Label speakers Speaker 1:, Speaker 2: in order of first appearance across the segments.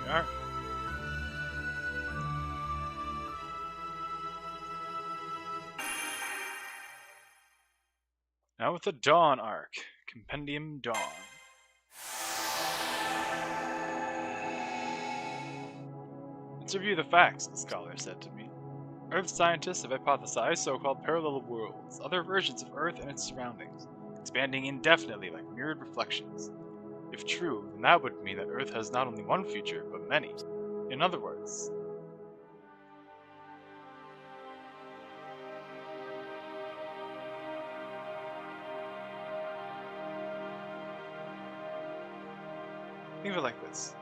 Speaker 1: are. Now with the Dawn Arc. Compendium Dawn. Let's review the facts, the scholar said to me. Earth scientists have hypothesized so-called parallel worlds, other versions of Earth and its surroundings, expanding indefinitely like mirrored reflections. If true, then that would mean that Earth has not only one future, but many. In other words, think of it like this.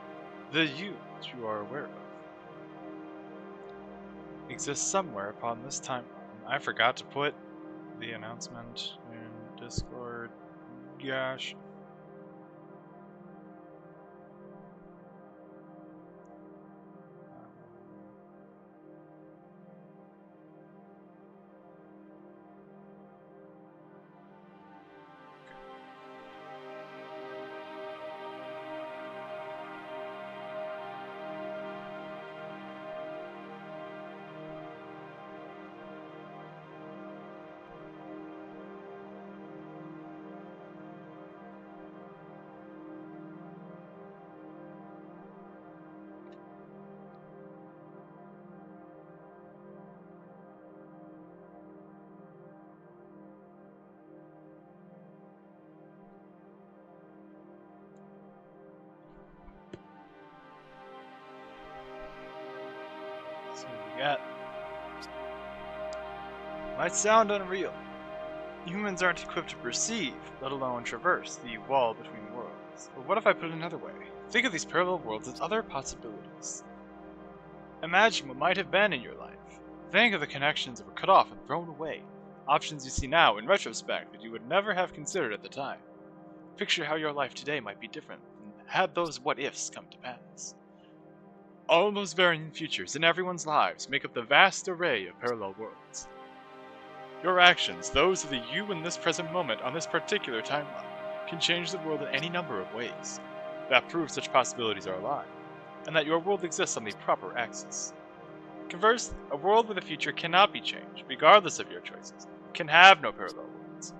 Speaker 1: The you that you are aware of exists somewhere upon this timeline. I forgot to put the announcement in Discord. Gosh. So we got. Might sound unreal. Humans aren't equipped to perceive, let alone traverse, the wall between worlds. But what if I put it another way? Think of these parallel worlds as other possibilities. Imagine what might have been in your life. Think of the connections that were cut off and thrown away. Options you see now in retrospect that you would never have considered at the time. Picture how your life today might be different, and had those what-ifs come to pass. All those varying futures in everyone's lives make up the vast array of parallel worlds. Your actions, those of the you in this present moment on this particular timeline, can change the world in any number of ways. That proves such possibilities are alive, and that your world exists on the proper axis. Conversely, a world where the future cannot be changed, regardless of your choices, can have no parallel worlds.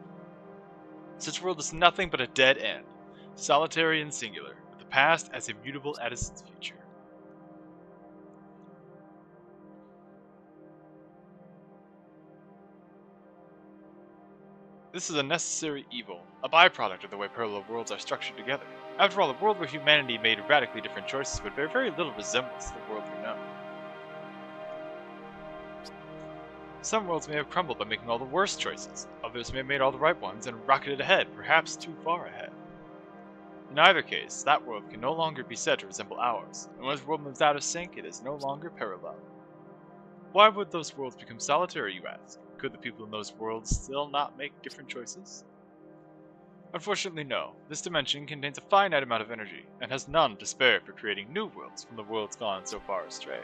Speaker 1: Such world is nothing but a dead end, solitary and singular, with the past as immutable as its future. This is a necessary evil, a byproduct of the way parallel worlds are structured together. After all, a world where humanity made radically different choices would bear very little resemblance to the world we know. Some worlds may have crumbled by making all the worst choices, others may have made all the right ones and rocketed ahead, perhaps too far ahead. In either case, that world can no longer be said to resemble ours, and when this world moves out of sync, it is no longer parallel. Why would those worlds become solitary, you ask? Could the people in those worlds still not make different choices? Unfortunately, no. This dimension contains a finite amount of energy, and has none to spare for creating new worlds from the worlds gone so far astray.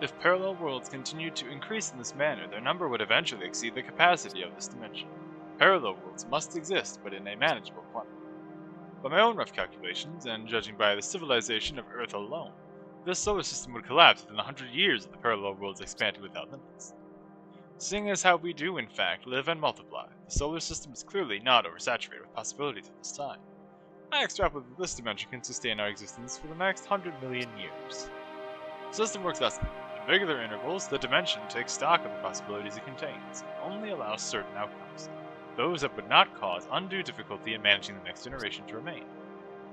Speaker 1: If parallel worlds continued to increase in this manner, their number would eventually exceed the capacity of this dimension. Parallel worlds must exist, but in a manageable quantity. By my own rough calculations, and judging by the civilization of Earth alone, this solar system would collapse within 100 years if the parallel worlds expanded without limits. Seeing as how we do, in fact, live and multiply, the solar system is clearly not oversaturated with possibilities at this time. I extrapolate that this dimension can sustain our existence for the next 100 million years. The system works thus. At regular intervals, the dimension takes stock of the possibilities it contains, and only allows certain outcomes, those that would not cause undue difficulty in managing the next generation to remain.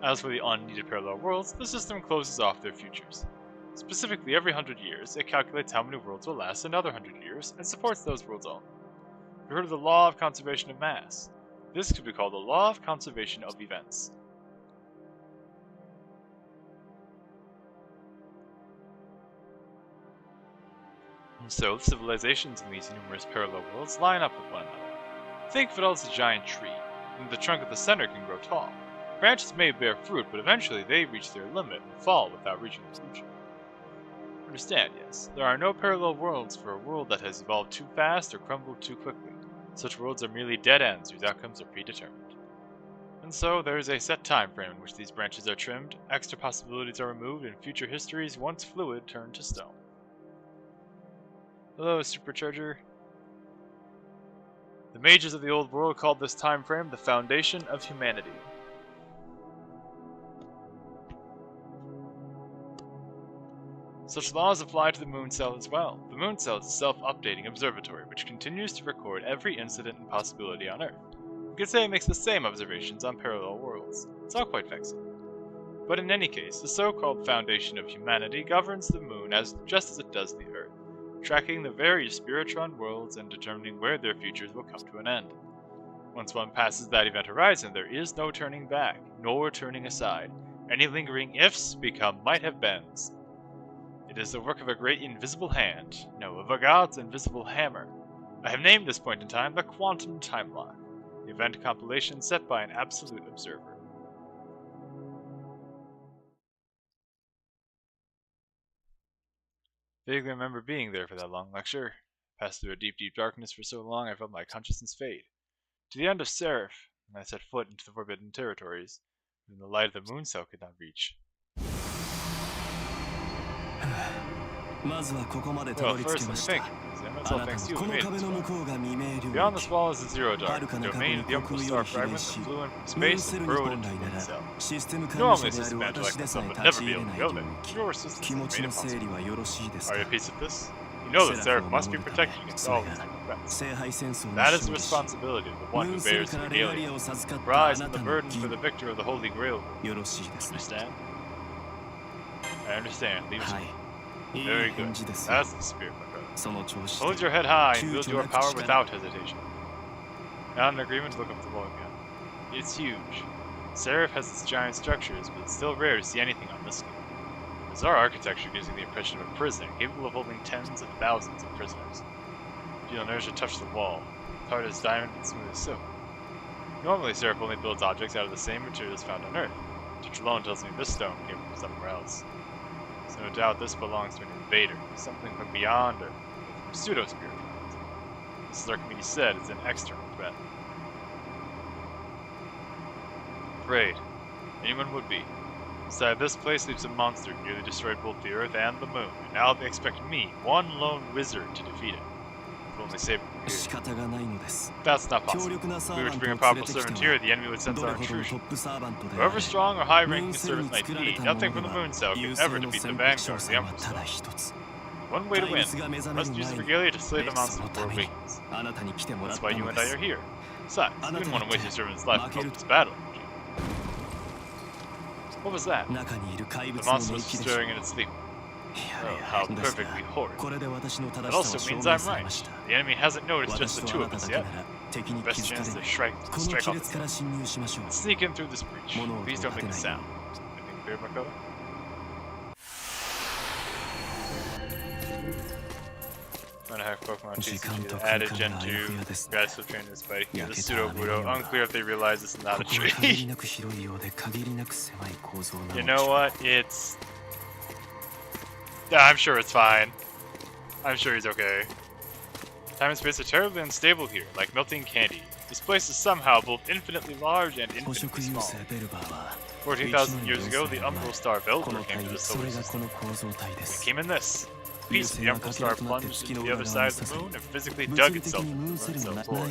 Speaker 1: As for the unneeded parallel worlds, the system closes off their futures. Specifically, every 100 years, it calculates how many worlds will last another 100 years, and supports those worlds only. You've heard of the law of conservation of mass. This could be called the law of conservation of events. And so, civilizations in these numerous parallel worlds line up with one another. Think of it all as a giant tree, and the trunk at the center can grow tall. Branches may bear fruit, but eventually they reach their limit and fall without reaching the future. Understand, yes, there are no parallel worlds for a world that has evolved too fast or crumbled too quickly. Such worlds are merely dead ends whose outcomes are predetermined. And so, there is a set time frame in which these branches are trimmed, extra possibilities are removed, and future histories, once fluid, turn to stone. Hello, Supercharger. The mages of the old world called this time frame the foundation of humanity. Such laws apply to the moon cell as well. The moon cell is a self-updating observatory which continues to record every incident and possibility on Earth. You could say it makes the same observations on parallel worlds. It's all quite vexing. But in any case, the so-called foundation of humanity governs the moon just as it does the Earth, tracking the various Spiritron worlds and determining where their futures will come to an end. Once one passes that event horizon, there is no turning back, nor turning aside. Any lingering ifs become might-have-beens. It is the work of a great invisible hand, no, of a god's invisible hammer. I have named this point in time the quantum time lock, the event compilation set by an absolute observer. Vaguely remember being there for that long lecture. Passed through a deep, deep darkness for so long I felt my consciousness fade. To the end of Seraph, when I set foot into the forbidden territories, when the light of the moon cell could not reach. Well, first, let me think. That's all thanks to you, we made it this far. Beyond this wall is the Zero Dark, the domain of the Umbral Star fragment that flew in from space and burrowed into the moon cell. Normally, a system manager like myself would never be able to go there. Your systems made it possible. Are you at peace with this? You know that Seraph must be protected against all these threats. That is the responsibility of the one who bears the regalia, rise with the burden for the victor of the Holy Grail. Understand? I understand. Leave it to me. Very good. That's the spirit, my brother. Hold your head high and wield your power without hesitation. Not in agreement to look up the wall again. It's huge. Seraph has its giant structures, but it's still rare to see anything on this scale. Bizarre architecture gives you the impression of a prison, capable of holding tens of thousands of prisoners. Feel an urge to touch the wall, hard as diamond and smooth as silk. Normally, Seraph only builds objects out of the same materials found on Earth, which alone tells me this stone came from somewhere else. So no doubt this belongs to an invader, something from beyond Earth, from pseudo-spirituality. This, as Archimedes said, is an external threat. Afraid. Anyone would be. Inside this place lives a monster who nearly destroyed both the Earth and the Moon, and now they expect me, one lone wizard, to defeat it. If only save it from here. That's not possible. If we were to bring a powerful servant here, the enemy would sense our intrusion. However strong or high-ranking the servant might be, nothing from the moon cell can ever defeat the vanguard of the Umbral Star. One way to win. You must use the regalia to slay the monster before it awakens. That's why you and I are here. Besides, you wouldn't want to waste your servant's life in hopeless battle, would you? What was that? The monster was stirring in its sleep. Oh, how perfectly horrid. That also means I'm right. The enemy hasn't noticed just the two of us yet. Best chance to strike off its head. Let's sneak in through this breach. Please don't make a sound. Anything clear, Makoto? I'm gonna have Pokemon TCG added Gen 2. Guys still training this fight. The pseudo Budo. Unclear if they realize this is not a tree. You know what? It's. I'm sure it's fine. I'm sure he's okay. Time and space are terribly unstable here, like melting candy. This place is somehow both infinitely large and infinitely small. 14,000 years ago, the Umbral Star Velcro came to the solar system. It came in this. A piece of the Umbral Star plunged into the other side of the moon and physically dug itself into the moon cell core.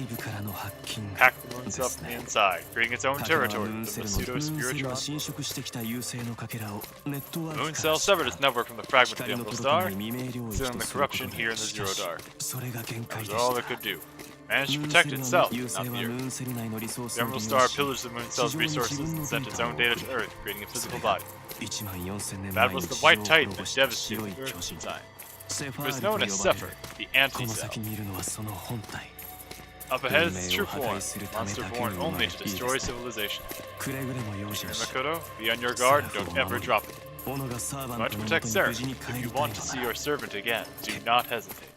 Speaker 1: Hacked the moon cell from the inside, creating its own territory within the pseudo-spiritual. The moon cell severed its network from the fragment of the Umbral Star, sealing the corruption here in the Zero Dark. That was all it could do. Managed to protect itself, not the Earth. The Umbral Star pillaged the moon cell's resources and sent its own data to Earth, creating a physical body. That was the White Titan that devastated Earth's design. It was known as Zephyr, the anti-cell. Up ahead is its true form, a monster born only to destroy civilization. Makoto, be on your guard and don't ever drop it. You want to protect Seraph. If you want to see your servant again, do not hesitate.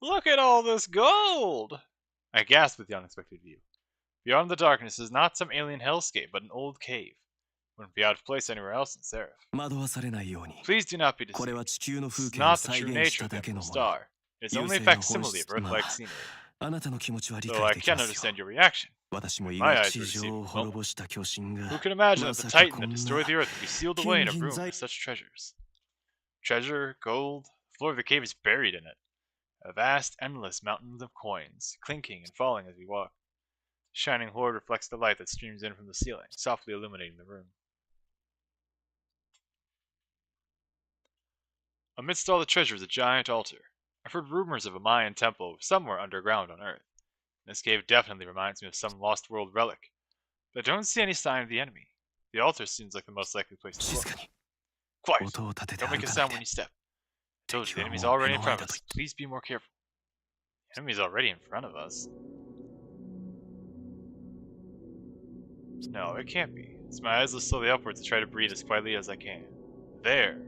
Speaker 1: Look at all this gold! I gasped with the unexpected view. Beyond the darkness is not some alien hellscape, but an old cave. Wouldn't be out of place anywhere else in Seraph.
Speaker 2: 惑わされないように
Speaker 1: Please do not be
Speaker 2: これ
Speaker 1: deceived.
Speaker 2: は地球の
Speaker 1: This
Speaker 2: 風
Speaker 1: is
Speaker 2: 景を
Speaker 1: not the
Speaker 2: 再
Speaker 1: true
Speaker 2: 現し
Speaker 1: nature
Speaker 2: た
Speaker 1: of the
Speaker 2: だけの
Speaker 1: Emerald
Speaker 2: もの
Speaker 1: Star. It's
Speaker 2: 優
Speaker 1: only a
Speaker 2: 勢の本
Speaker 1: facsimile
Speaker 2: 質
Speaker 1: of
Speaker 2: まあ
Speaker 1: Earth-like scenery.
Speaker 2: あなたの気持ちは理
Speaker 1: Though
Speaker 2: 解
Speaker 1: I
Speaker 2: でき
Speaker 1: can't
Speaker 2: ますよ
Speaker 1: understand your reaction.
Speaker 2: 私も
Speaker 1: In
Speaker 2: 胃
Speaker 1: my
Speaker 2: が
Speaker 1: eyes
Speaker 2: 地
Speaker 1: were
Speaker 2: 上
Speaker 1: deceived
Speaker 2: を
Speaker 1: at the
Speaker 2: 滅
Speaker 1: moment.
Speaker 2: ぼした巨神が
Speaker 1: Who could imagine
Speaker 2: ま
Speaker 1: that the
Speaker 2: さか
Speaker 1: Titan
Speaker 2: こ
Speaker 1: that
Speaker 2: ん
Speaker 1: destroyed
Speaker 2: な
Speaker 1: the Earth would be sealed away in a
Speaker 2: 金銀
Speaker 1: room
Speaker 2: 財
Speaker 1: with such treasures? Treasure, gold, the floor of the cave is buried in it. A vast, endless mountain of coins, clinking and falling as we walk. The shining hoard reflects the light that streams in from the ceiling, softly illuminating the room. Amidst all the treasure is a giant altar. I've heard rumors of a Mayan temple somewhere underground on Earth. This cave definitely reminds me of some lost world relic. But I don't see any sign of the enemy. The altar seems like the most likely place to
Speaker 2: 静
Speaker 1: look.
Speaker 2: かに
Speaker 1: Quiet!
Speaker 2: 音を立てて
Speaker 1: Don't
Speaker 2: 歩
Speaker 1: make a
Speaker 2: かな
Speaker 1: sound
Speaker 2: い
Speaker 1: when
Speaker 2: で
Speaker 1: you step. I told you
Speaker 2: 敵
Speaker 1: the
Speaker 2: は
Speaker 1: enemy's
Speaker 2: もう目
Speaker 1: already
Speaker 2: の
Speaker 1: in
Speaker 2: 前
Speaker 1: front
Speaker 2: だ
Speaker 1: of
Speaker 2: と
Speaker 1: us. Please be more careful. The enemy's already in front of us. No, it can't be. As my eyes look slowly upwards, I try to breathe as quietly as I can. There.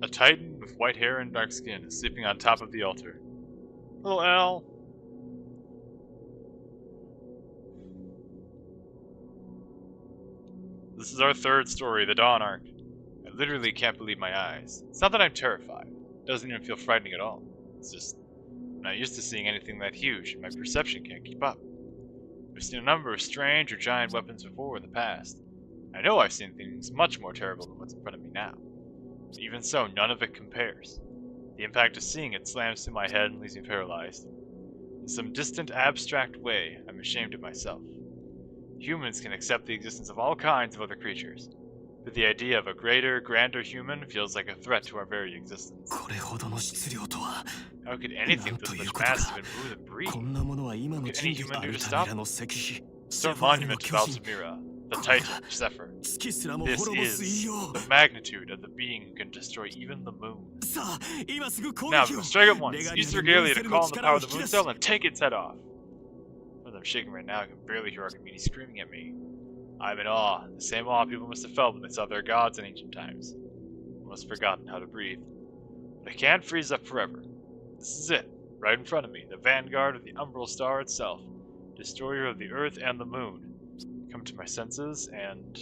Speaker 1: A titan with white hair and dark skin is sleeping on top of the altar. Little Al. This is our third story, the Dawn arc. I literally can't believe my eyes. It's not that I'm terrified. It doesn't even feel frightening at all. It's just, I'm not used to seeing anything that huge, and my perception can't keep up. I've seen a number of strange or giant weapons before in the past. I know I've seen things much more terrible than what's in front of me now. Even so, none of it compares. The impact of seeing it slams through my head and leaves me paralyzed. In some distant, abstract way, I'm ashamed of myself. Humans can accept the existence of all kinds of other creatures, but the idea of a greater, grander human feels like a threat to our very existence.
Speaker 2: これほどの質量とは
Speaker 1: How could anything with this much massive and move and breathe?
Speaker 2: こんなものは今の
Speaker 1: Could any
Speaker 2: 人類
Speaker 1: human
Speaker 2: ア
Speaker 1: do
Speaker 2: ル
Speaker 1: to
Speaker 2: タミ
Speaker 1: stop?
Speaker 2: ラの石碑
Speaker 1: Stone
Speaker 2: セファールの
Speaker 1: monument to
Speaker 2: 巨人
Speaker 1: Altamira, the Titan, Zephyr.
Speaker 2: 月すらも
Speaker 1: This
Speaker 2: 滅ぼす
Speaker 1: is
Speaker 2: 異様
Speaker 1: the magnitude of the being who can destroy even the moon.
Speaker 2: さあ今すぐ攻
Speaker 1: Now,
Speaker 2: 撃を
Speaker 1: strike at once.
Speaker 2: レガリア
Speaker 1: Use
Speaker 2: の
Speaker 1: the
Speaker 2: ムーン
Speaker 1: regalia
Speaker 2: セ
Speaker 1: to
Speaker 2: ル
Speaker 1: call
Speaker 2: の
Speaker 1: on the
Speaker 2: 力
Speaker 1: power
Speaker 2: を
Speaker 1: of the
Speaker 2: 引き
Speaker 1: moon
Speaker 2: 出し
Speaker 1: cell and take its head off. As I'm shaking right now, I can barely hear Archimedes screaming at me. I'm in awe, the same awe people must have felt when they saw their gods in ancient times. Almost forgotten how to breathe. But I can't freeze up forever. This is it, right in front of me, the vanguard of the umbral star itself, destroyer of the earth and the moon. Come to my senses and...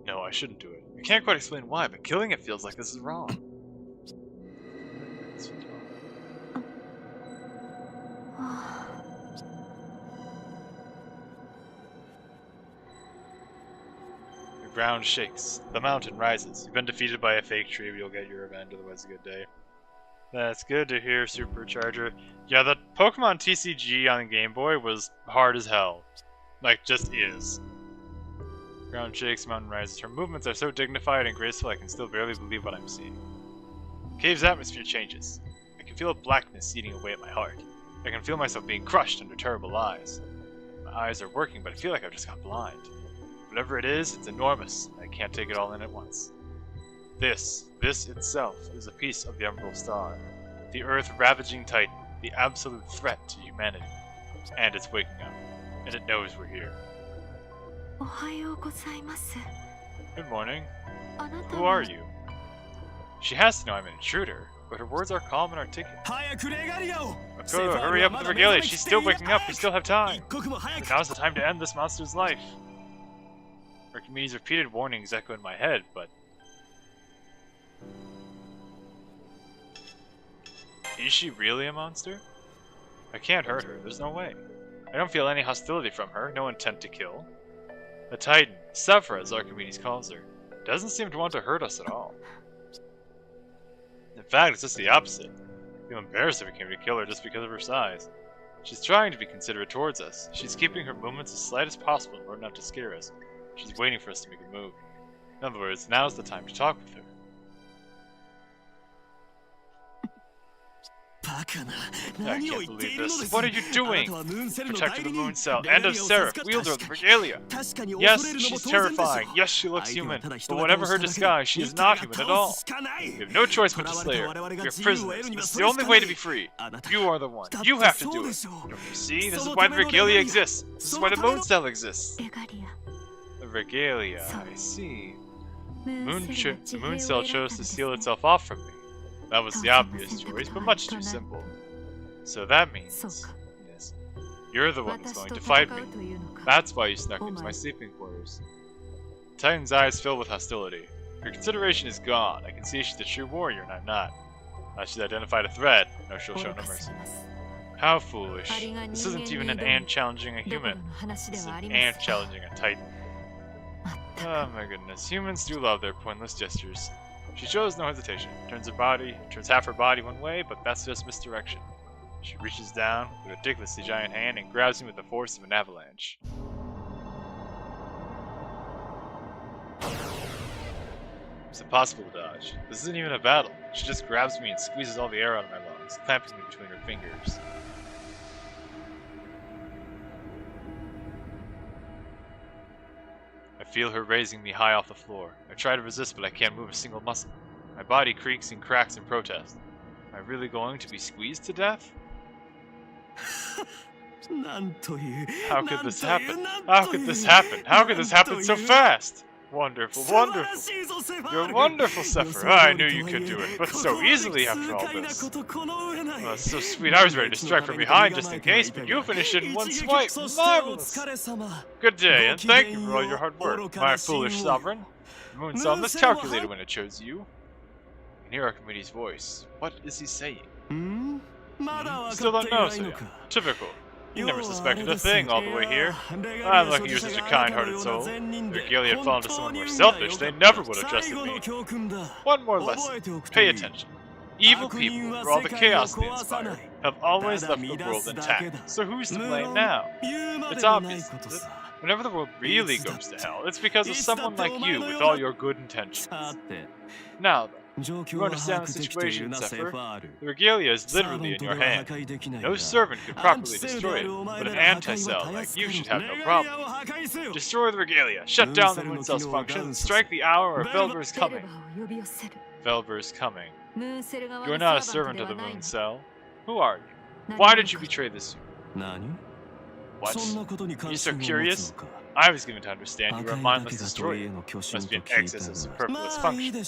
Speaker 1: No, I shouldn't do it. I can't quite explain why, but killing it feels like this is wrong. This feels wrong. The ground shakes. The mountain rises. You've been defeated by a fake tree, but you'll get your revenge, otherwise a good day. That's good to hear, Supercharger. Yeah, the Pokemon TCG on the Game Boy was hard as hell. Like, just is. Ground shakes, mountain rises. Her movements are so dignified and graceful I can still barely believe what I'm seeing. The cave's atmosphere changes. I can feel a blackness eating away at my heart. I can feel myself being crushed under terrible lies. My eyes are working, but I feel like I've just gone blind. Whatever it is, it's enormous. I can't take it all in at once. This itself is a piece of the Umbral Star. The Earth-ravaging Titan, the absolute threat to humanity. And it's waking up. And it knows we're here. Good morning. Who are you? She has to know I'm an intruder, but her words are calm and articulate. Makoto, hurry up with the regalia. She's still waking up. We still have time. But now's the time to end this monster's life. Archimedes' repeated warnings echo in my head, but... Is she really a monster? I can't hurt her. There's no way. I don't feel any hostility from her, no intent to kill. The Titan, Sephra as Archimedes calls her, doesn't seem to want to hurt us at all. In fact, it's just the opposite. I feel embarrassed if we came to kill her just because of her size. She's trying to be considerate towards us. She's keeping her movements as slight as possible in order not to scare us. She's waiting for us to make a move. In other words, now's the time to talk with her. I can't believe this. What are you doing? Protector of the moon cell and of Seraph, wielder of the regalia. Yes, she's terrifying. Yes, she looks human. But whatever her disguise, she is not human at all. We have no choice but to slay her. We are prisoners. This is the only way to be free. You are the one. You have to do it. Don't you see? This is why the regalia exists. This is why the moon cell exists. The regalia, I see. The moon cell chose to seal itself off from me. That was the obvious choice, but much too simple. So that means, yes, you're the one who's going to fight me. That's why you snuck into my sleeping quarters. Titan's eyes fill with hostility. Her consideration is gone. I can see she's a true warrior and I'm not. Now she's identified a threat. No, she'll show no mercy. How foolish. This isn't even an ant challenging a human. This is an ant challenging a titan. Oh my goodness, humans do love their pointless gestures. She shows no hesitation, turns half her body one way, but that's just misdirection. She reaches down with a ridiculously giant hand and grabs me with the force of an avalanche. It's impossible to dodge. This isn't even a battle. She just grabs me and squeezes all the air out of my lungs, clamping me between her fingers. I feel her raising me high off the floor. I try to resist, but I can't move a single muscle. My body creaks and cracks in protest. Am I really going to be squeezed to death? How could this happen? How could this happen? How could this happen so fast? Wonderful, wonderful. You're wonderful, Sephiroth. I knew you could do it, but so easily after all this. Oh, that's so sweet. I was ready to strike from behind just in case, but you finished it in one swipe. Marvelous! Good day, and thank you for all your hard work, my foolish sovereign. The moon cell miscalculated when it chose you. I can hear Archimedes' voice. What is he saying? Still don't know, so yeah. Typical. You never suspected a thing all the way here. I'm lucky you're such a kind-hearted soul. If Regalia had fallen to someone more selfish, they never would have trusted me. One more lesson. Pay attention. Evil people, for all the chaos they inspire, have always left the world intact. So who's to blame now? It's obvious. Whenever the world really goes to hell, it's because of someone like you with all your good intentions. Now then, you understand the situation, Sephiroth? The regalia is literally in your hand. No servant could properly destroy it, but an anti-cell like you should have no problem. Destroy the regalia, shut down the moon cell's function, strike the hour or Velver is coming. Velver is coming. You are not a servant of the moon cell. Who are you? Why did you betray this? What? Are you so curious? I was given to understand you were a mindless destroyer. Must be an excess of superfluous function.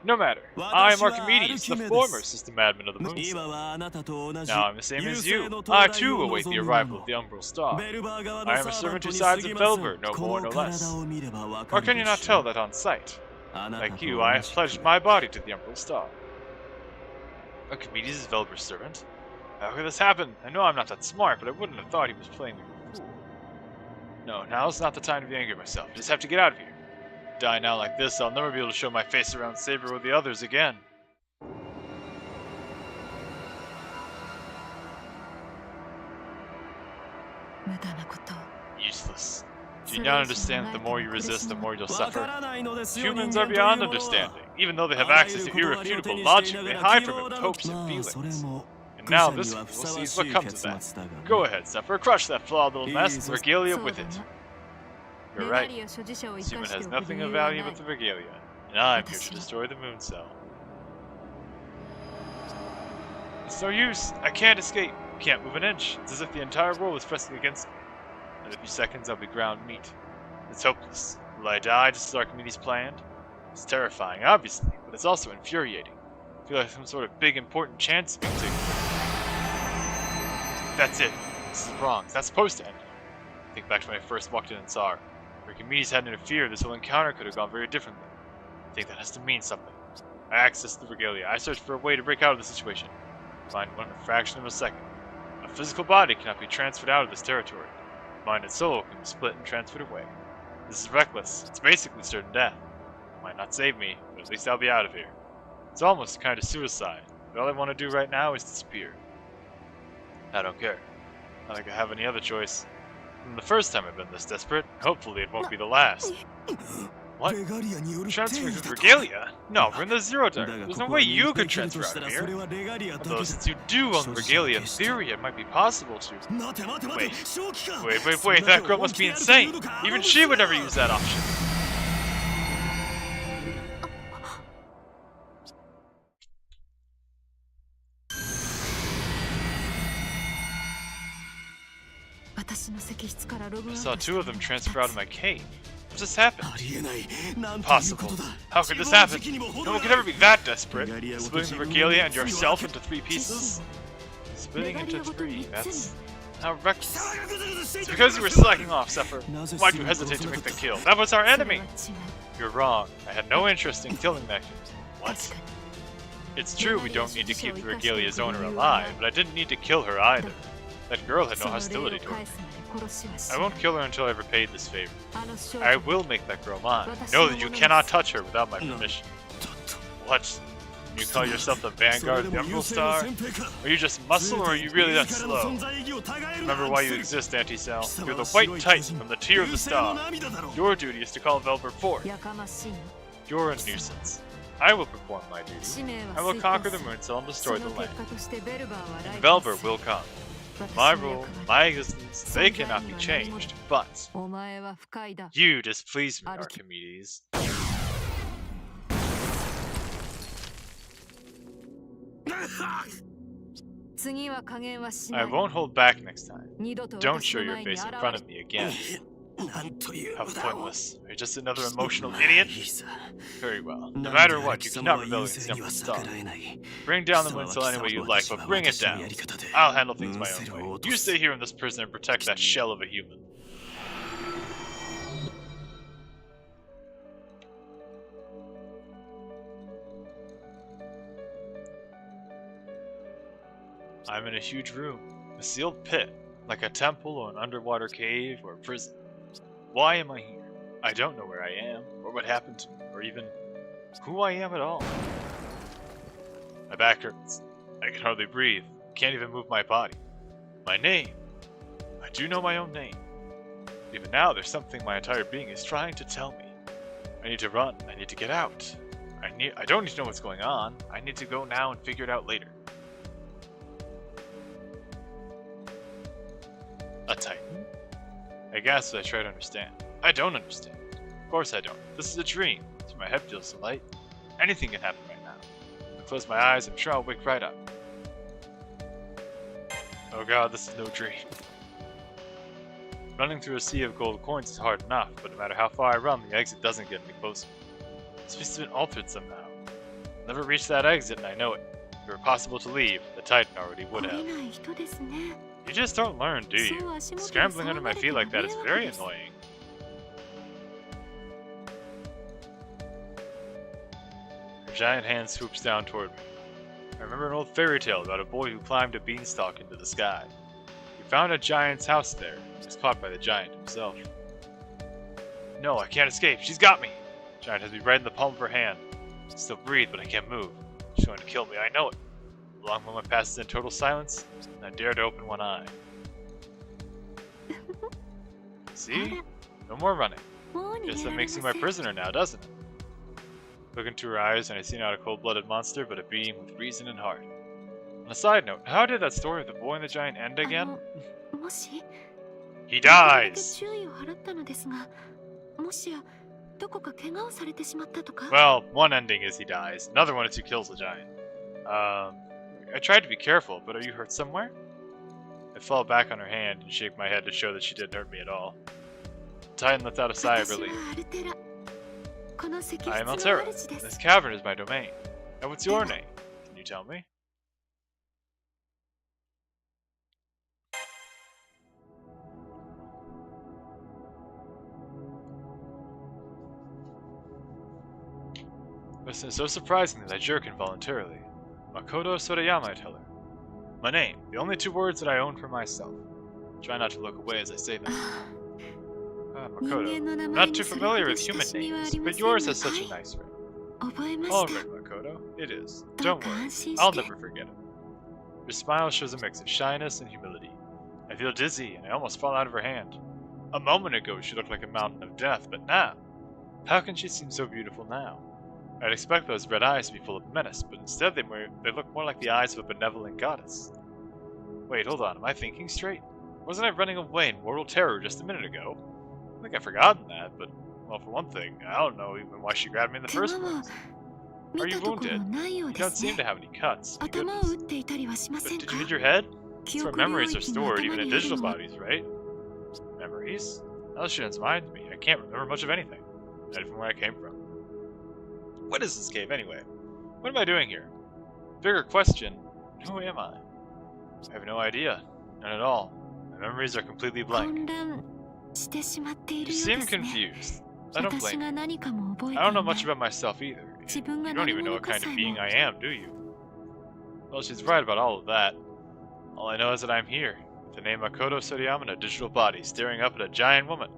Speaker 1: No matter. I am Archimedes, the former system admin of the moon cell. Now I'm the same as you. I too await the arrival of the Umbral Star. I am a servant who sides with Velver, no more no less. Or can you not tell that on sight? Like you, I have pledged my body to the Umbral Star. Archimedes is Velver's servant? How could this happen? I know I'm not that smart, but I wouldn't have thought he was playing me for a fool. No, now's not the time to be angry at myself. I just have to get out of here. Die now like this, I'll never be able to show my face around Saber with the others again. Useless. Do you not understand that the more you resist, the more you'll suffer? Humans are beyond understanding. Even though they have access to irrefutable logic, they hide from it with hopes and feelings. And now this one will see what comes of that. Go ahead, Sephiroth, crush that flawed little mess and regalia with it. You're right. This human has nothing of value but the regalia, and I'm here to destroy the moon cell. It's no use. I can't escape. Can't move an inch. It's as if the entire world is pressing against me. In a few seconds, I'll be ground meat. It's hopeless. Will I die just as Archimedes planned? It's terrifying, obviously, but it's also infuriating. I feel like some sort of big, important chance is being taken. That's it. This is wrong. It's not supposed to end. Think back to when I first walked in and saw her. If Archimedes hadn't interfered, this whole encounter could have gone very differently. I think that has to mean something. I accessed the regalia. I searched for a way to break out of the situation. Find one in a fraction of a second. A physical body cannot be transferred out of this territory. Mind and soul can be split and transferred away. This is reckless. It's basically certain death. It might not save me, but at least I'll be out of here. It's almost a kind of suicide, but all I want to do right now is disappear. I don't care. Not like I have any other choice. From the first time I've been this desperate, hopefully it won't be the last. What? Transferring to the regalia? No, we're in the Zero Dark. There's no way you could transfer out of here. Although, since you do own the Regalia, in theory, it might be possible to. Wait, that girl must be insane! Even she would never use that option! I saw two of them transfer out of my cave. What just happened? Impossible. How could this happen? No one could ever be that desperate. Splitting the Regalia and yourself into 3 pieces? Splitting into 3, that's how reckless. It's because you were slacking off, Zephyr. Why'd you hesitate to make the kill? That was our enemy! You're wrong. I had no interest in killing that. What? It's true we don't need to keep the Regalia's owner alive, but I didn't need to kill her either. That girl had no hostility toward me. I won't kill her until I've repaid this favor. I will make that girl mine. Know that you cannot touch her without my permission. What? You call yourself the Vanguard of the Emerald Star? Are you just muscle or are you really that slow? Remember why you exist, Anti-Cell. You're the White Titan from the Tier of the Star. Your duty is to call Velver forth. You're a nuisance. I will perform my duty. I will conquer the Mooncell and destroy the land. And Velver will come. My rule, my existence, they cannot be changed, but you displease me, Archimedes. I won't hold back next time. Don't show your face in front of me again. How pointless. You're just another emotional idiot? Very well. No matter what, you cannot rebel against the Emerald Star. Bring down the Mooncell any way you like, but bring it down. I'll handle things my own way. You stay here in this prison and protect that shell of a human. I'm in a huge room, a sealed pit, like a temple or an underwater cave or a prison. Why am I here? I don't know where I am, or what happened to me, or even who I am at all. My back hurts. I can hardly breathe. Can't even move my body. My name. I do know my own name. Even now, there's something my entire being is trying to tell me. I need to run. I need to get out. I don't need to know what's going on. I need to go now and figure it out later. A Titan? I guess I try to understand. I don't understand. Of course I don't. This is a dream. So my head feels so light. Anything can happen right now. If I close my eyes, I'm sure I'll wake right up. Oh god, this is no dream. Running through a sea of gold coins is hard enough, but no matter how far I run, the exit doesn't get any closer. This must have been altered somehow. I'll never reach that exit and I know it. If it were possible to leave, the Titan already would have. You just don't learn, do you? Scrambling under my feet like that is very annoying. Her giant hand swoops down toward me. I remember an old fairy tale about a boy who climbed a beanstalk into the sky. He found a giant's house there and was caught by the giant himself. No, I can't escape. She's got me! The giant has me right in the palm of her hand. I can still breathe, but I can't move. She's going to kill me, I know it. A long moment passes in total silence, and I dare to open one eye. See? No more running. Guess that makes you my prisoner now, doesn't it? Look into her eyes, and I see not a cold-blooded monster, but a being with reason and heart. On a side note, how did that story of the boy and the giant end again? He dies! Well, one ending is he dies. Another one is he kills the giant. I tried to be careful, but are you hurt somewhere? I fall back on her hand and shake my head to show that she didn't hurt me at all. The Titan lets out a sigh of relief. I am Altera. This cavern is my domain. And what's your name? Can you tell me? Listen, it's so surprising that I jerk involuntarily. Makoto Sorayama, I tell her. My name, the only 2 words that I own for myself. Try not to look away as I say them. Makoto, I'm not too familiar with human names, but yours has such a nice ring. Alright, Makoto, it is. Don't worry, I'll never forget it. Her smile shows a mix of shyness and humility. I feel dizzy, and I almost fall out of her hand. A moment ago, she looked like a mountain of death, but now? How can she seem so beautiful now? I'd expect those red eyes to be full of menace, but instead they look more like the eyes of a benevolent goddess. Wait, hold on, am I thinking straight? Wasn't I running away in mortal terror just a minute ago? I think I've forgotten that, but, well, for one thing, I don't know even why she grabbed me in the first place. Are you wounded? You don't seem to have any cuts. My goodness. But did you hit your head? That's where memories are stored, even in digital bodies, right? Memories? Now she reminds me. I can't remember much of anything. Not even where I came from. What is this cave, anyway? What am I doing here? Bigger question, who am I? I have no idea. None at all. My memories are completely blank. You seem confused. I don't blame you. I don't know much about myself either. You don't even know what kind of being I am, do you? Well, she's right about all of that. All I know is that I'm here, with the name Makoto Suriyama in a digital body, staring up at a giant woman.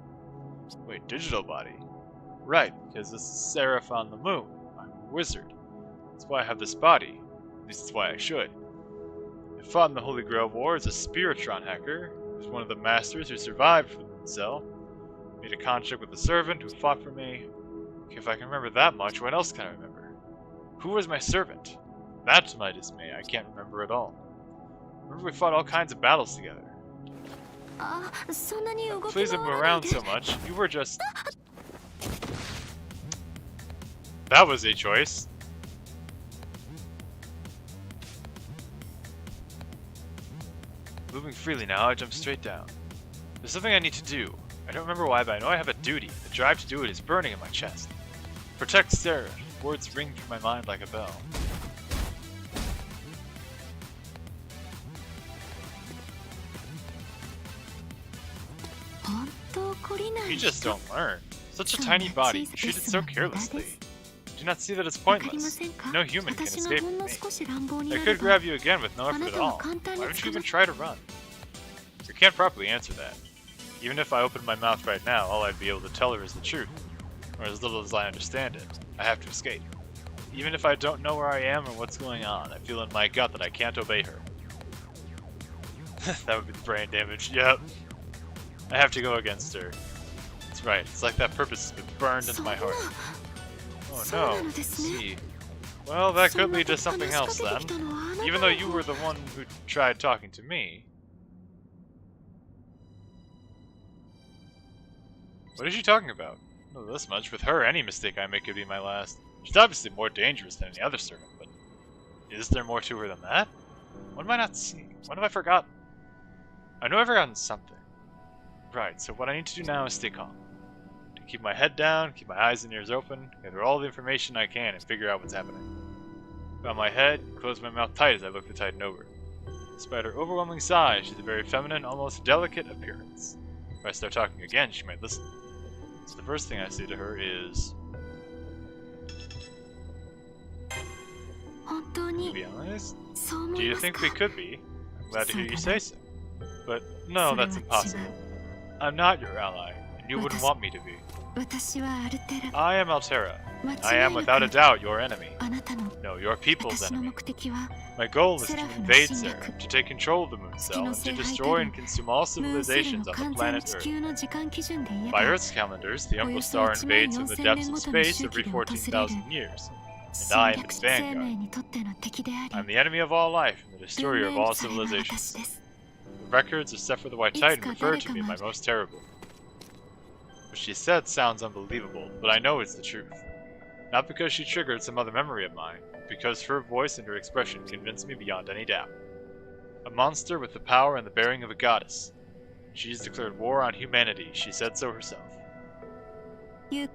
Speaker 1: Wait, digital body? Right, because this is Seraph on the moon. I'm a wizard. That's why I have this body. At least that's why I should. I fought in the Holy Grail War as a Spiritron hacker. I was one of the masters who survived from the moon cell. Made a contract with a servant who fought for me. If I can remember that much, what else can I remember? Who was my servant? That's my dismay. I can't remember at all. Remember we fought all kinds of battles together. Please don't move around so much. You were just... That was a choice. Moving freely now, I jump straight down. There's something I need to do. I don't remember why, but I know I have a duty. The drive to do it is burning in my chest. Protect Sarah. Words ring through my mind like a bell. You just don't learn. Such a tiny body, you shoot it so carelessly. Do not see that it's pointless. No human can escape from me. I could grab you again with no effort at all. Why don't you even try to run? You can't properly answer that. Even if I opened my mouth right now, all I'd be able to tell her is the truth. Or as little as I understand it. I have to escape. Even if I don't know where I am or what's going on, I feel in my gut that I can't obey her. That would be the brain damage, yep. I have to go against her. That's right, it's like that purpose has been burned into my heart. Oh no, let's see. Well, that could lead to something else then. Even though you were the one who tried talking to me. What is she talking about? I know this much. With her, any mistake I make could be my last. She's obviously more dangerous than any other servant, but is there more to her than that? What am I not seeing? What have I forgotten? I know I've forgotten something. Right, so what I need to do now is stay calm. To keep my head down, keep my eyes and ears open, gather all the information I can and figure out what's happening. Bow my head and close my mouth tight as I look to tighten over. Despite her overwhelming size, she's a very feminine, almost delicate appearance. If I start talking again, she might listen. So the first thing I say to her is... To be honest, do you think we could be? I'm glad to hear you say so. But no, that's impossible. I'm not your ally, and you wouldn't want me to be. I am Altera. I am without a doubt your enemy. No, your people's enemy. My goal is to invade Sarah, to take control of the moon cell, and to destroy and consume all civilizations on the planet Earth. By Earth's calendars, the Uncle Star invades from the depths of space every 14,000 years, and I am its vanguard. I'm the enemy of all life and the destroyer of all civilizations. The records, except for the White Titan, refer to me as my most terrible. What she said sounds unbelievable, but I know it's the truth. Not because she triggered some other memory of mine, but because her voice and her expression convinced me beyond any doubt. A monster with the power and the bearing of a goddess. She's declared war on humanity, she said so herself. You're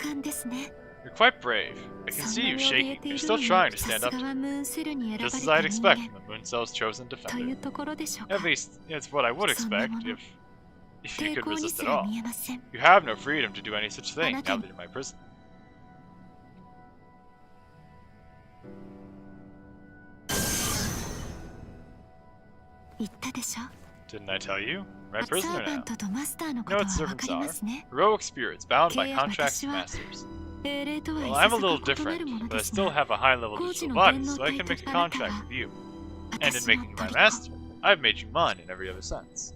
Speaker 1: quite brave. I can see you shaking. You're still trying to stand up to me. Just as I'd expect from the moon cell's chosen defender. At least, it's what I would expect, if you could resist at all. You have no freedom to do any such thing, now that you're my prisoner. Didn't I tell you? My prisoner now. You know what servants are? Heroic spirits bound by contracts to masters. Well, I'm a little different, but I still have a high-level digital body, so I can make a contract with you. And in making you my master, I've made you mine in every other sense.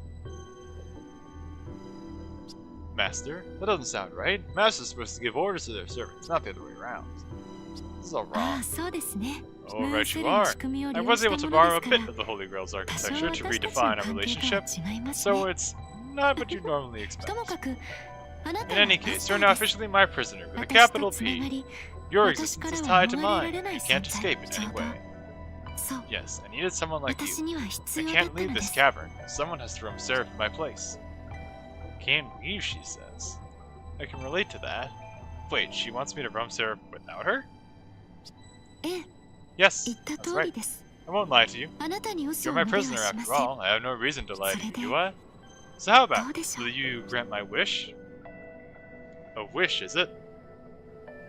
Speaker 1: Master? That doesn't sound right. Masters are supposed to give orders to their servants, not the other way around. This is all wrong.
Speaker 3: そうですね。
Speaker 1: Oh, right you are. I was able to borrow a bit of the Holy Grail's architecture to redefine our relationship, so it's not what you normally expect. In any case, you're now officially my prisoner with a capital P. Your existence is tied to mine. You can't escape in any way. Yes, I needed someone like you. I can't leave this cavern. Someone has to roam Seraph in my place. Can't leave, she says. I can relate to that. Wait, she wants me to roam Seraph without her? Yes, that's right. I won't lie to you. You're my prisoner after all. I have no reason to lie to you, do I? So how about, will you grant my wish? A wish, is it?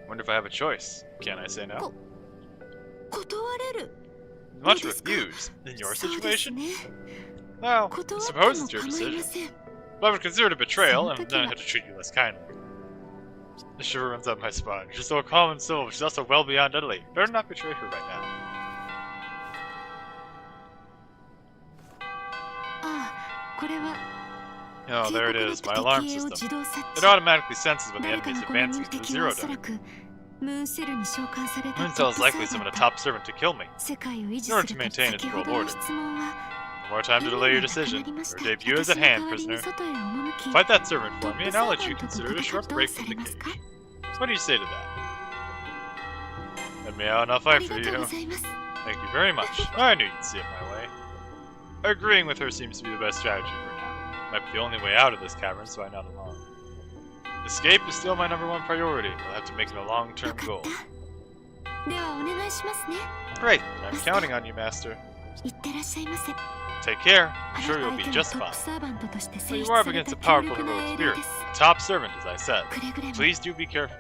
Speaker 1: Wonder if I have a choice. Can I say no? Much refuse. In your situation? Well, I suppose it's your decision. But I would consider it a betrayal, and then I have to treat you less kindly. The shiver runs up my spine. She's so calm and civil, but she's also well beyond deadly. Better not betray her right now. Oh, there it is, my alarm system. It automatically senses when the enemy is advancing to the Zero Dark. Mooncell is likely summoned a top servant to kill me, in order to maintain its world order. No more time to delay your decision. Your debut is at hand, prisoner. Fight that servant for me, and I'll let you consider it a short break from the cage. What do you say to that? Let me out and I'll fight for you. Thank you very much. I knew you'd see it my way. Agreeing with her seems to be the best strategy for now. Might be the only way out of this cavern, so I'm not alone. Escape is still my #1 priority. I'll have to make it a long-term goal. Great, I'm counting on you, Master. Take care. I'm sure you'll be just fine. But you are up against a powerful heroic spirit. A top servant, as I said. Please do be careful.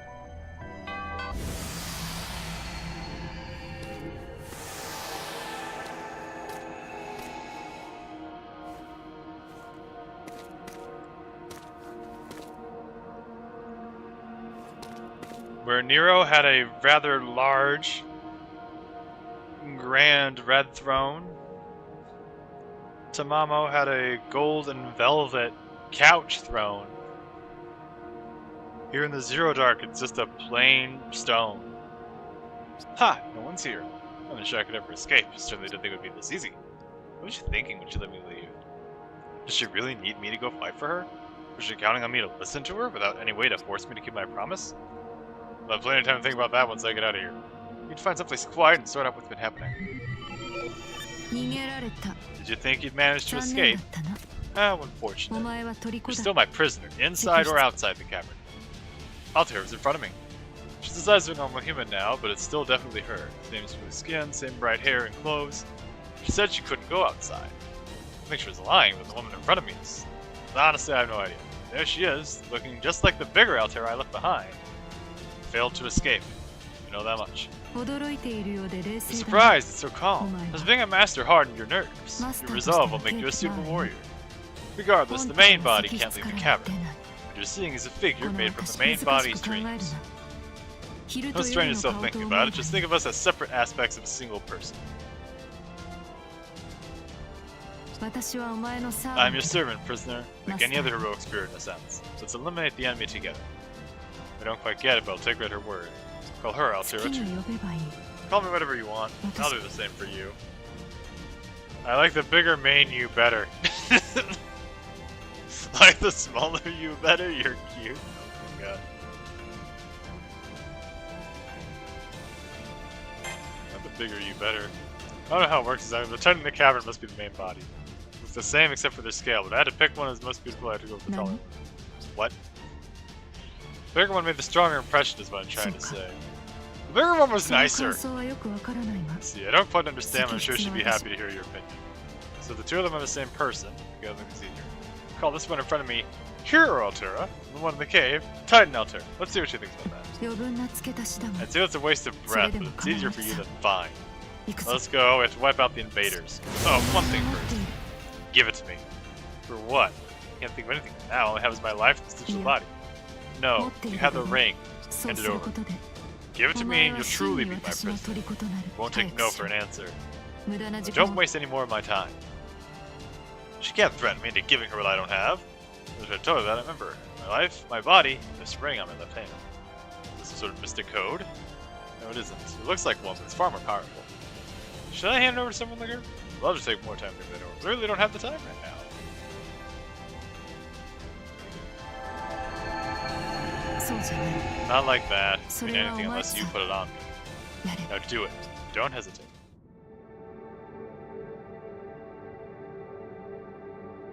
Speaker 1: Where Nero had a rather large, grand red throne, Tamamo had a gold and velvet couch throne. Here in the Zero Dark, it's just a plain stone. Ha! No one's here. I'm not sure I could ever escape. Certainly didn't think it would be this easy. What was she thinking when she let me leave? Does she really need me to go fight for her? Was she counting on me to listen to her without any way to force me to keep my promise? I'll have plenty of time to think about that once I get out of here. We need to find someplace quiet and sort out what's been happening. Did you think you'd manage to escape? Oh, unfortunate. You're still my prisoner, inside or outside the cavern. Altera's in front of me. She's the size of a normal human now, but it's still definitely her. Same smooth skin, same bright hair and clothes. She said she couldn't go outside. I think she was lying, but the woman in front of me is... Honestly, I have no idea. There she is, looking just like the bigger Altera I left behind. Failed to escape. You know that much. I'm surprised it's so calm. Does being a master harden your nerves? Your resolve will make you a super warrior. Regardless, the main body can't leave the cavern. What you're seeing is a figure made from the main body's dreams. Don't strain yourself thinking about it, just think of us as separate aspects of a single person. I'm your servant, prisoner, like any other heroic spirit in a sense. Let's eliminate the enemy together. I don't quite get it, but I'll take her at her word. Call her Altera too. Call me whatever you want. I'll do the same for you. I like the bigger main you better. Like the smaller you better? You're cute. Oh my god. Not the bigger you better. I don't know how it works exactly. The titan in the cavern must be the main body. It's the same except for their scale, but I had to pick one as most beautiful. I had to go with the taller one. What? The bigger one made the stronger impression is what I'm trying to say. The bigger one was nicer. See, I don't quite understand, but I'm sure she'd be happy to hear your opinion. So the two of them are the same person. Okay, let me see here. Call this one in front of me Hero Altera, and the one in the cave, Titan Altera. Let's see what she thinks about that. I'd say it's a waste of breath, but it's easier for you than fine. Let's go, we have to wipe out the invaders. Oh, one thing first. Give it to me. For what? I can't think of anything now. All I have is my life and digital body. No, you have the ring. Hand it over. Give it to me and you'll truly be my prisoner. Won't take no for an answer. So don't waste any more of my time. She can't threaten me into giving her what I don't have. As I told her that, I remember. My life, my body, this ring on my left hand. This is sort of mystic code. No, it isn't. It looks like one, but it's far more powerful. Should I hand it over to someone like her? Well, I'll just take more time to get it over. I really don't have the time right now. Not like that. I mean anything unless you put it on me. Now do it. Don't hesitate.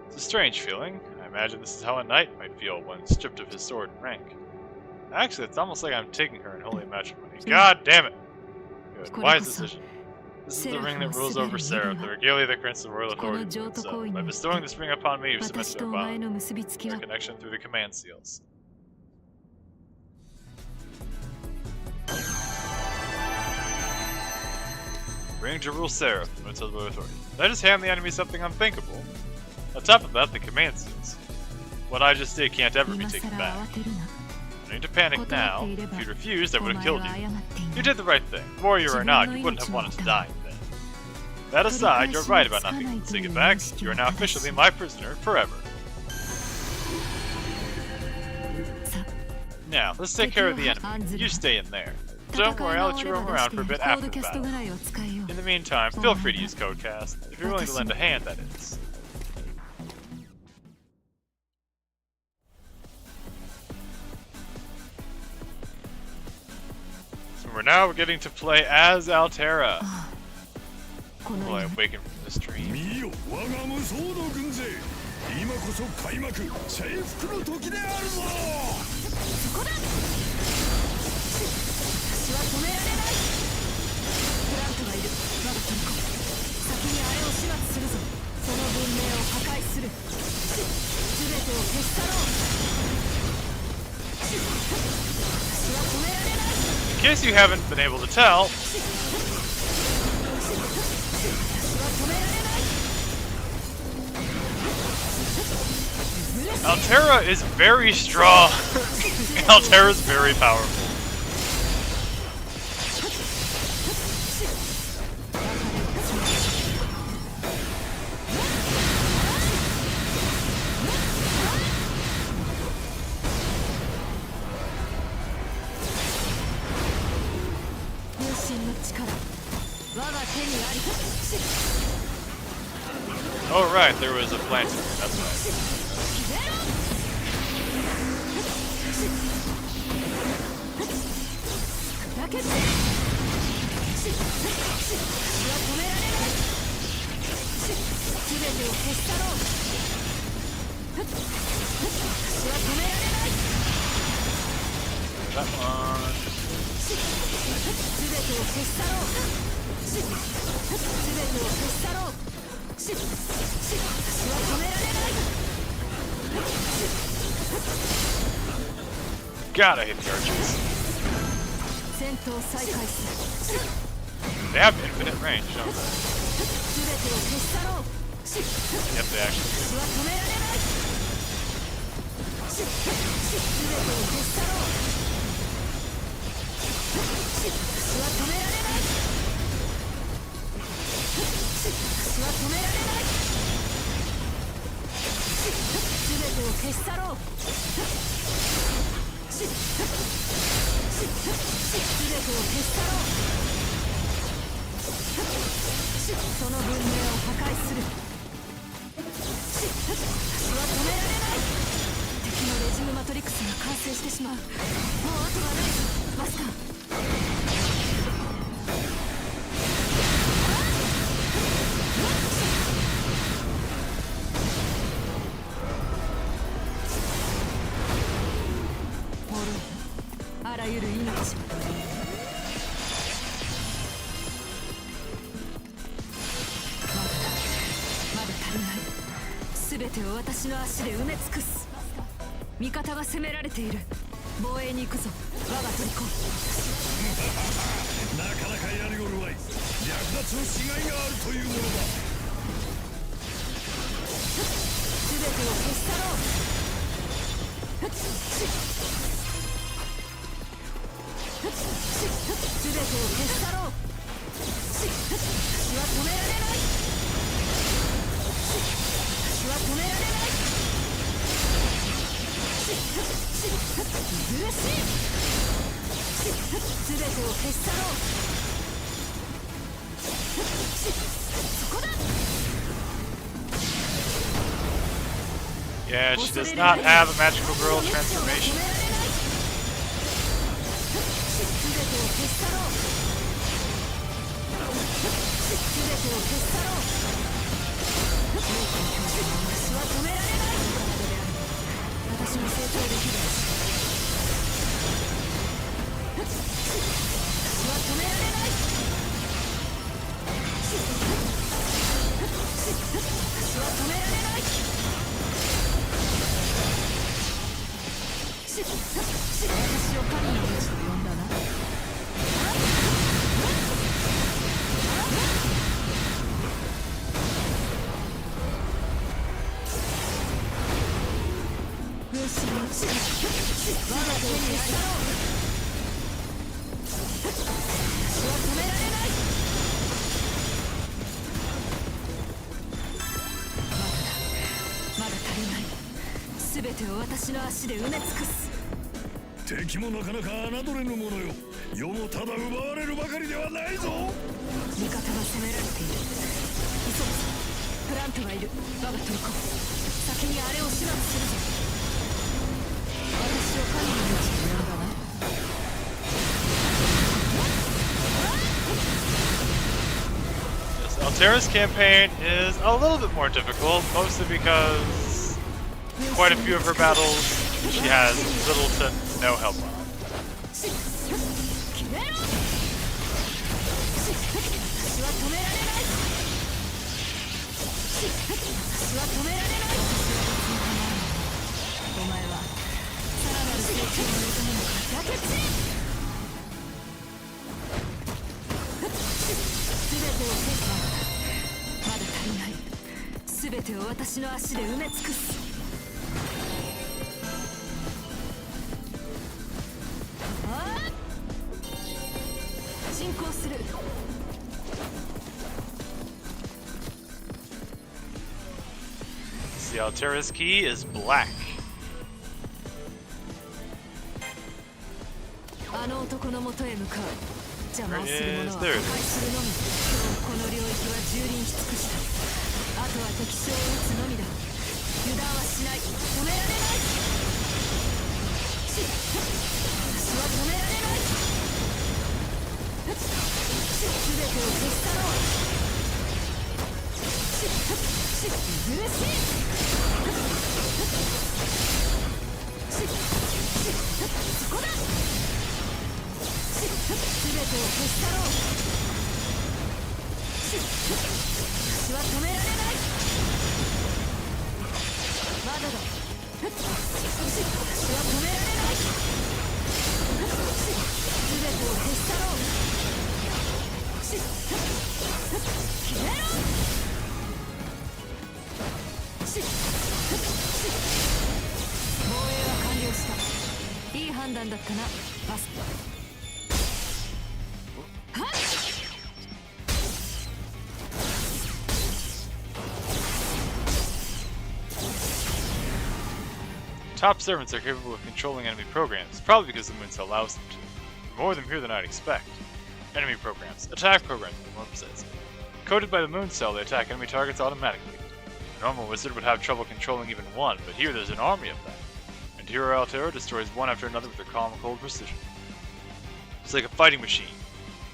Speaker 1: It's a strange feeling. I imagine this is how a knight might feel when stripped of his sword and rank. Actually, it's almost like I'm taking her in holy matrimony. God damn it! Good. Wise decision. This is the ring that rules over Seraph, the regalia that grants the royal authority to itself. By bestowing this ring upon me, you've cemented our bond, a connection through the command seals. Ring to rule Seraph, the royal authority. Did I just hand the enemy something unthinkable? On top of that, the command seals. What I just did can't ever be taken back. No need to panic now. If you'd refused, I would have killed you. You did the right thing. Warrior or not, you wouldn't have wanted to die then. That aside, you're right about not being able to take it back. You are now officially my prisoner forever. Now, let's take care of the enemy. You stay in there. Don't worry, I'll let you roam around for a bit after the battle. In the meantime, feel free to use Codecast, if you're willing to lend a hand, that is. So we're getting to play as Altera. Will I awaken from this dream? In case you haven't been able to tell, Altera is very strong. Altera is very powerful. Oh right, there was a plant. That's right. That one. God, I hate the archers. They have infinite range, don't they? Yep, they actually do. Yeah, she does not have a magical girl transformation.
Speaker 3: 敵もなかなか侮れぬものよ。世もただ奪われるばかりではないぞ。
Speaker 4: 味方が攻められている。急ぐぞ。プラントがいる。我が取り込む。先にあれを始末するぞ。私を神の道に呼んだな。
Speaker 1: Yes, Altera's campaign is a little bit more difficult, mostly because quite a few of her battles she has little to no help on. The Altera's key is black.
Speaker 4: あの男の元へ向かう。邪魔をする者は破壊
Speaker 1: There it
Speaker 4: するのみ。今日この領域は蹂躙し尽くした。あとは敵将を撃つのみだ。油断はしない。止められない。私は止められない。全てを消し去ろう。許しそこだ。全てを消し去ろう。私は止められない。まだだ。私は止められない。全てを消し去ろう。消えろ。防衛は完了した。いい判断だったな、バス。
Speaker 1: Top servants are capable of controlling enemy programs, probably because the moon cell allows them to. More of them here than I'd expect. Enemy programs. Attack programs, the one says. Coded by the moon cell, they attack enemy targets automatically. A normal wizard would have trouble controlling even one, but here there's an army of them. And Hero Altera destroys one after another with her calm, cold precision. It's like a fighting machine,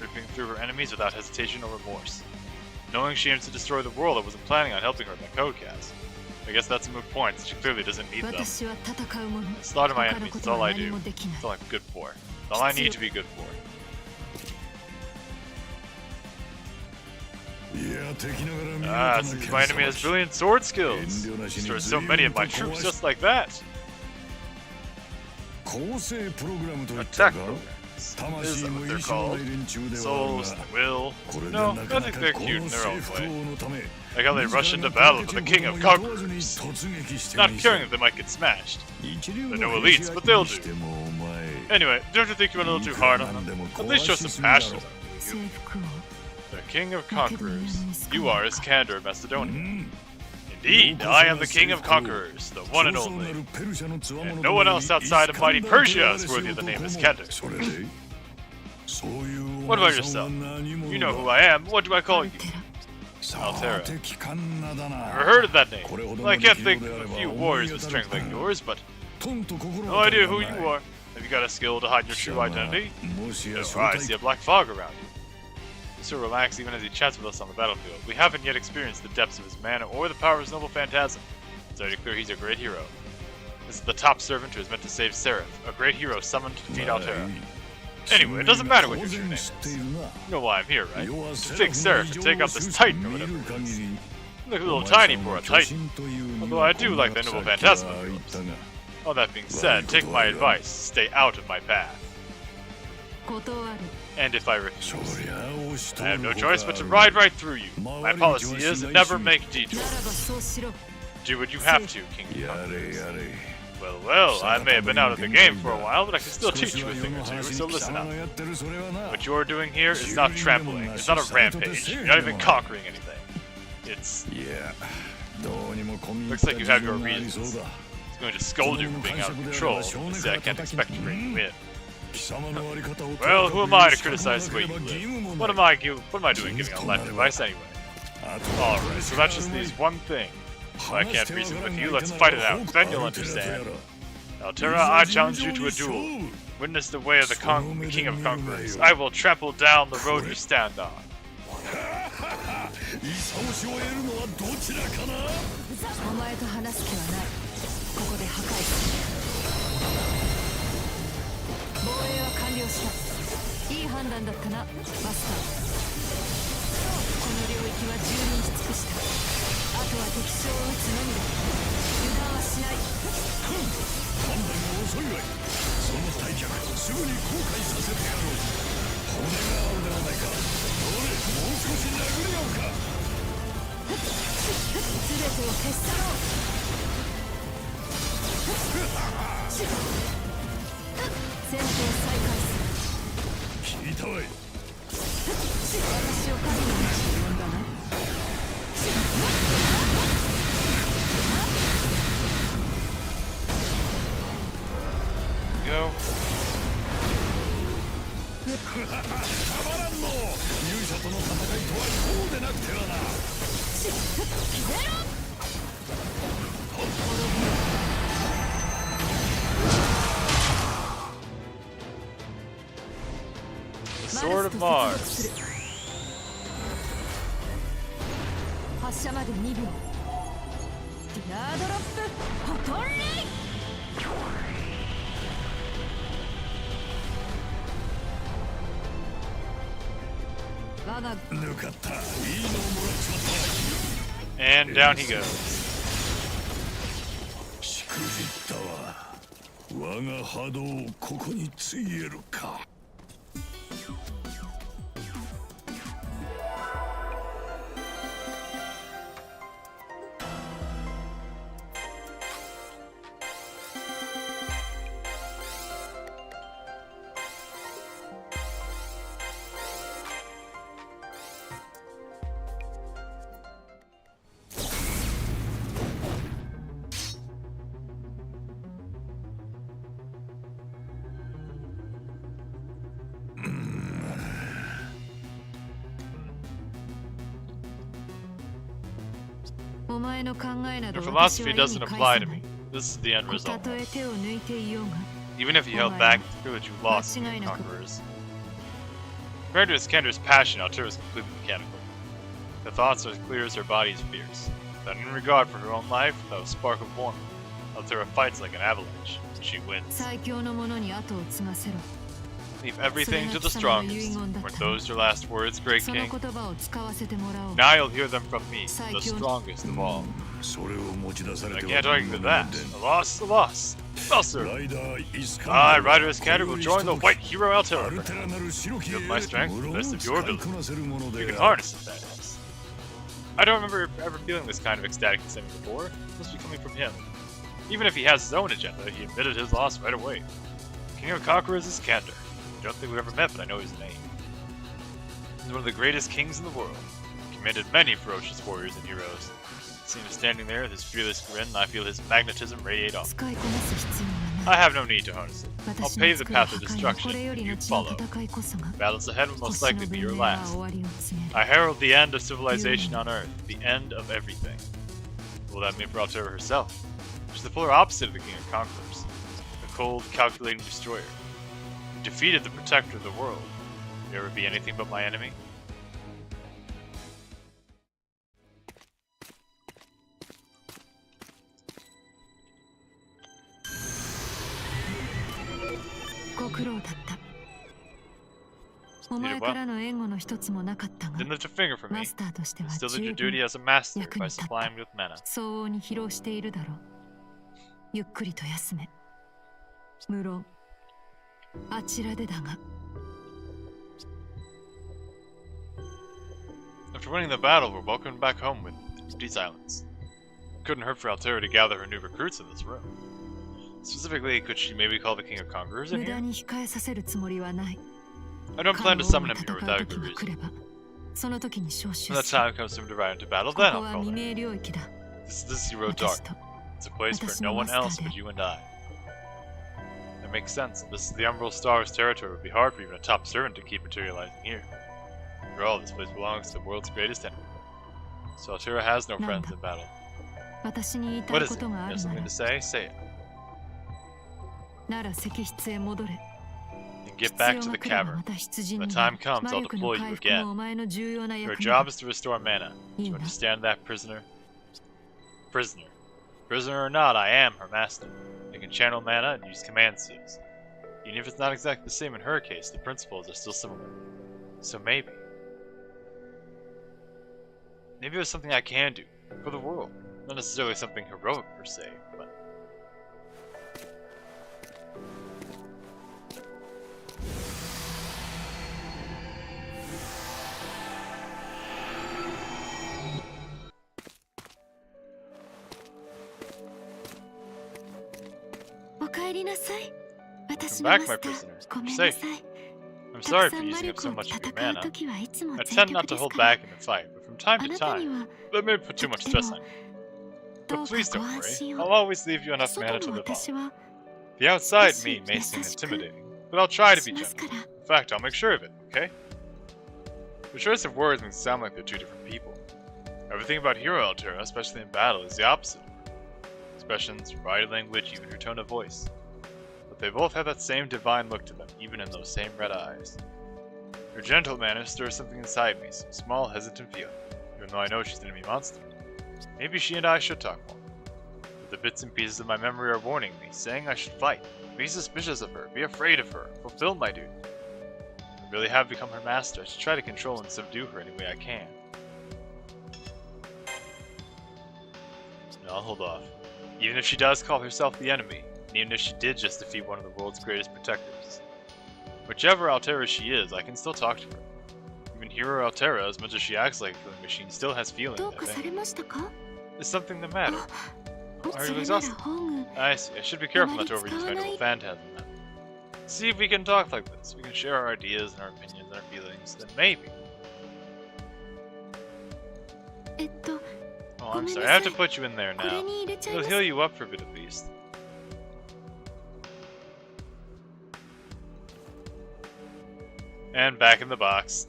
Speaker 1: ripping through her enemies without hesitation or remorse. Knowing she aims to destroy the world, I wasn't planning on helping her with my codecast. I guess that's a moot point, since she clearly doesn't need them. Slaughter my enemies, that's all I do. That's all I'm good for. That's all I need to be good for. Since my enemy has brilliant sword skills. Destroys so many of my troops just like that. Attack programs. Is that what they're called? Souls, the will. No, I think they're cute in their own way. Like how they rush into battle to the king of conquerors. Not caring that they might get smashed. They're no elites, but they'll do. Anyway, don't you think you went a little too hard on them? At least show some passion about you. The king of conquerors. You are Iskander of Macedonia. Indeed, I am the king of conquerors, the one and only. And no one else outside of mighty Persia is worthy of the name Iskander. What about yourself? You know who I am. What do I call you? Altera. Never heard of that name. Well, I can't think of a few warriors with strength like yours, but no idea who you are. Have you got a skill to hide your true identity? Oh, I see a black fog around you. He's so relaxed even as he chats with us on the battlefield. We haven't yet experienced the depths of his mana or the power of his noble phantasm. It's already clear he's a great hero. This is the top servant who is meant to save Seraph, a great hero summoned to defeat Altera. Anyway, it doesn't matter what your true name is. You know why I'm here, right? To fix Seraph and take out this Titan or whatever it is. You look a little tiny for a Titan, although I do like the noble phantasm of yours. All that being said, take my advice, stay out of my path. And if I refuse, I have no choice but to ride right through you. My policy is never make detours. Do what you have to, King of Conquerors. Well, I may have been out of the game for a while, but I can still teach you a thing or two, so listen up. What you're doing here is not trampling, it's not a rampage, you're not even conquering anything. It's... looks like you have your reasons. He's going to scold you for being out of control, and say I can't expect to bring you in. Well, who am I to criticize the way you live? What am I doing giving out life advice anyway? Alright, so that just leaves one thing. If I can't reason with you, let's fight it out, then you'll understand. Altera, I challenge you to a duel. Witness the way of the King of Conquerors. I will trample down the road you stand on.
Speaker 4: お前と話す気はない。ここで破壊する。防衛は完了した。いい判断だったな、マスター。この領域は蹂躙し尽くした。あとは敵将を撃つのみだ。油断はしない。
Speaker 3: 判断が遅いわい。その退却すぐに後悔させてやろう。骨があるではないか。どれ、もう少し殴り合うか。
Speaker 4: 全てを消し去ろう。戦闘再開する。
Speaker 3: 聞いたわい。
Speaker 4: 私を神の道に呼んだな。
Speaker 1: Go.
Speaker 3: たまらんの。勇者との戦いとはこうでなくてはな。
Speaker 1: The Sword of Mars.
Speaker 4: 発射まで2秒。ディアドロップホトンレイ。我が
Speaker 3: 抜かった。いいのをもらっちまった。
Speaker 1: And down he goes.
Speaker 3: しくじったわ。我が波動をここについえるか。
Speaker 1: Your philosophy doesn't apply to me. This is the end result. Even if you held back the privilege you lost from the conquerors. Compared to Iskander's passion, Altera is completely mechanical. Her thoughts are as clear as her body is fierce. Without any regard for her own life, without a spark of warmth, Altera fights like an avalanche. She wins. Leave everything to the strongest. Weren't those your last words, great king? Now you'll hear them from me, the strongest of all. I can't argue with that. A loss, a loss. Well, sir. I, Rider Iskander, will join the white hero Altera. With my strength, the best of your ability. You can harness it, that is. I don't remember ever feeling this kind of ecstatic excitement before. It must be coming from him. Even if he has his own agenda, he admitted his loss right away. King of Conquerors is Iskander. I don't think we've ever met, but I know his name. He's one of the greatest kings in the world. He commanded many ferocious warriors and heroes. See him standing there with his fearless grin, and I feel his magnetism radiate off. I have no need to harness it. I'll
Speaker 4: 私
Speaker 1: pave
Speaker 4: の
Speaker 1: the
Speaker 4: 作る
Speaker 1: path
Speaker 4: 破
Speaker 1: of
Speaker 4: 壊のこ
Speaker 1: destruction
Speaker 4: れよ
Speaker 1: if
Speaker 4: り
Speaker 1: you
Speaker 4: の血の
Speaker 1: follow.
Speaker 4: 戦いこそが
Speaker 1: Battles ahead will
Speaker 4: 星
Speaker 1: most
Speaker 4: の
Speaker 1: likely be
Speaker 4: 文
Speaker 1: your
Speaker 4: 明は
Speaker 1: last.
Speaker 4: 終わりを告げる
Speaker 1: I herald the end of civilization on Earth, the end of everything. What will that mean for Altera herself? She's the polar opposite of the King of Conquerors. A cold, calculating destroyer. You defeated the protector of the world. Will you ever be anything but my enemy? Didn't lift a finger for me.
Speaker 4: マスターとしては
Speaker 1: Still did
Speaker 4: 十
Speaker 1: your
Speaker 4: 分
Speaker 1: duty as a master
Speaker 4: 役に
Speaker 1: by
Speaker 4: 立った
Speaker 1: supplying me with mana.
Speaker 4: 相応に疲労しているだろう。ゆっくりと休め。無論あちらでだが。
Speaker 1: After winning the battle, we're welcomed back home with empty silence. Couldn't hurt for Altera to gather her new recruits in this room. Specifically, could she maybe call the King of Conquerors in
Speaker 4: 無駄
Speaker 1: here?
Speaker 4: に控えさせるつもりはない。
Speaker 1: I don't
Speaker 4: 彼
Speaker 1: plan to
Speaker 4: を
Speaker 1: summon
Speaker 4: 王
Speaker 1: him
Speaker 4: が
Speaker 1: here
Speaker 4: 戦
Speaker 1: without
Speaker 4: う
Speaker 1: a
Speaker 4: 時
Speaker 1: good
Speaker 4: が
Speaker 1: reason.
Speaker 4: 来れば、その時に招集
Speaker 1: When
Speaker 4: す
Speaker 1: that
Speaker 4: る。
Speaker 1: time comes to divide into battle,
Speaker 4: こ
Speaker 1: then
Speaker 4: こ
Speaker 1: I'll
Speaker 4: は
Speaker 1: call
Speaker 4: 未
Speaker 1: him.
Speaker 4: 明領域だ。
Speaker 1: This is the Zero
Speaker 4: 私
Speaker 1: Dark.
Speaker 4: と
Speaker 1: It's a place for
Speaker 4: 私の
Speaker 1: no one
Speaker 4: マスター
Speaker 1: else
Speaker 4: で
Speaker 1: but you and I. That makes sense. This is the Umbral Star's territory. It would be hard for even a top servant to keep materializing here. After all, this place belongs to the world's greatest enemy. So Altera has no friends in battle.
Speaker 4: 私に言いた
Speaker 1: What
Speaker 4: い
Speaker 1: is
Speaker 4: こ
Speaker 1: it?
Speaker 4: と
Speaker 1: You
Speaker 4: があ
Speaker 1: have
Speaker 4: るな
Speaker 1: something
Speaker 4: ら
Speaker 1: to say? Say it.
Speaker 4: なら石室へ戻れ。
Speaker 1: And get
Speaker 4: 必
Speaker 1: back
Speaker 4: 要
Speaker 1: to
Speaker 4: が
Speaker 1: the
Speaker 4: 来れば
Speaker 1: cavern.
Speaker 4: また羊
Speaker 1: When
Speaker 4: に
Speaker 1: the
Speaker 4: な
Speaker 1: time
Speaker 4: る。
Speaker 1: comes,
Speaker 4: 魔
Speaker 1: I'll
Speaker 4: 力の
Speaker 1: deploy
Speaker 4: 回
Speaker 1: you
Speaker 4: 復も
Speaker 1: again.
Speaker 4: お前の重要な
Speaker 1: Your
Speaker 4: 役目
Speaker 1: job
Speaker 4: だ。
Speaker 1: is to restore mana. Do
Speaker 4: いい
Speaker 1: you
Speaker 4: な。
Speaker 1: understand that, prisoner? Prisoner. Prisoner or not, I am her master. I can channel mana and use command seals. Even if it's not exactly the same in her case, the principles are still similar. So maybe. Maybe there's something I can do for the world. Not necessarily something heroic per se, but. Come back, my prisoner. You're safe. I'm sorry for using up so much of your mana. I tend not to hold back in a fight, but from time to time, that may put too much stress on you. But please don't worry, I'll always leave you enough mana to live on. The outside me may seem intimidating, but I'll try to be gentle. In fact, I'll make sure of it, okay? The choice of words makes it sound like they're two different people. Everything about Hero Altera, especially in battle, is the opposite. Expressions, her body language, even her tone of voice. But they both have that same divine look to them, even in those same red eyes. Her gentle manner stirs something inside me, some small, hesitant feeling, even though I know she's an enemy monster. Maybe she and I should talk more. But the bits and pieces of my memory are warning me, saying I should fight, be suspicious of her, be afraid of her, fulfill my duty. If I really have become her master, I should try to control and subdue her any way I can. No, I'll hold off. Even if she does call herself the enemy, and even if she did just defeat one of the world's greatest protectors. Whichever Altera she is, I can still talk to her. Even Hero Altera, as much as she acts like a killing machine, still has feelings.
Speaker 4: どうかされましたか？
Speaker 1: Is something the matter?
Speaker 4: そ
Speaker 1: Are you
Speaker 4: れなら
Speaker 1: exhausted?
Speaker 4: 本
Speaker 1: I see. I should be careful not to overuse my little phantasm then. See if we can talk like this. We can share our ideas and our opinions and our feelings. Then maybe.
Speaker 4: えっと、
Speaker 1: Oh, I'm sorry. I have to put you in there
Speaker 4: これ
Speaker 1: now.
Speaker 4: に入れちゃい
Speaker 1: It'll
Speaker 4: ます。
Speaker 1: heal you up for a bit at least. And back in the box.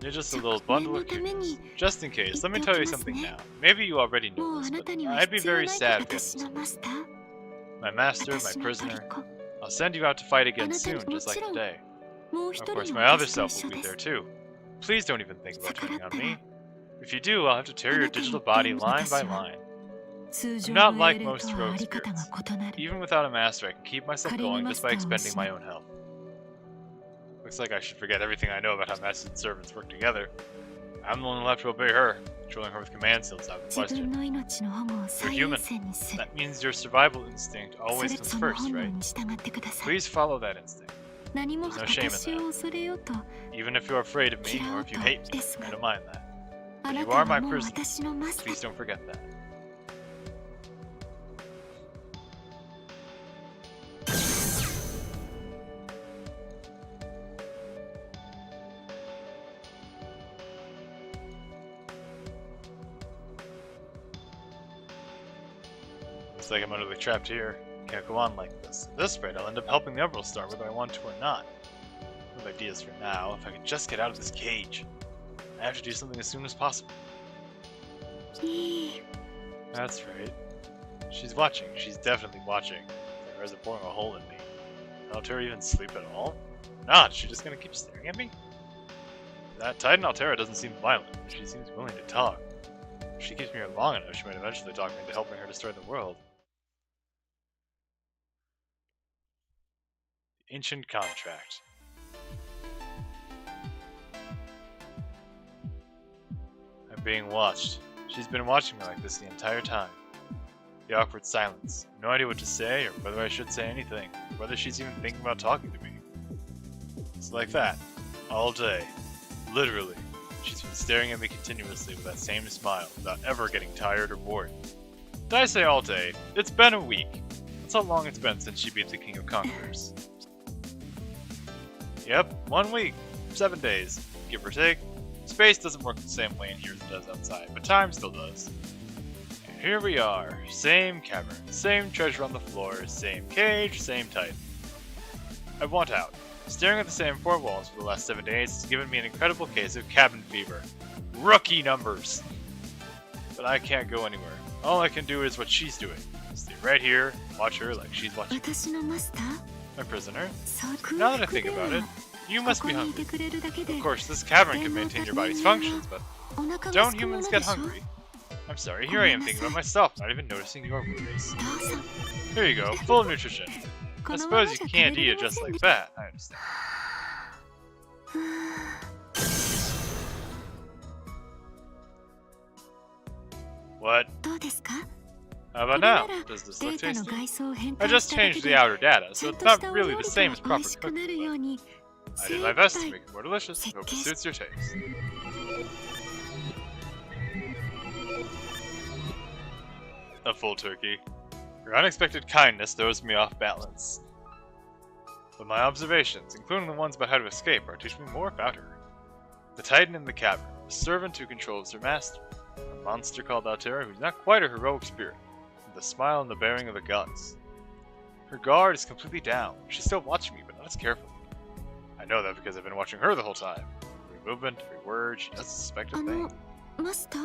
Speaker 1: You're just a little bundle of cuteness. Just in case, let me tell you something now. Maybe you already
Speaker 4: も
Speaker 1: know
Speaker 4: う
Speaker 1: this,
Speaker 4: あな
Speaker 1: but
Speaker 4: たには
Speaker 1: I'd be
Speaker 4: 必要
Speaker 1: very
Speaker 4: ない
Speaker 1: sad if you
Speaker 4: 私の
Speaker 1: hadn't.
Speaker 4: マスター。
Speaker 1: My master, my
Speaker 4: 私の
Speaker 1: prisoner.
Speaker 4: 虜。
Speaker 1: I'll send you out to fight
Speaker 4: あ
Speaker 1: again
Speaker 4: なた
Speaker 1: soon,
Speaker 4: も
Speaker 1: just
Speaker 4: ち
Speaker 1: like
Speaker 4: ろん
Speaker 1: today.
Speaker 4: もう一
Speaker 1: Of
Speaker 4: 人
Speaker 1: course,
Speaker 4: の
Speaker 1: my other
Speaker 4: 私と
Speaker 1: self
Speaker 4: 一
Speaker 1: will
Speaker 4: 緒
Speaker 1: be
Speaker 4: で
Speaker 1: there
Speaker 4: す。
Speaker 1: too. Please don't even think about
Speaker 4: 逆ら
Speaker 1: turning
Speaker 4: っ
Speaker 1: on
Speaker 4: たら
Speaker 1: me. If you do, I'll have to tear your
Speaker 4: あなたに
Speaker 1: digital body
Speaker 4: 一
Speaker 1: line
Speaker 4: 体
Speaker 1: by
Speaker 4: 私は
Speaker 1: line.
Speaker 4: 通常
Speaker 1: I'm
Speaker 4: の
Speaker 1: not
Speaker 4: 英
Speaker 1: like
Speaker 4: 霊
Speaker 1: most
Speaker 4: とはあ
Speaker 1: rogue
Speaker 4: り方が
Speaker 1: spirits.
Speaker 4: 異なる。
Speaker 1: Even without a master, I can keep myself
Speaker 4: 仮に
Speaker 1: going
Speaker 4: マ
Speaker 1: just
Speaker 4: スタ
Speaker 1: by
Speaker 4: ーを
Speaker 1: expending
Speaker 4: 失
Speaker 1: my
Speaker 4: う
Speaker 1: own health. Looks like I should forget everything I know about how masters and servants work together. I'm the one left to obey her, controlling her with command seals I've
Speaker 4: 自
Speaker 1: requested.
Speaker 4: 分の命の保護を最優先にする。
Speaker 1: That means your survival instinct
Speaker 4: そ
Speaker 1: always
Speaker 4: れ
Speaker 1: comes
Speaker 4: その
Speaker 1: first,
Speaker 4: 本能
Speaker 1: right?
Speaker 4: に従ってください。
Speaker 1: Please follow that instinct.
Speaker 4: 何も
Speaker 1: There's no shame in
Speaker 4: 私を恐れようと、
Speaker 1: Even if you're afraid of me
Speaker 4: 嫌
Speaker 1: or
Speaker 4: おう
Speaker 1: if you
Speaker 4: と
Speaker 1: hate me,
Speaker 4: です
Speaker 1: I
Speaker 4: が、
Speaker 1: don't mind that.
Speaker 4: あな
Speaker 1: You
Speaker 4: た
Speaker 1: are
Speaker 4: は
Speaker 1: my
Speaker 4: もう
Speaker 1: prisoner.
Speaker 4: 私のマスタ
Speaker 1: Please
Speaker 4: ー。
Speaker 1: don't forget that. Looks like I'm utterly trapped here. Can't go on like this. At this rate, I'll end up helping the Emerald Star whether I want to or not. I have ideas for now. If I could just get out of this cage. I have to do something as soon as possible. That's right. She's watching. She's definitely watching. Her eyes are boring a hole in me. Will Altera even sleep at all? Not. She's just gonna keep staring at me? That Titan Altera doesn't seem violent. She seems willing to talk. If she keeps me here long enough, she might eventually talk me into helping her destroy the world. The Ancient Contract. I'm being watched. She's been watching me like this the entire time. The awkward silence. No idea what to say, or whether I should say anything, or whether she's even thinking about talking to me. It's like that. All day. Literally. She's been staring at me continuously with that same smile, without ever getting tired or bored. Did I say all day? It's been a week. That's how long it's been since she beat the King of Conquerors. Yep, 1 week. 7 days. Give or take. Space doesn't work the same way in here as it does outside, but time still does. And here we are. Same cavern, same treasure on the floor, same cage, same Titan. I want out. Staring at the same 4 walls for the last 7 days has given me an incredible case of cabin fever. Rookie numbers! But I can't go anywhere. All I can do is what she's doing. Stay right here, watch her like she's watching me. My prisoner? Now that I think about it, you must be hungry. Of course, this cavern can maintain your body's functions, but don't humans get hungry? I'm sorry, here I am thinking about myself, not even noticing your worries. Here you go, full of nutrition. I suppose you can't eat it just like that, I understand. What? How about now? Does this look tasty? I just changed the outer data, so it's not really the same as proper cooking, but I did my best to make it more delicious. Hope it suits your taste. A full turkey. Your unexpected kindness throws me off balance. But my observations, including the ones about how to escape, are teaching me more about her. The Titan in the cavern, a servant who controls her master. A monster called Altera who's not quite a heroic spirit, with the smile and the bearing of the gods. Her guard is completely down. She's still watching me, but not as carefully. I know that because I've been watching her the whole time. Every movement, every word, she doesn't suspect a thing.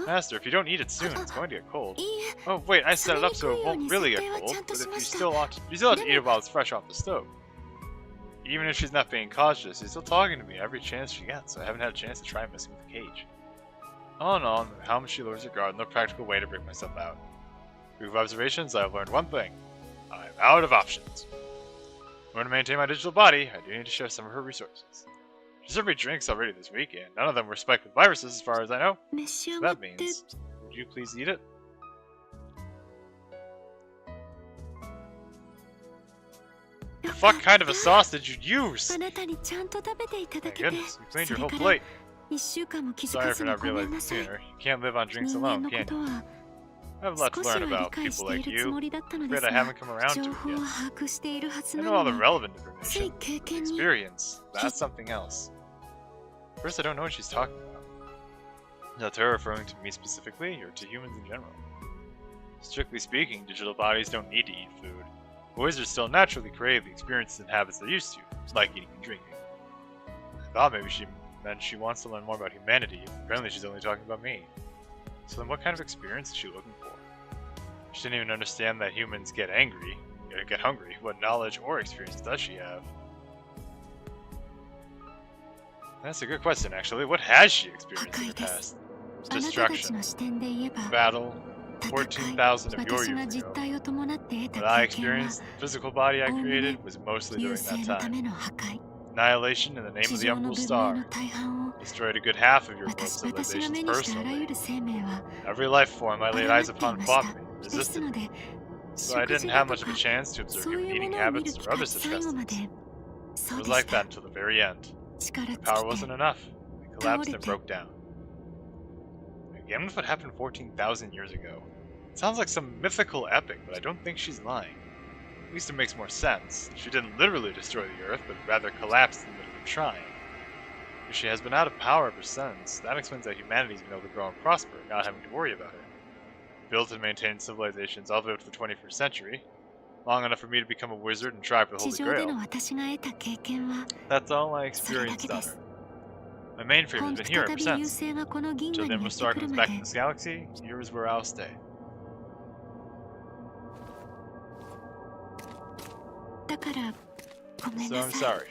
Speaker 1: Master, if you don't eat it soon, it's going to get cold. Oh wait, I set it up so it won't really get cold, but if you still have to eat it while it's fresh off the stove. Even if she's not being cautious, she's still talking to me every chance she gets, so I haven't had a chance to try messing with the cage. All in all, how much she lowers her guard, no practical way to break myself out. Through observations, I have learned one thing. I'm out of options. In order to maintain my digital body, I do need to share some of her resources. She served me drinks already this week, and none of them were spiked with viruses as far as I know. So that means, would you please eat it? What kind of a sauce did you use? My goodness, you cleaned your whole plate. Sorry for not realizing sooner. You can't live on drinks alone, can you? I have a lot to learn about people like you. I'm afraid I haven't come around to it yet. I know all the relevant information. Experience, that's something else. First, I don't know what she's talking about. Is Altera referring to me specifically, or to humans in general? Strictly speaking, digital bodies don't need to eat food. Wizards still naturally crave the experiences and habits they're used to, like eating and drinking. I thought maybe she meant she wants to learn more about humanity, apparently she's only talking about me. So then what kind of experience is she looking for? She didn't even understand that humans get angry, get hungry. What knowledge or experience does she have? That's a good question, actually. What has she experienced in the past? Destruction. Battle. 14,000 of your years ago. What I experienced, the physical body I created, was mostly during that time. Annihilation in the name of the Emerald Star. Destroyed a good half of your world civilizations personally. Every life form I laid eyes upon fought me, resisted me. So I didn't have much of a chance to observe human eating habits or other such customs. It was like that until the very end. The power wasn't enough. It collapsed and broke down. Again with what happened 14,000 years ago. It sounds like some mythical epic, but I don't think she's lying. At least it makes more sense. She didn't literally destroy the Earth, but rather collapsed in the middle of trying. If she has been out of power ever since, that explains how humanity's been able to grow and prosper, not having to worry about her. built and maintained civilizations all the way up to the 21st century. Long enough for me to become a wizard and try for the
Speaker 4: 地
Speaker 1: Holy
Speaker 4: 上での
Speaker 1: Grail.
Speaker 4: 私が得た経験は
Speaker 1: That's all I
Speaker 4: それだ
Speaker 1: experienced
Speaker 4: けで
Speaker 1: on
Speaker 4: す
Speaker 1: Earth. My mainframe
Speaker 4: 今
Speaker 1: has
Speaker 4: 度
Speaker 1: been here
Speaker 4: 再
Speaker 1: ever
Speaker 4: び優
Speaker 1: since.
Speaker 4: 勢がこの銀
Speaker 1: Till
Speaker 4: 河
Speaker 1: the
Speaker 4: に
Speaker 1: Emerald
Speaker 4: やって
Speaker 1: Star
Speaker 4: くる
Speaker 1: comes
Speaker 4: ま
Speaker 1: back in
Speaker 4: で
Speaker 1: this galaxy, here is where I'll stay.
Speaker 4: だからごめん
Speaker 1: So
Speaker 4: な
Speaker 1: I'm
Speaker 4: さい
Speaker 1: sorry.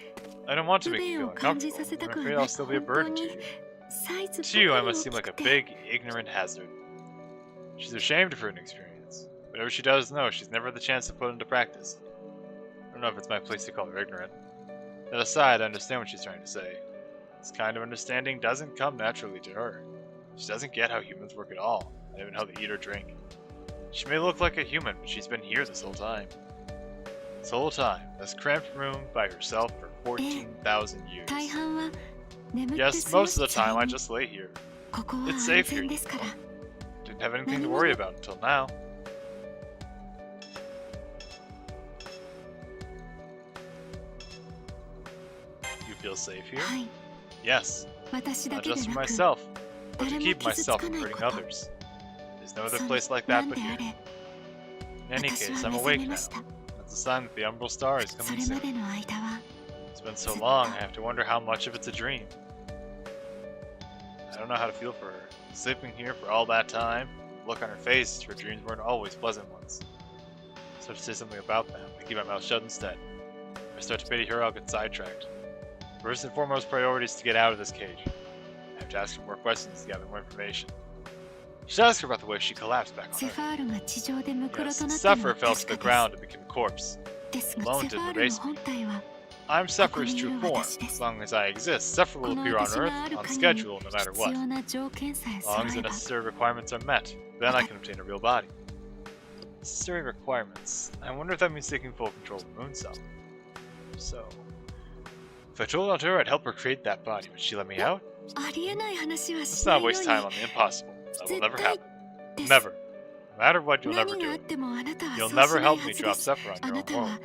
Speaker 1: I don't want to
Speaker 4: 不
Speaker 1: make you
Speaker 4: 便
Speaker 1: feel
Speaker 4: を感じ
Speaker 1: uncomfortable.
Speaker 4: させた
Speaker 1: I'm
Speaker 4: くは
Speaker 1: afraid
Speaker 4: な
Speaker 1: I'll
Speaker 4: い
Speaker 1: still be a
Speaker 4: 本当
Speaker 1: burden to
Speaker 4: に
Speaker 1: you.
Speaker 4: サイズ
Speaker 1: To you,
Speaker 4: ば
Speaker 1: I
Speaker 4: かり
Speaker 1: must
Speaker 4: 大
Speaker 1: seem
Speaker 4: き
Speaker 1: like
Speaker 4: く
Speaker 1: a
Speaker 4: て
Speaker 1: big, ignorant hazard. She's ashamed of her inexperience. Whatever she does know, she's never had the chance to put into practice. I don't know if it's my place to call her ignorant. That aside, I understand what she's trying to say. This kind of understanding doesn't come naturally to her. She doesn't get how humans work at all, not even how they eat or drink. She may look like a human, but she's been here this whole time. This whole time, this cramped room by herself for 14,000 years.
Speaker 4: 大半は眠って
Speaker 1: Yes,
Speaker 4: 過ご
Speaker 1: most
Speaker 4: す
Speaker 1: of the time I
Speaker 4: 際に
Speaker 1: just lay here.
Speaker 4: ここは
Speaker 1: It's
Speaker 4: 安
Speaker 1: safe here,
Speaker 4: 全
Speaker 1: you
Speaker 4: ですから
Speaker 1: Didn't have anything to worry about until now. You feel safe here?
Speaker 4: はい
Speaker 1: Yes,
Speaker 4: 私だ
Speaker 1: not
Speaker 4: けで
Speaker 1: just for
Speaker 4: なく
Speaker 1: myself, but to
Speaker 4: 誰も
Speaker 1: keep
Speaker 4: 傷つ
Speaker 1: myself
Speaker 4: か
Speaker 1: from
Speaker 4: ない
Speaker 1: hurting
Speaker 4: こと
Speaker 1: others. There's no other
Speaker 4: そ
Speaker 1: place like
Speaker 4: な
Speaker 1: that
Speaker 4: ん
Speaker 1: but
Speaker 4: であ
Speaker 1: here.
Speaker 4: れ
Speaker 1: In any
Speaker 4: 私
Speaker 1: case,
Speaker 4: は
Speaker 1: I'm
Speaker 4: 目覚
Speaker 1: awake
Speaker 4: め
Speaker 1: now.
Speaker 4: ました
Speaker 1: That's a sign that the Umbral Star is
Speaker 4: そ
Speaker 1: coming
Speaker 4: れま
Speaker 1: soon.
Speaker 4: での間は
Speaker 1: It's been so long, I have to wonder how much of it's a dream. I don't know how to feel for her. Sleeping here for all that time, the look on her face, her dreams weren't always pleasant ones. So to say something about them, I keep my mouth shut instead. If I start to pity her, I'll get sidetracked. First and foremost priority is to get out of this cage. I have to ask her more questions to gather more information. I should ask her about the way she collapsed back
Speaker 4: セ
Speaker 1: on
Speaker 4: フ
Speaker 1: Earth.
Speaker 4: ァールが地上でムクロ
Speaker 1: Yes,
Speaker 4: となったのは
Speaker 1: Sephiroth fell to
Speaker 4: 確
Speaker 1: the
Speaker 4: か
Speaker 1: ground and became a corpse.
Speaker 4: ですです
Speaker 1: alone
Speaker 4: がセ
Speaker 1: did
Speaker 4: ファ
Speaker 1: the
Speaker 4: ールの
Speaker 1: basement.
Speaker 4: 本体は
Speaker 1: I'm Sephiroth's true
Speaker 4: ここにいる
Speaker 1: form.
Speaker 4: 私です。
Speaker 1: As long as I exist, Sephiroth
Speaker 4: こ
Speaker 1: will
Speaker 4: の
Speaker 1: appear on
Speaker 4: 私が
Speaker 1: Earth
Speaker 4: ある
Speaker 1: on
Speaker 4: 限り
Speaker 1: schedule no matter
Speaker 4: 必
Speaker 1: what.
Speaker 4: 要な条件さえ
Speaker 1: As long as
Speaker 4: 揃
Speaker 1: the
Speaker 4: えば
Speaker 1: necessary requirements are met, then I can obtain a real body. Necessary requirements. I wonder if that means taking full control of the moon cell. So, if I told Altura I'd help her create that body, would she let me out?
Speaker 4: ありえない話は
Speaker 1: Let's
Speaker 4: しない
Speaker 1: not
Speaker 4: よう
Speaker 1: waste
Speaker 4: に
Speaker 1: time on the impossible. That will never
Speaker 4: 絶対
Speaker 1: happen.
Speaker 4: です
Speaker 1: Never. No matter what, you'll
Speaker 4: 何
Speaker 1: never
Speaker 4: が
Speaker 1: do
Speaker 4: あっ
Speaker 1: it.
Speaker 4: てもあなたは
Speaker 1: You'll
Speaker 4: そうし
Speaker 1: never
Speaker 4: ない
Speaker 1: help
Speaker 4: は
Speaker 1: me
Speaker 4: ずで
Speaker 1: drop
Speaker 4: す
Speaker 1: Sephiroth on
Speaker 4: あ
Speaker 1: your
Speaker 4: な
Speaker 1: own
Speaker 4: たは
Speaker 1: world.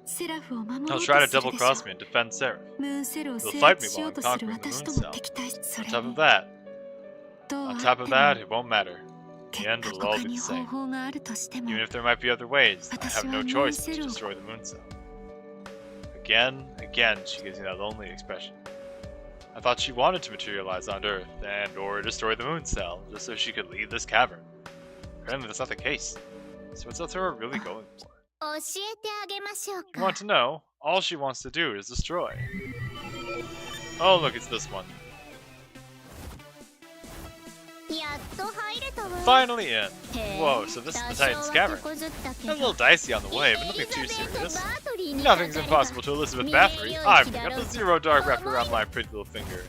Speaker 4: セラフを守ろ
Speaker 1: He'll
Speaker 4: う
Speaker 1: try
Speaker 4: と
Speaker 1: to
Speaker 4: する
Speaker 1: double
Speaker 4: でしょ
Speaker 1: cross me and defend Seraph.
Speaker 4: ムーンセルを
Speaker 1: He'll
Speaker 4: 制
Speaker 1: fight
Speaker 4: 圧
Speaker 1: me
Speaker 4: しよ
Speaker 1: while
Speaker 4: う
Speaker 1: I'm
Speaker 4: とする
Speaker 1: conquering the
Speaker 4: 私
Speaker 1: moon
Speaker 4: とも
Speaker 1: cell.
Speaker 4: 敵対そ
Speaker 1: On
Speaker 4: れ
Speaker 1: top
Speaker 4: に
Speaker 1: of that,
Speaker 4: どう
Speaker 1: on
Speaker 4: あ
Speaker 1: top
Speaker 4: って
Speaker 1: of
Speaker 4: も
Speaker 1: that, it won't matter.
Speaker 4: 結
Speaker 1: The end
Speaker 4: 果
Speaker 1: will
Speaker 4: 他
Speaker 1: all be
Speaker 4: に
Speaker 1: the
Speaker 4: 方
Speaker 1: same.
Speaker 4: 法があるとしても
Speaker 1: Even if there might be other ways, I
Speaker 4: 私
Speaker 1: have
Speaker 4: は
Speaker 1: no
Speaker 4: ムーン
Speaker 1: choice
Speaker 4: セ
Speaker 1: but
Speaker 4: ル
Speaker 1: to
Speaker 4: を
Speaker 1: destroy the moon cell. Again, she gives me that lonely expression. I thought she wanted to materialize on Earth and or destroy the moon cell just so she could leave this cavern. Apparently that's not the case. So what's Altura really going for?
Speaker 5: 教えてあげましょう
Speaker 1: You
Speaker 5: か
Speaker 1: want to know? All she wants to do is destroy. Oh look, it's this one.
Speaker 5: やっと入れたわ
Speaker 1: Finally in.
Speaker 5: へえ
Speaker 1: Whoa, so this is the
Speaker 5: 多少
Speaker 1: Titan's
Speaker 5: は
Speaker 1: cavern.
Speaker 5: 手こずったけ
Speaker 1: A
Speaker 5: ど
Speaker 1: little dicey on the way, but
Speaker 5: エ
Speaker 1: nothing
Speaker 5: リザ
Speaker 1: too
Speaker 5: ベート・
Speaker 1: serious.
Speaker 5: バートリーに
Speaker 1: Nothing's
Speaker 5: 抱かれた
Speaker 1: impossible to Elizabeth
Speaker 5: 見
Speaker 1: Bathory.
Speaker 5: えるよう
Speaker 1: I'm
Speaker 5: に
Speaker 1: bringing
Speaker 5: だ
Speaker 1: up
Speaker 5: ろう
Speaker 1: the
Speaker 5: か
Speaker 1: zero dark wrapped
Speaker 5: お前
Speaker 1: around my pretty little finger.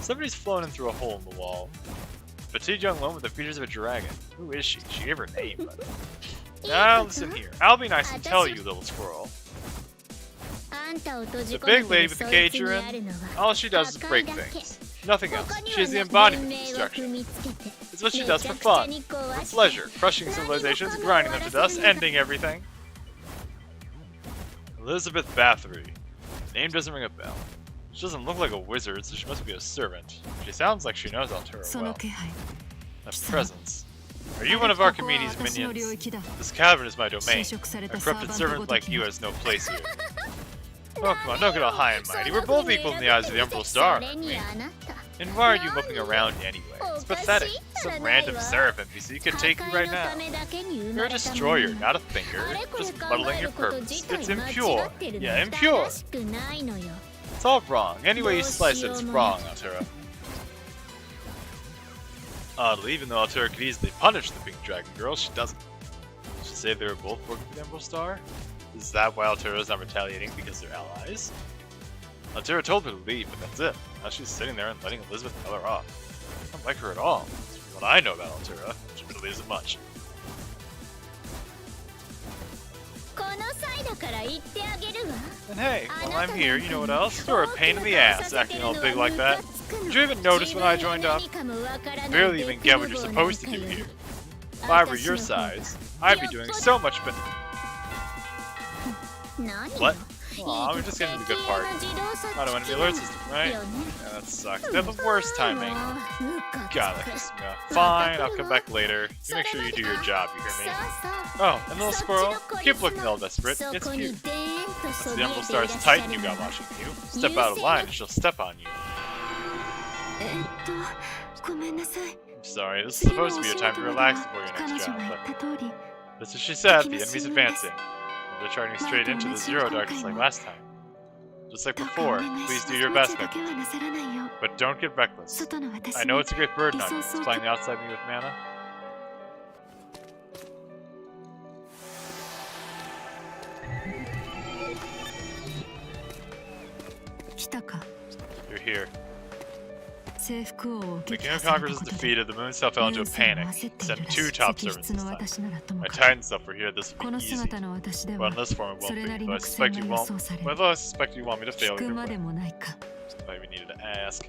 Speaker 1: Somebody's flown in through a hole in the wall. Petite young woman with the features of a dragon. Who is she? She gave her name, but... Now listen here. I'll be nice and tell you, little squirrel.
Speaker 5: あんたを閉じ
Speaker 1: The
Speaker 5: 込め
Speaker 1: big
Speaker 5: て
Speaker 1: lady
Speaker 5: る
Speaker 1: with
Speaker 5: そ
Speaker 1: the
Speaker 5: い
Speaker 1: cage
Speaker 5: つに
Speaker 1: you're
Speaker 5: あるの
Speaker 1: in,
Speaker 5: は
Speaker 1: all she does is
Speaker 5: 破壊
Speaker 1: break
Speaker 5: だけ
Speaker 1: things. Nothing
Speaker 5: 他
Speaker 1: else.
Speaker 5: に
Speaker 1: She's the
Speaker 5: はなく
Speaker 1: embodiment of
Speaker 5: 文明を
Speaker 1: destruction.
Speaker 5: 踏みつけて
Speaker 1: It's what she
Speaker 5: め
Speaker 1: does
Speaker 5: ち
Speaker 1: for
Speaker 5: ゃくちゃ
Speaker 1: fun,
Speaker 5: に
Speaker 1: for
Speaker 5: 壊して
Speaker 1: pleasure, crushing civilizations, grinding them to dust, ending everything. Elizabeth Bathory. Name doesn't ring a bell. She doesn't look like a wizard, so she must be a servant. She sounds like she knows Altura
Speaker 4: その
Speaker 1: well.
Speaker 4: 気配
Speaker 1: A presence. Are you one of Archimedes'
Speaker 4: ここは私の領
Speaker 1: minions?
Speaker 4: 域だ
Speaker 1: This cavern is my domain.
Speaker 4: 侵食され
Speaker 1: A
Speaker 4: たサーバ
Speaker 1: corrupted
Speaker 4: ント
Speaker 1: servant
Speaker 4: ごと
Speaker 1: like
Speaker 4: き
Speaker 1: you
Speaker 4: が
Speaker 1: has no place here. Oh, come on, don't get all high and mighty. We're both equal in the eyes of the Umbral Star,
Speaker 5: それ
Speaker 1: aren't
Speaker 5: に
Speaker 1: we?
Speaker 5: あなた
Speaker 1: And why are you moping around anyway? It's pathetic. Some random seraph NPC could take you
Speaker 5: 破壊
Speaker 1: right
Speaker 5: の
Speaker 1: now.
Speaker 5: ためだけに生
Speaker 1: You're
Speaker 5: ま
Speaker 1: a
Speaker 5: れたも
Speaker 1: destroyer,
Speaker 5: の
Speaker 1: not a thinker.
Speaker 5: あれこれ
Speaker 1: Just
Speaker 5: 考
Speaker 1: muddling
Speaker 5: え
Speaker 1: your
Speaker 5: ること
Speaker 1: purpose.
Speaker 5: 自
Speaker 1: It's
Speaker 5: 体間
Speaker 1: impure.
Speaker 5: 違ってるの
Speaker 1: Yeah, impure.
Speaker 5: 正しくないのよ
Speaker 1: It's all wrong. Any way you slice it, it's wrong, Altura. Oddly, even though Altura could easily punish the pink dragon girl, she doesn't. Did she say they were both working for the Emerald Star? Is that why Altura's not retaliating because they're allies? Altura told her to leave, but that's it. Now she's sitting there and letting Elizabeth tell her off. I don't like her at all. From what I know about Altura, she really isn't much.
Speaker 5: この際だから言ってあげるわ
Speaker 1: And hey, while I'm here, you know what else? You're a pain in the ass, acting all big like that. Did you even notice when I joined up? Barely even get what you're supposed to do here. If I were your size, I'd be doing so much better.
Speaker 5: What?
Speaker 1: What? Aw, we're just getting to the good part. Auto enemy alert system, right? Yeah, that sucks. They have the worst timing. God, that pisses me off. Fine, I'll come back later. You make sure you do your job, you hear me? Oh, and little squirrel, keep looking all desperate. It's cute. Once the Emerald Star's Titan you got watching you, step out of line and she'll step on you. I'm sorry, this is supposed to be a time to relax before your next job, but that's what she said, the enemy's advancing. They're charging straight into the Zero Dark just like last time. Just like before, please do your best, baby. But don't get reckless. I know it's a great burden on you, supplying the outside me with mana. You're here. The King of Conquerors is defeated, the Moon Self fell into a panic. Send 2 top servants this time. My Titan stuff were here, this would be easy. But in this form it won't be, but I suspect you won't. Well, I suspect you want me to fail either way. Somebody we needed to ask.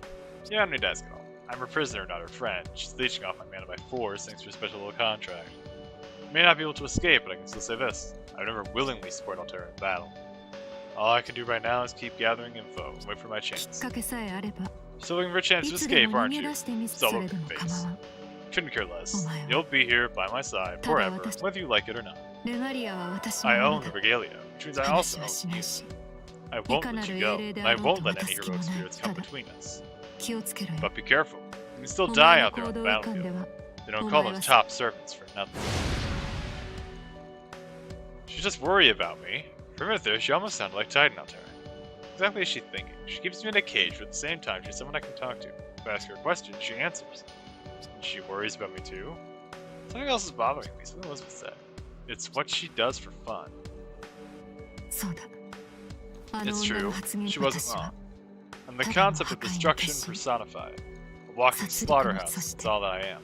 Speaker 1: Yeah, I don't need to ask at all. I'm her prisoner, not her friend. She's leeching off my mana by force thanks to a special little contract. I may not be able to escape, but I can still say this. I've never willingly support Altera in battle. All I can do right now is keep gathering info and wait for my chance. Still looking for a chance to escape, aren't you? Still looking face. Couldn't care less. You'll be here by my side forever, whether you like it or not. I own the regalia, which means I also own you. I won't let you go, and I won't let any heroic spirits come between us. But be careful. You can still die out there on the battlefield. They don't call them top servants for nothing. She just worry about me. For a minute there, she almost sounded like Titan Altera. Exactly is she thinking? She keeps me in a cage, but at the same time, she's someone I can talk to. If I ask her a question, she answers. She worries about me too? Something else is bothering me, something Elizabeth said. It's what she does for fun. It's true, she wasn't wrong. I'm the concept of destruction personified. A walking slaughterhouse, that's all that I am.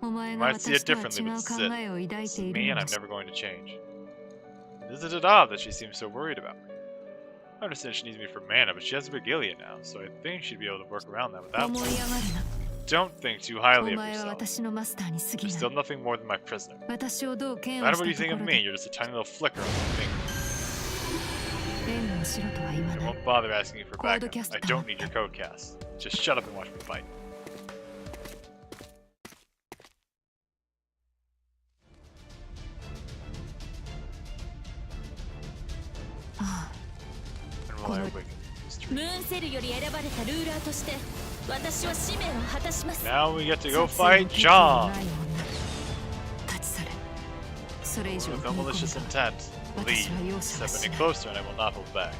Speaker 1: You might see it differently, but this is it. This is me, and I'm never going to change. Isn't it odd that she seems so worried about me? I understand she needs me for mana, but she has a regalia now, so I think she'd be able to work around that without me. Don't think too highly of yourself. You're still nothing more than my prisoner. No matter what you think of me, you're just a tiny little flicker on my finger. I won't bother asking you for backup. I don't need your code cast. Just shut up and watch me fight. And will I awaken this dream? Now we get to go fight John! With no malicious intent. Leave. Step any closer and I will not hold back.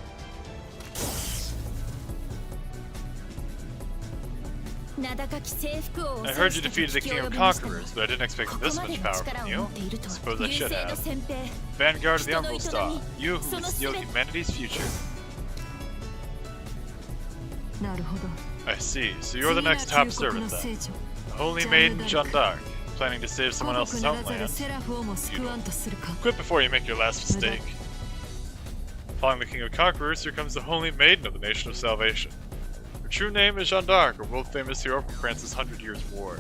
Speaker 1: I heard you defeated the King of Conquerors, but I didn't expect this much power from you. I suppose I should have. Vanguard of the Umbral Star, you who will steal humanity's future. I see, so you're the next top servant then. The Holy Maiden Jeanne d'Arc, planning to save someone else's homeland. Quit before you make your last mistake. Following the King of Conquerors, here comes the Holy Maiden of the Nation of Salvation. Her true name is Jeanne d'Arc, a world-famous hero from France's 100 Years' War.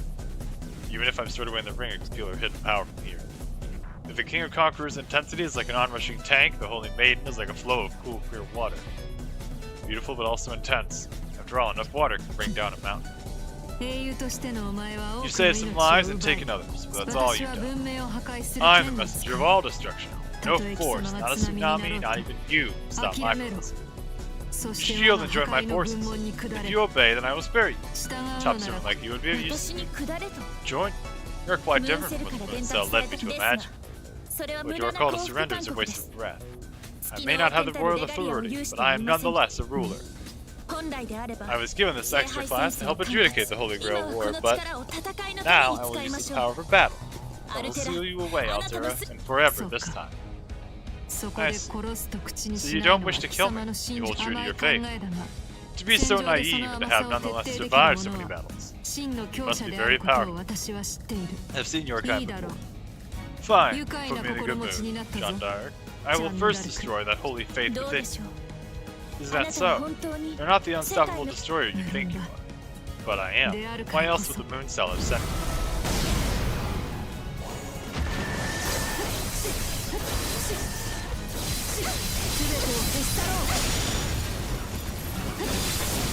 Speaker 1: Even if I'm stored away in the ring, I can feel her hidden power from here. If the King of Conquerors' intensity is like an onrushing tank, the Holy Maiden is like a flow of cool, clear water. Beautiful, but also intense. After all, enough water can bring down a mountain. You saved some lives and taken others, but that's all you've done. I'm the messenger of all destruction. No force, not a tsunami, not even you, stop my force. You should yield and join my forces. If you obey, then I will spare you. Top servant like you would be of use to me. Join? You're quite different from what the Moon Cell led me to imagine. What your call to surrender is a waste of breath. I may not have the royal authority, but I am nonetheless a ruler. I was given this extra class to help adjudicate the Holy Grail War, but now I will use this power for battle. I will seal you away, Altera, and forever this time. Nice. So you don't wish to kill me, you hold true to your faith. To be so naive and to have nonetheless survived so many battles. You must be very powerful. I've seen your kind before. Fine, put me in a good mood, Jeanne d'Arc. I will first destroy that holy faith within you. Is that so? You're not the unstoppable destroyer you think you are. But I am. Why else would the Moon Cell have sent me?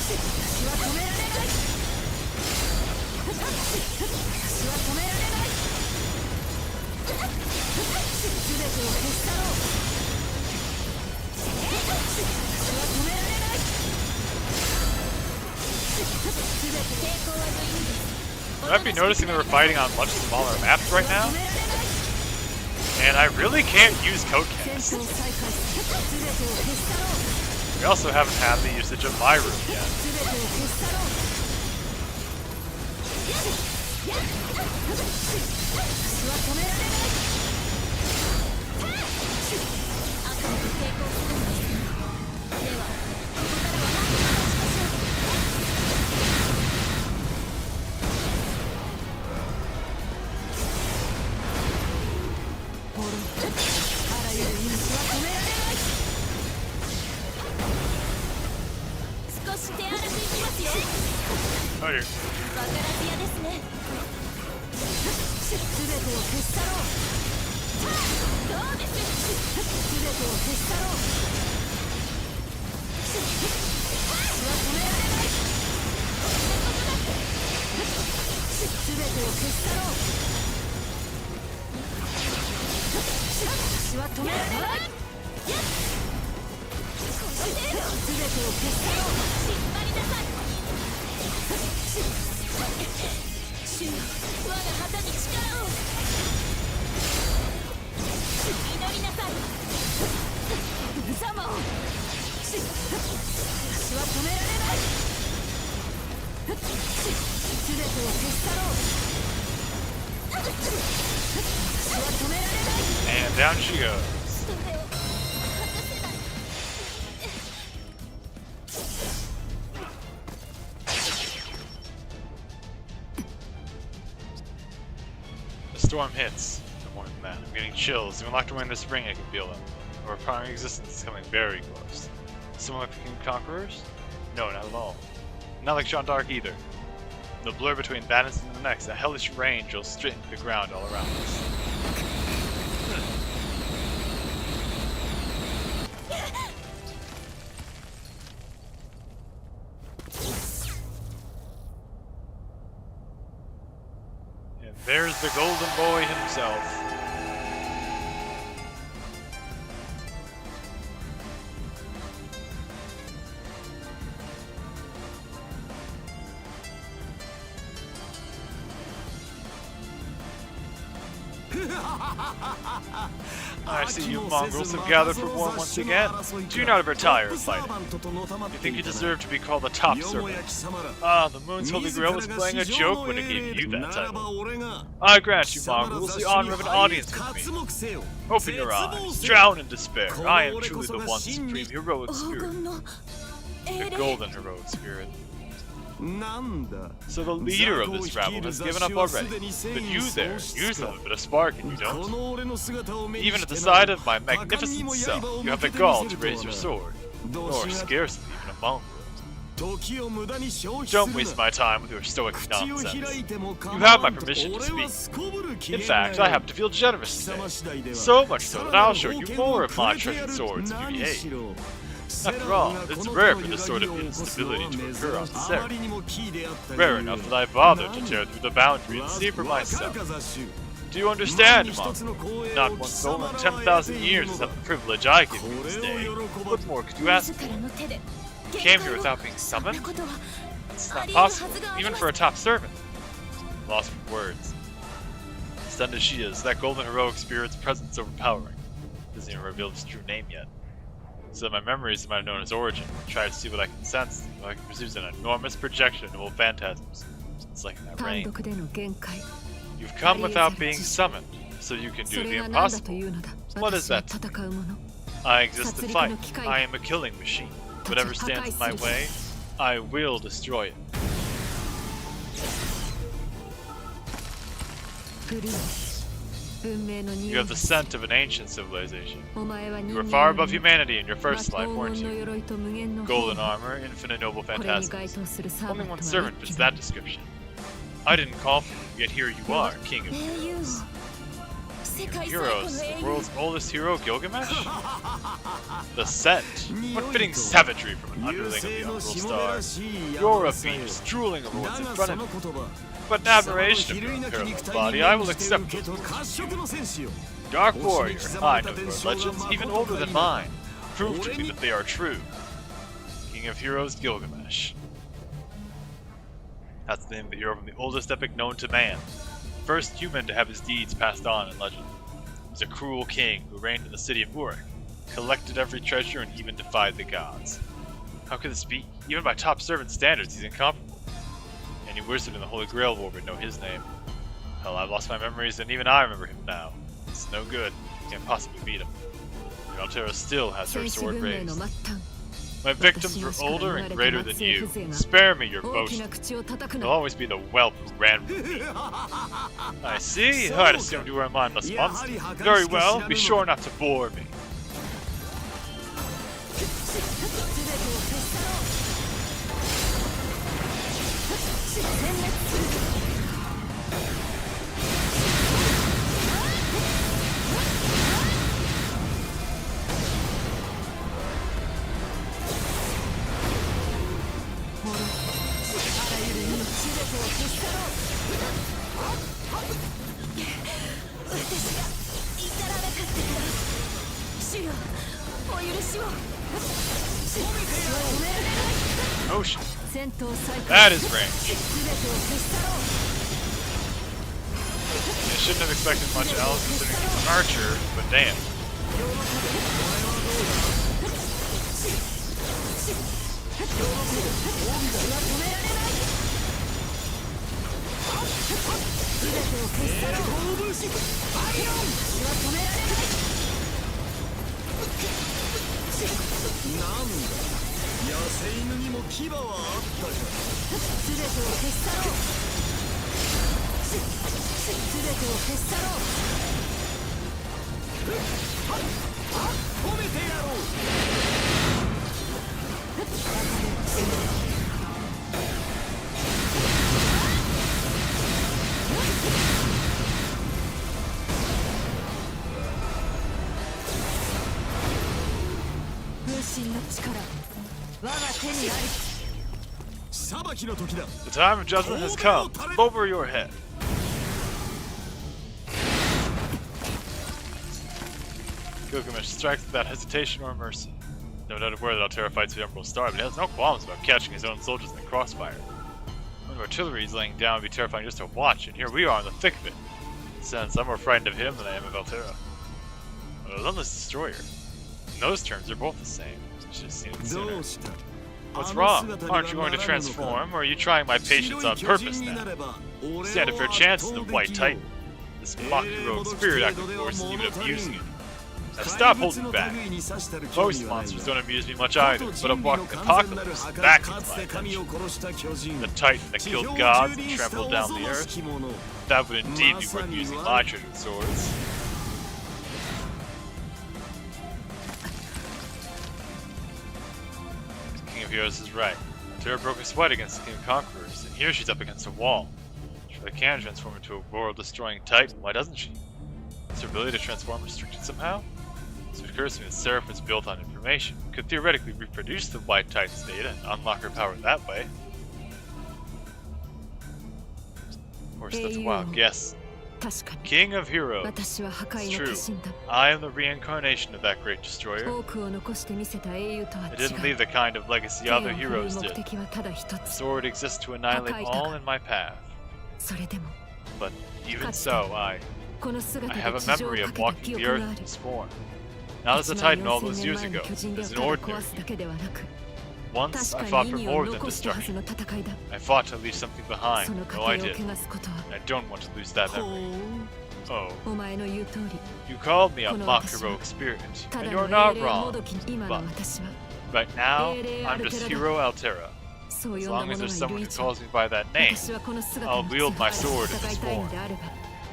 Speaker 1: You might be noticing that we're fighting on much smaller maps right now. And I really can't use code cast. We also haven't had the usage of my room yet. Oh dear. And down she goes. The storm hits. No more than that. I'm getting chills. Even locked away in this ring, I can feel them. Our primary existence is coming very close. Similar to King Conquerors? No, not at all. Not like Jeanne d'Arc either. The blur between Badness and the next, a hellish rain drills straight into the ground all around us. And there's the golden boy himself. I see you mongrels have gathered for war once again. Do not ever tire of fighting. You think you deserve to be called the top servant. Ah, the moon's holy grail was playing a joke when it gave you that title. I grant you mongrels the honor of an audience with me. Open your eyes, drown in despair. I am truly the one supreme heroic spirit. The golden heroic spirit. So the leader of this rabble has given up already, but you there, use them but a spark and you don't. Even at the sight of my magnificent self, you have the gall to raise your sword, nor scarcely even a mongrel. Don't waste my time with your stoic nonsense. You have my permission to speak. In fact, I happen to feel generous today, so much so that I'll show you more of my treasured swords if you behave. After all, it's rare for this sort of instability to occur on Sera. Rare enough that I bothered to tear through the boundary and see for myself. Do you understand, Mom? Not one soul in 10,000 years has had the privilege I give you this day. What more could you ask for? You came here without being summoned? That's not possible, even for a top servant. Lost for words. Stunned as she is, that golden heroic spirit's presence overpowering. Doesn't even reveal its true name yet. So my memories of my known as origin, try to see what I can sense, what I can perceive an enormous projection of old phantasms. It's like in that rain. You've come without being summoned, so you can do the impossible. What is that? I exist to fight. I am a killing machine. Whatever stands in my way, I will destroy it. You have the scent of an ancient civilization. You were far above humanity in your first life, weren't you? Golden armor, infinite noble phantasms. Only one servant fits that description. I didn't call for you, yet here you are, king of heroes. King of Heroes, the world's oldest hero, Gilgamesh? The Scent. What fitting savagery from an underling of the Umbral Star. You're a beast drooling over what's in front of you. But in admiration of your unparalleled body, I will accept those words. Dark Warrior, I know your legends, even older than mine. Prove to me that they are true. King of Heroes, Gilgamesh. That's the name of the hero from the oldest epic known to man. First human to have his deeds passed on in legend. He was a cruel king who reigned in the city of Uruk, collected every treasure, and even defied the gods. How could this be? Even by top servant standards, he's incomparable. Any wizard in the Holy Grail War would know his name. Hell, I've lost my memories, and even I remember him now. It's no good. Can't possibly beat him. Altera still has her sword raised. My victims were older and greater than you. Spare me your boast. You'll always be the whelp who ran with me. I see. I'd assumed you were a mindless monster. Very well. Be sure not to bore me. Ocean. That is range. I shouldn't have expected much else considering he's an archer, but damn. The time of judgment has come. Over your head. Gilgamesh strikes without hesitation or mercy. No doubt aware that Altera fights the Umbral Star, but he has no qualms about catching his own soldiers in the crossfire. When artillery is laying down, would be terrifying just to watch, and here we are in the thick of it. Since I'm more frightened of him than I am of Altera. But a relentless destroyer. In those terms, they're both the same. Should have seen it sooner. What's wrong? Aren't you going to transform, or are you trying my patience on purpose now? Stand a fair chance in the White Titan. This mock heroic spirit active force isn't even abusing it. Now stop holding back. Most monsters don't amuse me much either, but a walking apocalypse, that gets my attention. The Titan that killed gods and trampled down the earth, that would indeed be worth using my treasured swords. King of Heroes is right. Terra broke a sweat against the King of Conquerors, and here she's up against a wall. She really can transform into a world-destroying Titan, why doesn't she? Is her ability to transform restricted somehow? So it occurs to me that Seraph was built on information. Could theoretically reproduce the White Titan's data and unlock her power that way. Of course, that's a wild guess. King of Heroes. It's true. I am the reincarnation of that great destroyer. I didn't leave the kind of legacy other heroes did. The sword exists to annihilate all in my path. But even so, I have a memory of walking the earth in this form. Not as a Titan all those years ago, as an ordinary human. Once, I fought for more than destruction. I fought to leave something behind. No, I did. And I don't want to lose that memory. Oh. You called me a mock heroic spirit, and you're not wrong. But right now, I'm just Hero Altera. As long as there's someone who calls me by that name, I'll wield my sword in this form.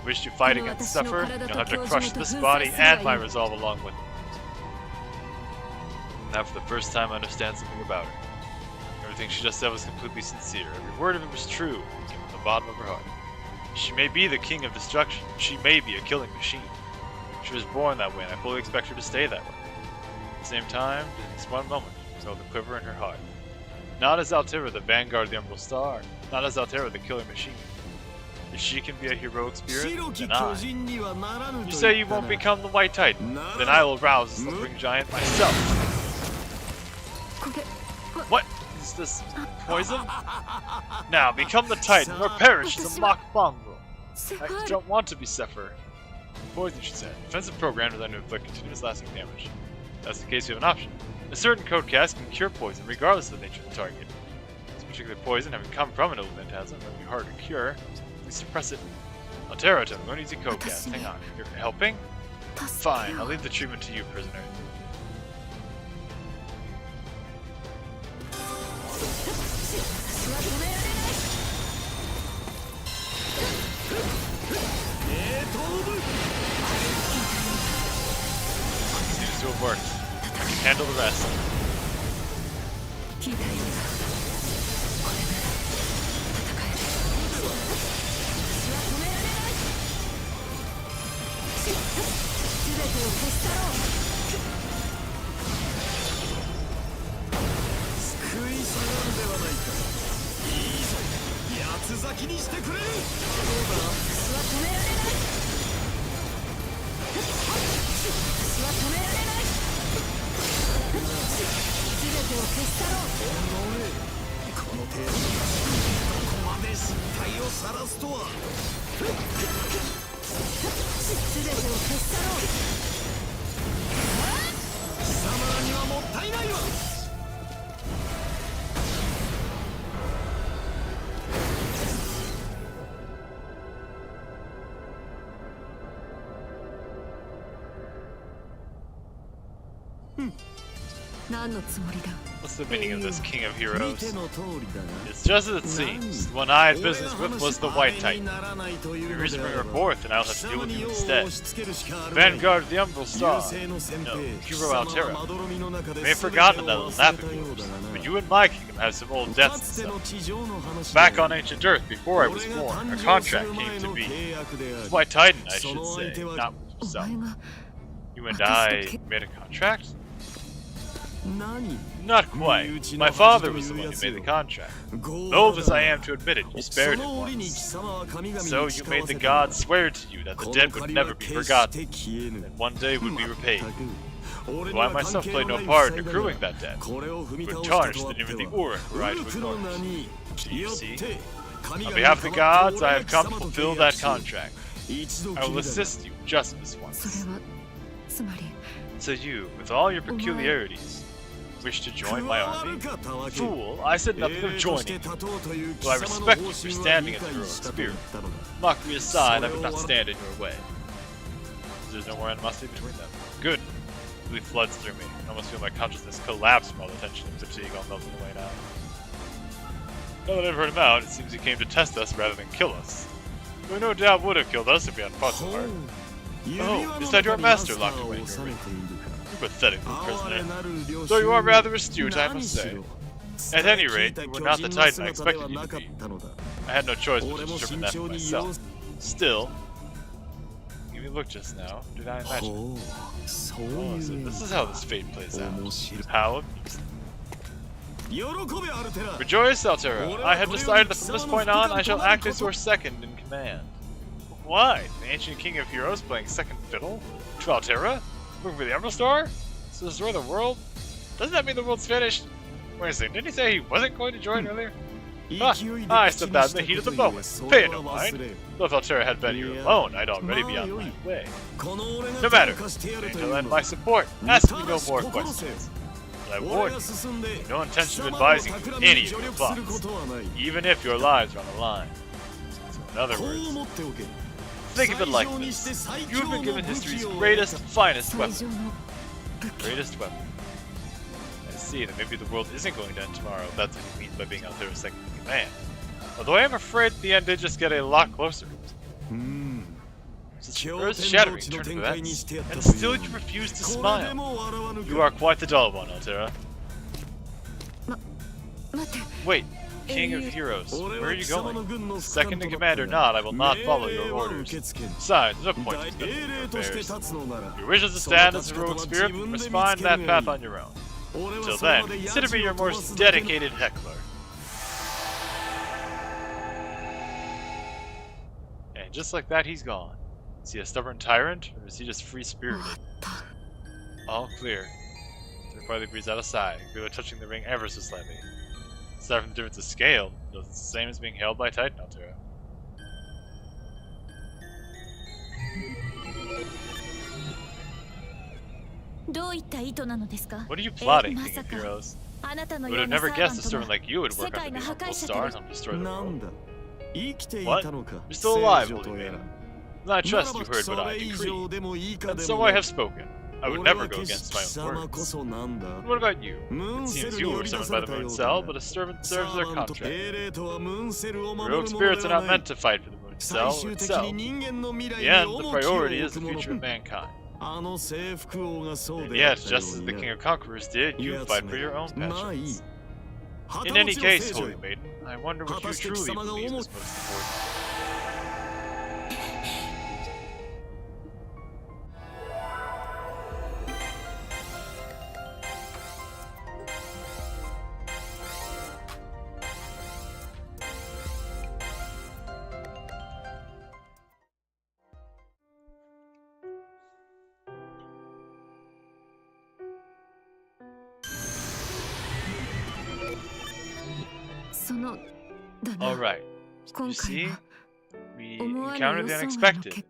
Speaker 1: Wish to fight against Suffer, you'll have to crush this body and my resolve along with it. Now for the first time I understand something about her. Everything she just said was completely sincere. Every word of it was true, came from the bottom of her heart. She may be the king of destruction, she may be a killing machine, She was born that way, and I fully expect her to stay that way. At the same time, in this one moment, she felt the quiver in her heart. Not as Altera, the vanguard of the Emerald Star. Not as Altera, the killer machine. If she can be a heroic spirit, then I. You say you won't become the White Titan. Then I will rouse the slumbering giant myself. What? Is this poison? Now, become the Titan, or perish as a mock mongrel. I don't want to be Sephiroth. Poison, she said. Defensive program designed to inflict continuous lasting damage. That's the case, you have an option. A certain codecast can cure poison regardless of the nature of the target. This particular poison, having come from an old phantasm, might be hard to cure. Please suppress it. Altera, I'm going to use a codecast. Hang on. You're helping? Fine, I'll leave the treatment to you, prisoner. Seems to have worked. I can handle the rest. What's the meaning of this King of Heroes? It's just as it seems. The one I had business with was the White Titan. Your reason bring her forth, and I'll have to deal with you instead. The vanguard of the Emerald Star. No, Hero Altera. You may have forgotten that little nap of yours, but you and my kingdom have some old debts and stuff. Back on ancient Earth, before I was born, a contract came to be. With White Titan, I should say, not with yourself. You and I made a contract? Not quite. My father was the one who made the contract. Loath as I am to admit it, you spared him once. So you made the gods swear to you that the debt would never be forgotten, and one day would be repaid. Though I myself played no part in accruing that debt, it would tarnish the name of the Aura were I to ignore it. So you see, on behalf of the gods, I have come to fulfill that contract. I will assist you just this once. So you, with all your peculiarities, wish to join my army? Fool, I said nothing of joining. Though I respect you for standing in the heroic spirit. Mockery aside, I would not stand in your way. There's no more animosity between them. Good. Relief floods through me. I almost feel my consciousness collapse from all the tension and fatigue all melting away now. Now that I've heard him out, it seems he came to test us rather than kill us. Though no doubt would have killed us if we hadn't fought so hard. Oh, is that your master locked away in your room? Pathetic little prisoner. Though you are rather astute, I must say. At any rate, you were not the Titan I expected you to be. I had no choice but to determine that for myself. Still, give me a look just now. Did I imagine? Oh, so this is how this fate plays out. How amusing. Rejoice, Altera. I have decided that from this point on, I shall act as your second in command. Why? The ancient king of heroes playing second fiddle? To Altera? Looking for the Emerald Star? To destroy the world? Doesn't that mean the world's finished? Wait a second, didn't he say he wasn't going to join earlier? I stepped out in the heat of the moment. Pay it no mind. Though if Altera had been here alone, I'd already be on my way. No matter. To lend my support. Ask me no more questions. But I warn you, no intention of advising you any of your plots, even if your lives are on the line. So in other words, think of it like this. You've been given history's greatest, finest weapon. Greatest weapon. I see that maybe the world isn't going to end tomorrow. That's what you mean by being Altera's second in command. Although I am afraid the end did just get a lot closer. Since the earth-shattering turn of events, and still you refuse to smile. You are quite the dull one, Altera. Wait, King of Heroes, where are you going? Second in command or not, I will not follow your orders. Besides, there's no point in meddling in your affairs. Your wishes to stand as a heroic spirit, you must find that path on your own. Until then, consider me your most dedicated heckler. And just like that, he's gone. Is he a stubborn tyrant, or is he just free-spirited? All clear. The quietly breathes out a sigh, barely touching the ring ever so slightly. Aside from the difference of scale, it's the same as being held by Titan Altera. What are you plotting, King of Heroes? I would have never guessed a servant like you would work under the Uncle Star and help destroy the world. What? You're still alive, holy maiden. I trust you heard what I decreed, and so I have spoken. I would never go against my own words. And what about you? It seems you were summoned by the Moon Cell, but a servant serves their contract. Rogue spirits are not meant to fight for the Moon Cell or itself. In the end, the priority is the future of mankind. And yet, just as the King of Conquerors did, you fight for your own passions. In any case, Holy Maiden, I wonder what you truly believe is most important. Alright, you see, we encountered the unexpected.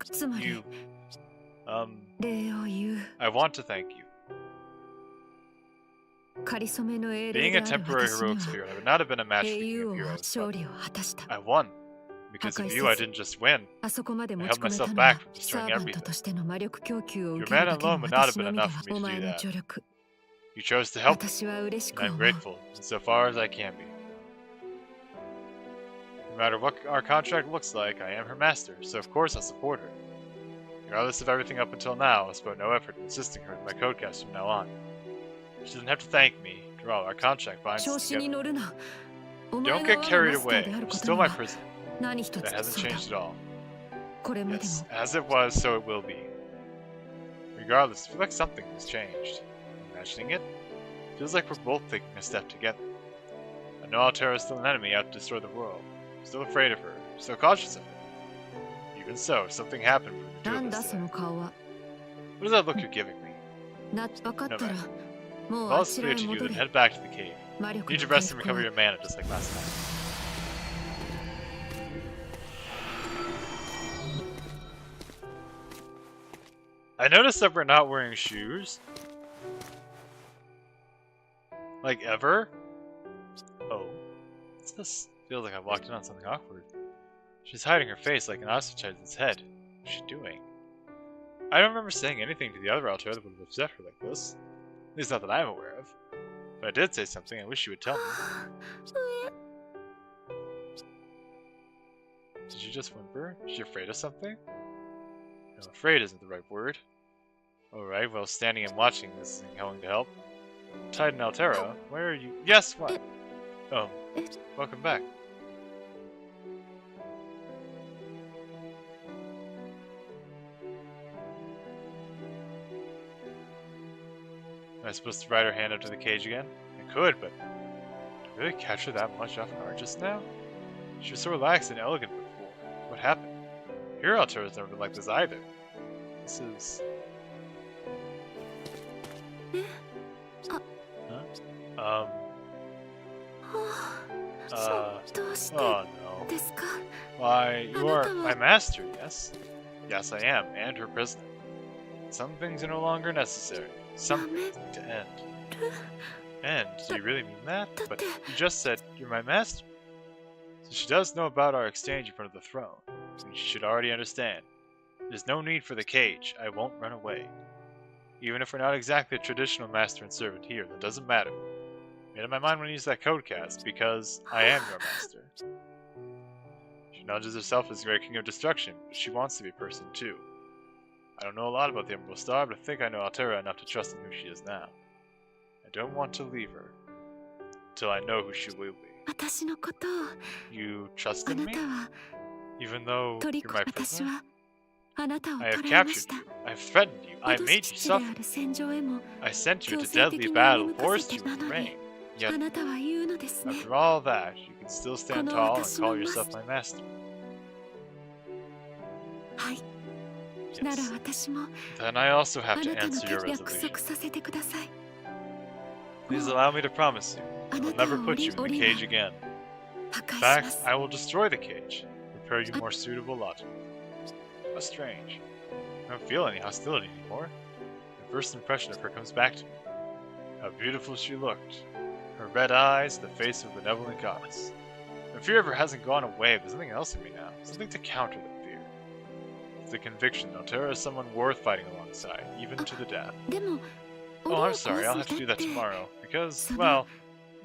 Speaker 1: I want to thank you. Being a temporary heroic spirit, I would not have been a match for the King of Heroes, but I won. Because of you, I didn't just win. I held myself back from destroying everything. Your mana alone would not have been enough for me to do that. You chose to help me, and I'm grateful, insofar as I can be. No matter what our contract looks like, I am her master, so of course I'll support her. Regardless of everything up until now, I spent no effort in assisting her with my codecast from now on. She doesn't have to thank me. After all, our contract binds us together. Don't get carried away. You're still my prison. That hasn't changed at all. Yes, as it was, so it will be. Regardless, I feel like something has changed. Imagining it, feels like we're both taking a step together. I know Altera is still an enemy out to destroy the world. I'm still afraid of her, still cautious of her. Even so, something happened between the two of us today. What is that look you're giving me? No matter. I'll clear to you, then head back to the cave. You need to rest and recover your mana just like last time. I noticed that we're not wearing shoes. Like, ever? Oh. What's this? Feels like I walked in on something awkward. She's hiding her face like an ostrich hides its head. What's she doing? I don't remember saying anything to the other Altera that would have upset her like this. At least not that I'm aware of. If I did say something, I wish you would tell me. Did she just whimper? Is she afraid of something? No, afraid isn't the right word. Alright, well, standing and watching this isn't going to help. Titan Altera, where are you? Yes, what? Oh, welcome back. Am I supposed to ride her hand up to the cage again? I could, but did I really catch her that much off guard just now? She was so relaxed and elegant before. What happened? Here Altera's never been like this either. This is... Huh? Oh no. Why, you are my master, yes? Yes, I am, and her prisoner. Some things are no longer necessary. Some things need to end. End? Do you really mean that? But you just said you're my master. So she does know about our exchange in front of the throne. And she should already understand. There's no need for the cage. I won't run away. Even if we're not exactly a traditional master and servant here, that doesn't matter. I made up my mind when I used that codecast, because I am your master. She nudges herself as Great King of Destruction, but she wants to be a person too. I don't know a lot about the Emerald Star, but I think I know Altera enough to trust in who she is now. I don't want to leave her until I know who she will be.
Speaker 4: 私のことを
Speaker 1: You
Speaker 4: あ
Speaker 1: trusted
Speaker 4: な
Speaker 1: me?
Speaker 4: たは
Speaker 1: Even though
Speaker 4: トリ
Speaker 1: you're
Speaker 4: コ
Speaker 1: my
Speaker 4: 私
Speaker 1: prisoner?
Speaker 4: はあなたを
Speaker 1: I
Speaker 4: 捕
Speaker 1: have
Speaker 4: らえまし
Speaker 1: captured
Speaker 4: た
Speaker 1: you. I have threatened you. I
Speaker 4: 脅
Speaker 1: made
Speaker 4: し
Speaker 1: you
Speaker 4: 基地であ
Speaker 1: suffer.
Speaker 4: る戦場へも
Speaker 1: I sent you
Speaker 4: 強
Speaker 1: to
Speaker 4: 制的
Speaker 1: deadly
Speaker 4: に
Speaker 1: battle,
Speaker 4: 赴か
Speaker 1: forced
Speaker 4: せ
Speaker 1: you
Speaker 4: てな
Speaker 1: with
Speaker 4: の
Speaker 1: rain.
Speaker 4: に
Speaker 1: Yet,
Speaker 4: あなたは言うのですね
Speaker 1: after all that, you can still stand
Speaker 4: この
Speaker 1: tall and
Speaker 4: 私の
Speaker 1: call yourself my master.
Speaker 4: はいなら
Speaker 1: Yes.
Speaker 4: 私も
Speaker 1: Then I also
Speaker 4: あ
Speaker 1: have to
Speaker 4: なたの
Speaker 1: answer your
Speaker 4: 約
Speaker 1: resolution.
Speaker 4: 束させてください
Speaker 1: Please allow me to promise you,
Speaker 4: あ
Speaker 1: I
Speaker 4: な
Speaker 1: will
Speaker 4: た
Speaker 1: never
Speaker 4: を
Speaker 1: put you in the
Speaker 4: 檻
Speaker 1: cage
Speaker 4: は
Speaker 1: again.
Speaker 4: 破
Speaker 1: In
Speaker 4: 壊しま
Speaker 1: fact,
Speaker 4: す
Speaker 1: I will destroy the cage. Prepare you more suitable lodging. How strange. I don't feel any hostility anymore. The first impression of her comes back to me. How beautiful she looked. Her red eyes, the face of a benevolent goddess. The fear of her hasn't gone away, but something else in me now. Something to counter the fear. It's the conviction Altera is someone worth fighting alongside, even to the death.
Speaker 4: でも
Speaker 1: Oh,
Speaker 4: 檻を
Speaker 1: I'm sorry, I'll
Speaker 4: 壊
Speaker 1: have
Speaker 4: す
Speaker 1: to
Speaker 4: ん
Speaker 1: do
Speaker 4: だ
Speaker 1: that
Speaker 4: って
Speaker 1: tomorrow. Because,
Speaker 4: その
Speaker 1: well,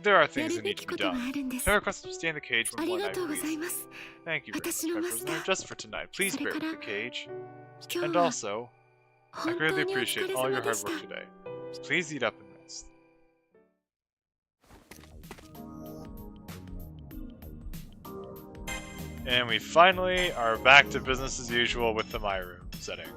Speaker 1: there are
Speaker 4: や
Speaker 1: things
Speaker 4: る
Speaker 1: that
Speaker 4: べ
Speaker 1: need
Speaker 4: き
Speaker 1: to
Speaker 4: こ
Speaker 1: be
Speaker 4: とが
Speaker 1: done.
Speaker 4: あるんです
Speaker 1: Terra requests to stay in the cage for
Speaker 4: あり
Speaker 1: one
Speaker 4: が
Speaker 1: night,
Speaker 4: とうござい
Speaker 1: please.
Speaker 4: ます
Speaker 1: Thank you very much,
Speaker 4: 私の
Speaker 1: my
Speaker 4: マスタ
Speaker 1: prisoner.
Speaker 4: ー
Speaker 1: Just for tonight, please
Speaker 4: それ
Speaker 1: bear
Speaker 4: から
Speaker 1: with the cage.
Speaker 4: 今
Speaker 1: And
Speaker 4: 日は
Speaker 1: also, I
Speaker 4: 本
Speaker 1: greatly
Speaker 4: 当にお疲
Speaker 1: appreciate
Speaker 4: れ
Speaker 1: all
Speaker 4: 様
Speaker 1: your
Speaker 4: で
Speaker 1: hard
Speaker 4: した
Speaker 1: work today. Please eat up and rest. And we finally are back to business as usual with the My Room setting.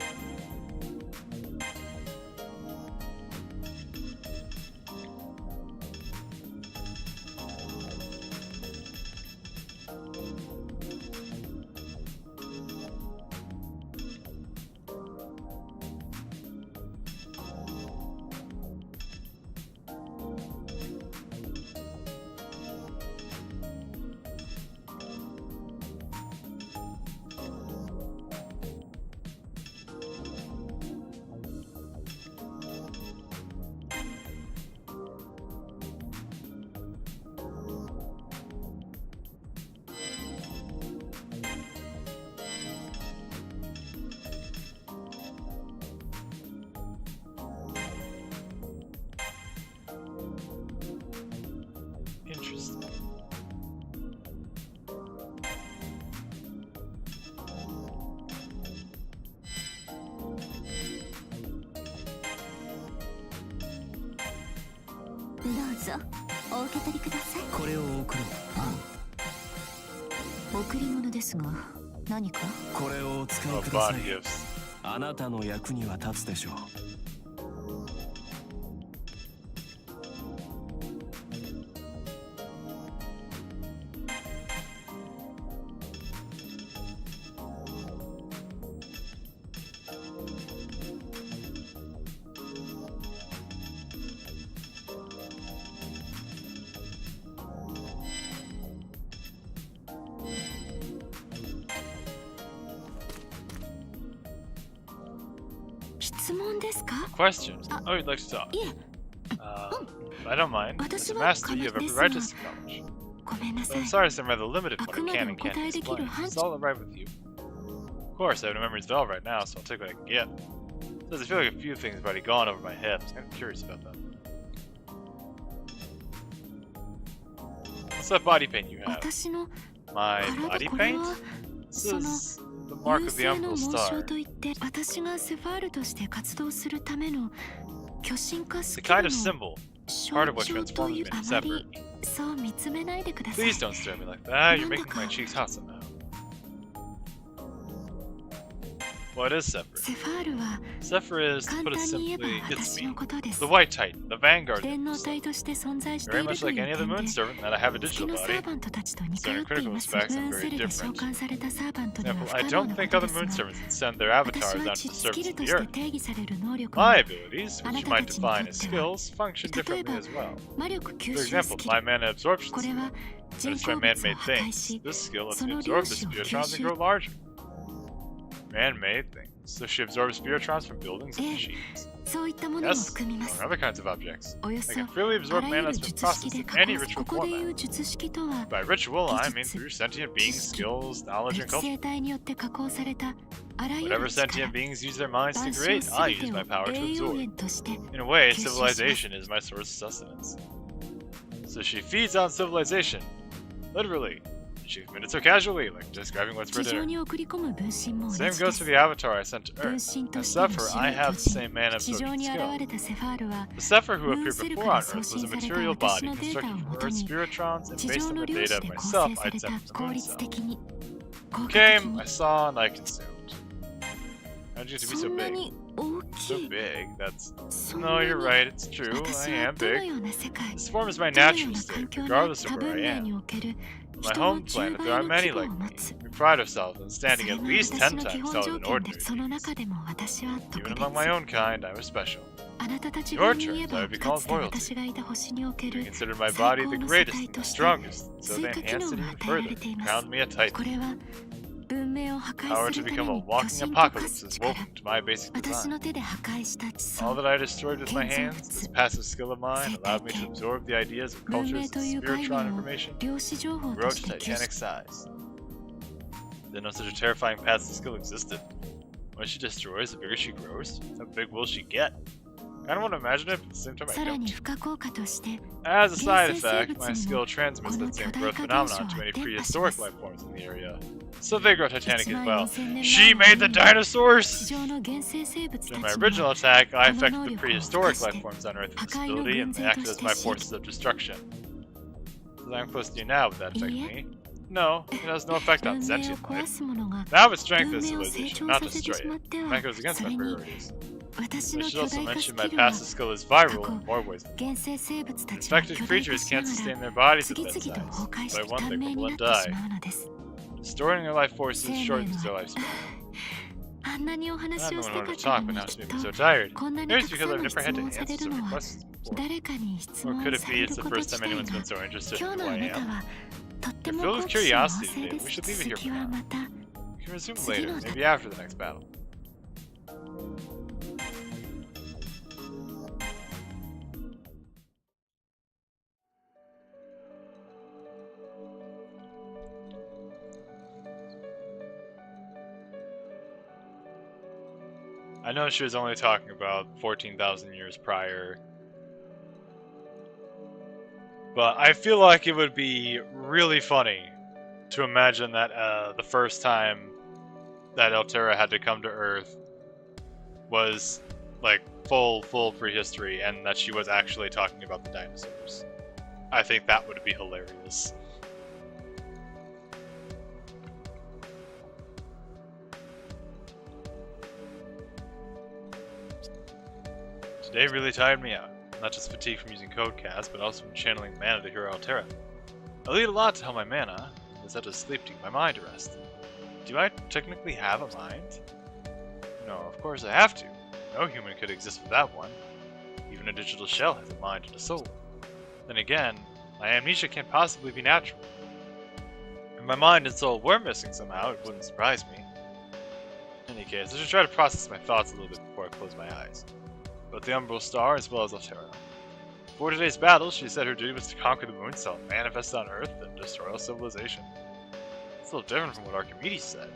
Speaker 1: Interesting.
Speaker 5: どうぞお受け取りください。
Speaker 2: これを送ろう。
Speaker 5: 贈り物ですが何か？
Speaker 2: これをお使
Speaker 1: Oh,
Speaker 2: いくださ
Speaker 1: bond
Speaker 2: い。
Speaker 1: gifts.
Speaker 2: あなたの役には立つでしょう。
Speaker 4: 質問ですか
Speaker 1: Question. Oh, you'd like to talk?
Speaker 4: いえ
Speaker 1: I don't mind. As a master, you have every right to seek knowledge.
Speaker 4: ごめんな
Speaker 1: But
Speaker 4: さい
Speaker 1: I'm sorry, I'm rather limited in what I
Speaker 4: あくまで
Speaker 1: can
Speaker 4: お
Speaker 1: and can't
Speaker 4: 答えできる
Speaker 1: explain.
Speaker 4: 範
Speaker 1: It's
Speaker 4: 疇
Speaker 1: all right with you. Of course, I have no memories at all right now, so I'll take what I can get. Does I feel like a few things have already gone over my head. I'm kind of curious about that. What's that body paint you have?
Speaker 4: 私の
Speaker 1: My
Speaker 4: 体
Speaker 1: body
Speaker 4: これ
Speaker 1: paint?
Speaker 4: は
Speaker 1: This
Speaker 4: その
Speaker 1: is the mark
Speaker 4: 優
Speaker 1: of the
Speaker 4: 勢の
Speaker 1: Umbral
Speaker 4: 紋章
Speaker 1: Star.
Speaker 4: といって私がセファールとして活動するための巨神化ス
Speaker 1: The
Speaker 4: キル
Speaker 1: kind
Speaker 4: の
Speaker 1: of symbol.
Speaker 4: 象
Speaker 1: part of what
Speaker 4: 徴と
Speaker 1: transforms
Speaker 4: い
Speaker 1: me
Speaker 4: うあ
Speaker 1: into
Speaker 4: ま
Speaker 1: Zephyr.
Speaker 4: りそう見つめないでください
Speaker 1: Please don't stare at me like that. You're making my
Speaker 4: Nandaka.
Speaker 1: cheeks hot somehow. What is Zephyr?
Speaker 4: セファールは
Speaker 1: Zephyr is, to
Speaker 4: 簡
Speaker 1: put it
Speaker 4: 単に言えば
Speaker 1: simply, it's
Speaker 4: 私
Speaker 1: me.
Speaker 4: のことです
Speaker 1: The White Titan, the Vanguard.
Speaker 4: 天皇
Speaker 1: of the
Speaker 4: 体として存在して
Speaker 1: Very
Speaker 4: いる
Speaker 1: much
Speaker 4: と
Speaker 1: like
Speaker 4: いう
Speaker 1: any other
Speaker 4: 点
Speaker 1: moon
Speaker 4: で
Speaker 1: servant that I have a
Speaker 4: 月
Speaker 1: digital
Speaker 4: のサ
Speaker 1: body.
Speaker 4: ーバントたちと似
Speaker 1: So
Speaker 4: 通
Speaker 1: in
Speaker 4: ってい
Speaker 1: critical
Speaker 4: ます
Speaker 1: respects,
Speaker 4: ム
Speaker 1: I'm
Speaker 4: ーンセ
Speaker 1: very
Speaker 4: ルで召
Speaker 1: different.
Speaker 4: 喚されたサーバントには
Speaker 1: Example,
Speaker 4: 不
Speaker 1: I
Speaker 4: 可能
Speaker 1: don't
Speaker 4: なこ
Speaker 1: think
Speaker 4: と
Speaker 1: other
Speaker 4: です
Speaker 1: moon
Speaker 4: が
Speaker 1: servants can send their
Speaker 4: 私
Speaker 1: avatars
Speaker 4: は
Speaker 1: out
Speaker 4: 地
Speaker 1: to
Speaker 4: スキ
Speaker 1: service
Speaker 4: ル
Speaker 1: of
Speaker 4: と
Speaker 1: the
Speaker 4: して
Speaker 1: earth.
Speaker 4: 定義される能力
Speaker 1: My
Speaker 4: が
Speaker 1: abilities,
Speaker 4: あ
Speaker 1: which
Speaker 4: な
Speaker 1: you
Speaker 4: た
Speaker 1: might
Speaker 4: たちにと
Speaker 1: define
Speaker 4: って
Speaker 1: as
Speaker 4: は
Speaker 1: skills, function
Speaker 4: 例え
Speaker 1: differently
Speaker 4: ば
Speaker 1: as well.
Speaker 4: 魔力吸
Speaker 1: For
Speaker 4: 収
Speaker 1: example,
Speaker 4: スキ
Speaker 1: my
Speaker 4: ル
Speaker 1: mana absorption
Speaker 4: これ
Speaker 1: skill.
Speaker 4: は
Speaker 1: That
Speaker 4: 人
Speaker 1: is
Speaker 4: 工
Speaker 1: try
Speaker 4: 物を
Speaker 1: man-made
Speaker 4: 破壊
Speaker 1: things.
Speaker 4: し
Speaker 1: This skill lets
Speaker 4: そ
Speaker 1: me
Speaker 4: の
Speaker 1: absorb
Speaker 4: 粒
Speaker 1: the
Speaker 4: 子を
Speaker 1: spherotrons
Speaker 4: 吸
Speaker 1: and
Speaker 4: 収
Speaker 1: grow larger. Man-made things. So she absorbs spherotrons from buildings and
Speaker 4: Eh.
Speaker 1: machines.
Speaker 4: そういったものも
Speaker 1: Yes,
Speaker 4: 含みま
Speaker 1: among
Speaker 4: す
Speaker 1: other kinds of objects.
Speaker 4: およ
Speaker 1: I
Speaker 4: そ
Speaker 1: can freely
Speaker 4: あ
Speaker 1: absorb
Speaker 4: らゆ
Speaker 1: mana
Speaker 4: る
Speaker 1: that's been
Speaker 4: 術式
Speaker 1: processed
Speaker 4: で
Speaker 1: in
Speaker 4: 加
Speaker 1: any
Speaker 4: 工す
Speaker 1: ritual
Speaker 4: ここでいう
Speaker 1: format.
Speaker 4: 術式とは
Speaker 1: By ritual, I mean
Speaker 4: 技術
Speaker 1: through sentient beings,
Speaker 4: 知識
Speaker 1: skills, knowledge,
Speaker 4: 別
Speaker 1: and culture.
Speaker 4: 生体によって加工されたあらゆ
Speaker 1: Whatever
Speaker 4: る力
Speaker 1: sentient beings use their minds to
Speaker 4: 万象
Speaker 1: create,
Speaker 4: す
Speaker 1: I
Speaker 4: べて
Speaker 1: use
Speaker 4: を
Speaker 1: my power to
Speaker 4: 栄養
Speaker 1: absorb.
Speaker 4: 源として
Speaker 1: In a way,
Speaker 4: 吸収します
Speaker 1: civilization is my source of sustenance. So she feeds on civilization. Literally. She explained it so casually, like describing what's for
Speaker 4: 地上
Speaker 1: dinner.
Speaker 4: に送り込む分身も同
Speaker 1: Same
Speaker 4: じで
Speaker 1: goes
Speaker 4: す
Speaker 1: for the avatar I sent to
Speaker 4: 分
Speaker 1: Earth.
Speaker 4: 身と
Speaker 1: As
Speaker 4: しての
Speaker 1: Zephyr,
Speaker 4: 白
Speaker 1: I
Speaker 4: い
Speaker 1: have
Speaker 4: 巨
Speaker 1: the
Speaker 4: 人
Speaker 1: same man
Speaker 4: 地上
Speaker 1: absorption
Speaker 4: に現
Speaker 1: skill.
Speaker 4: れたセファールは
Speaker 1: The Zephyr who
Speaker 4: ムーン
Speaker 1: appeared
Speaker 4: セル
Speaker 1: before
Speaker 4: から
Speaker 1: on
Speaker 4: 送
Speaker 1: Earth was a
Speaker 4: 信された
Speaker 1: material
Speaker 4: 私
Speaker 1: body
Speaker 4: のデータ
Speaker 1: constructed
Speaker 4: をも
Speaker 1: from
Speaker 4: と
Speaker 1: Earth's
Speaker 4: に
Speaker 1: spiritrons, and
Speaker 4: 地
Speaker 1: based
Speaker 4: 上
Speaker 1: on
Speaker 4: の
Speaker 1: the
Speaker 4: 量
Speaker 1: data
Speaker 4: 子
Speaker 1: of
Speaker 4: で構
Speaker 1: myself,
Speaker 4: 成さ
Speaker 1: I'd
Speaker 4: れた
Speaker 1: sent to the
Speaker 4: 効
Speaker 1: moon
Speaker 4: 率
Speaker 1: cell.
Speaker 4: 的に効果的
Speaker 1: Came,
Speaker 4: に
Speaker 1: I saw, and I consumed. How'd you get to be
Speaker 4: そ
Speaker 1: so
Speaker 4: んな
Speaker 1: big?
Speaker 4: に大き
Speaker 1: So
Speaker 4: い
Speaker 1: big? That's...
Speaker 4: そんな
Speaker 1: No,
Speaker 4: に
Speaker 1: you're right, it's true.
Speaker 4: 私
Speaker 1: I
Speaker 4: は
Speaker 1: am
Speaker 4: どの
Speaker 1: big.
Speaker 4: ような世界
Speaker 1: This form is my
Speaker 4: どのよう
Speaker 1: natural
Speaker 4: な環
Speaker 1: state,
Speaker 4: 境の
Speaker 1: regardless
Speaker 4: 多
Speaker 1: of
Speaker 4: 分
Speaker 1: where I
Speaker 4: 面に
Speaker 1: am.
Speaker 4: おける
Speaker 1: On my
Speaker 4: 人の
Speaker 1: home
Speaker 4: 10
Speaker 1: planet,
Speaker 4: 倍
Speaker 1: there are
Speaker 4: の
Speaker 1: many
Speaker 4: 規模
Speaker 1: like
Speaker 4: を持
Speaker 1: me.
Speaker 4: つ
Speaker 1: We pride ourselves on
Speaker 4: そ
Speaker 1: standing
Speaker 4: れ
Speaker 1: at
Speaker 4: が
Speaker 1: least
Speaker 4: 私
Speaker 1: 10
Speaker 4: の基
Speaker 1: times
Speaker 4: 本
Speaker 1: taller
Speaker 4: 条
Speaker 1: than
Speaker 4: 件で
Speaker 1: ordinary
Speaker 4: その
Speaker 1: beings.
Speaker 4: 中でも私は特
Speaker 1: Even
Speaker 4: 別
Speaker 1: among my own kind, I was special.
Speaker 4: あなたたち
Speaker 1: Your
Speaker 4: が言え
Speaker 1: terms,
Speaker 4: ば
Speaker 1: I would be
Speaker 4: か
Speaker 1: called
Speaker 4: つて
Speaker 1: royalty.
Speaker 4: 私がいた星におけ
Speaker 1: They
Speaker 4: る
Speaker 1: considered my
Speaker 4: 最
Speaker 1: body
Speaker 4: 高
Speaker 1: the
Speaker 4: の
Speaker 1: greatest
Speaker 4: 世界
Speaker 1: and
Speaker 4: と
Speaker 1: the
Speaker 4: して
Speaker 1: strongest, so
Speaker 4: 追
Speaker 1: they
Speaker 4: 加機
Speaker 1: enhanced
Speaker 4: 能
Speaker 1: it
Speaker 4: が
Speaker 1: even
Speaker 4: 与えられ
Speaker 1: further,
Speaker 4: ています
Speaker 1: crowned me a
Speaker 4: こ
Speaker 1: titan.
Speaker 4: れは文明を破
Speaker 1: Power
Speaker 4: 壊す
Speaker 1: to
Speaker 4: るた
Speaker 1: become
Speaker 4: め
Speaker 1: a
Speaker 4: に巨
Speaker 1: walking
Speaker 4: 神と化
Speaker 1: apocalypse
Speaker 4: す
Speaker 1: is
Speaker 4: 力
Speaker 1: woven to my basic
Speaker 4: 私
Speaker 1: design.
Speaker 4: の手で破壊した地層
Speaker 1: All that I destroyed with my
Speaker 4: 建造
Speaker 1: hands,
Speaker 4: 物
Speaker 1: this passive skill of mine, allowed me to absorb the ideas of
Speaker 4: 文
Speaker 1: cultures
Speaker 4: 明
Speaker 1: and
Speaker 4: という概
Speaker 1: spiritual
Speaker 4: 念を
Speaker 1: information,
Speaker 4: 量子情報
Speaker 1: and
Speaker 4: と
Speaker 1: grow
Speaker 4: し
Speaker 1: to
Speaker 4: て吸
Speaker 1: titanic
Speaker 4: 収
Speaker 1: size. Didn't know such a terrifying passive skill existed. When she destroys, the bigger she grows. How big will she get? Kinda want to imagine it, but at the same time I
Speaker 4: さらに
Speaker 1: don't.
Speaker 4: 付加効果として
Speaker 1: As a side
Speaker 4: 原生生
Speaker 1: effect,
Speaker 4: 物
Speaker 1: my
Speaker 4: に
Speaker 1: skill
Speaker 4: も
Speaker 1: transmits
Speaker 4: この
Speaker 1: that
Speaker 4: 巨
Speaker 1: same
Speaker 4: 大
Speaker 1: growth
Speaker 4: 化現象
Speaker 1: phenomenon
Speaker 4: は
Speaker 1: to many
Speaker 4: 伝播し
Speaker 1: prehistoric
Speaker 4: ます
Speaker 1: life forms in the area. So they grow titanic
Speaker 4: 1
Speaker 1: as
Speaker 4: 万
Speaker 1: well.
Speaker 4: 4000年
Speaker 1: She
Speaker 4: 前
Speaker 1: made
Speaker 4: の
Speaker 1: the
Speaker 4: 海に
Speaker 1: dinosaurs!
Speaker 4: 地上の原生生物
Speaker 1: During
Speaker 4: た
Speaker 1: my
Speaker 4: ちに
Speaker 1: original
Speaker 4: は
Speaker 1: attack, I
Speaker 4: この
Speaker 1: affected
Speaker 4: 能
Speaker 1: the
Speaker 4: 力を
Speaker 1: prehistoric
Speaker 4: 生か
Speaker 1: life
Speaker 4: して
Speaker 1: forms on Earth with
Speaker 4: 破壊の
Speaker 1: stability
Speaker 4: 軍
Speaker 1: and they
Speaker 4: 勢
Speaker 1: acted
Speaker 4: と
Speaker 1: as
Speaker 4: して
Speaker 1: my
Speaker 4: 進
Speaker 1: forces of destruction. Does I'm close to you now, would that affect me? No, it has no effect
Speaker 4: 文
Speaker 1: on
Speaker 4: 明を
Speaker 1: sentient
Speaker 4: 壊
Speaker 1: life.
Speaker 4: すものが
Speaker 1: That would strengthen
Speaker 4: 文明を成
Speaker 1: civilization,
Speaker 4: 長
Speaker 1: not
Speaker 4: させて
Speaker 1: destroy
Speaker 4: しまっ
Speaker 1: it.
Speaker 4: ては
Speaker 1: That goes against
Speaker 4: そ
Speaker 1: my
Speaker 4: れに
Speaker 1: priorities.
Speaker 4: 私
Speaker 1: I
Speaker 4: の
Speaker 1: should
Speaker 4: 巨
Speaker 1: also
Speaker 4: 大化
Speaker 1: mention
Speaker 4: ス
Speaker 1: my
Speaker 4: キルは
Speaker 1: passive skill is viral
Speaker 4: 過去
Speaker 1: in more ways.
Speaker 4: 原生生物たちが
Speaker 1: Infected
Speaker 4: 巨大
Speaker 1: creatures
Speaker 4: 化し
Speaker 1: can't
Speaker 4: なが
Speaker 1: sustain
Speaker 4: ら
Speaker 1: their bodies
Speaker 4: 次
Speaker 1: at that
Speaker 4: 々と
Speaker 1: size.
Speaker 4: 崩壊し
Speaker 1: By
Speaker 4: て
Speaker 1: one,
Speaker 4: 短
Speaker 1: they
Speaker 4: 命に
Speaker 1: will
Speaker 4: なって
Speaker 1: die.
Speaker 4: しまうのです
Speaker 1: Storing their life forces
Speaker 4: 生命
Speaker 1: shortens
Speaker 4: は
Speaker 1: their lifespan.
Speaker 4: あんなにお
Speaker 1: I'm
Speaker 4: 話
Speaker 1: the
Speaker 4: を
Speaker 1: one
Speaker 4: し
Speaker 1: who
Speaker 4: た
Speaker 1: wanted
Speaker 4: か
Speaker 1: to
Speaker 4: った
Speaker 1: talk,
Speaker 4: の
Speaker 1: but
Speaker 4: に
Speaker 1: now
Speaker 4: き
Speaker 1: she
Speaker 4: っ
Speaker 1: made me so
Speaker 4: と
Speaker 1: tired.
Speaker 4: こんなに
Speaker 1: Maybe
Speaker 4: た
Speaker 1: it's
Speaker 4: く
Speaker 1: because
Speaker 4: さん
Speaker 1: I've
Speaker 4: の
Speaker 1: never
Speaker 4: 質
Speaker 1: had to
Speaker 4: 問をされ
Speaker 1: answer
Speaker 4: る
Speaker 1: so
Speaker 4: の
Speaker 1: many
Speaker 4: は
Speaker 1: questions before.
Speaker 4: 誰かに質
Speaker 1: Or
Speaker 4: 問
Speaker 1: could
Speaker 4: を
Speaker 1: it
Speaker 4: さ
Speaker 1: be
Speaker 4: れ
Speaker 1: it's
Speaker 4: る
Speaker 1: the
Speaker 4: こと
Speaker 1: first
Speaker 4: 自
Speaker 1: time
Speaker 4: 体
Speaker 1: anyone's
Speaker 4: が
Speaker 1: been so interested
Speaker 4: 今
Speaker 1: in
Speaker 4: 日
Speaker 1: who
Speaker 4: のあ
Speaker 1: I
Speaker 4: なた
Speaker 1: am?
Speaker 4: はとって
Speaker 1: You're
Speaker 4: も
Speaker 1: filled
Speaker 4: 好
Speaker 1: with
Speaker 4: 奇心旺盛
Speaker 1: curiosity
Speaker 4: で
Speaker 1: today.
Speaker 4: す
Speaker 1: We should leave it
Speaker 4: 続
Speaker 1: here
Speaker 4: き
Speaker 1: for
Speaker 4: は
Speaker 1: now.
Speaker 4: また
Speaker 1: We can resume
Speaker 4: 次
Speaker 1: later,
Speaker 4: の
Speaker 1: maybe after the next battle. I know she was only talking about 14,000 years prior, but I feel like it would be really funny to imagine that the first time that Altera had to come to Earth was like full prehistory, and that she was actually talking about the dinosaurs. I think that would be hilarious. Today really tired me out. Not just fatigue from using Codecast, but also from channeling mana to hero Altera. I need a lot to help my mana, instead of sleep to get my mind to rest. Do I technically have a mind? No, of course I have to. No human could exist without one. Even a digital shell has a mind and a soul. Then again, my amnesia can't possibly be natural. If my mind and soul were missing somehow, it wouldn't surprise me. In any case, I should try to process my thoughts a little bit before I close my eyes. Both the Umbral Star as well as Altera. Before today's battle, she said her duty was to conquer the moon cell, manifest on Earth, and destroy all civilization. It's a little different from what Archimedes said.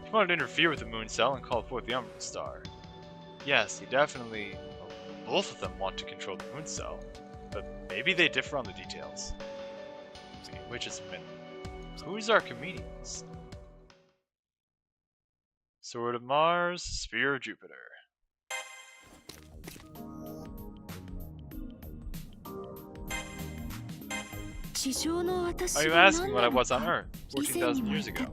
Speaker 1: He wanted to interfere with the moon cell and call forth the Umbral Star. Yes, he definitely... well, both of them want to control the moon cell, but maybe they differ on the details. Wait just a minute. Who is Archimedes? Sword of Mars, Sphere of Jupiter. Are you asking what I was on Earth 14,000 years ago?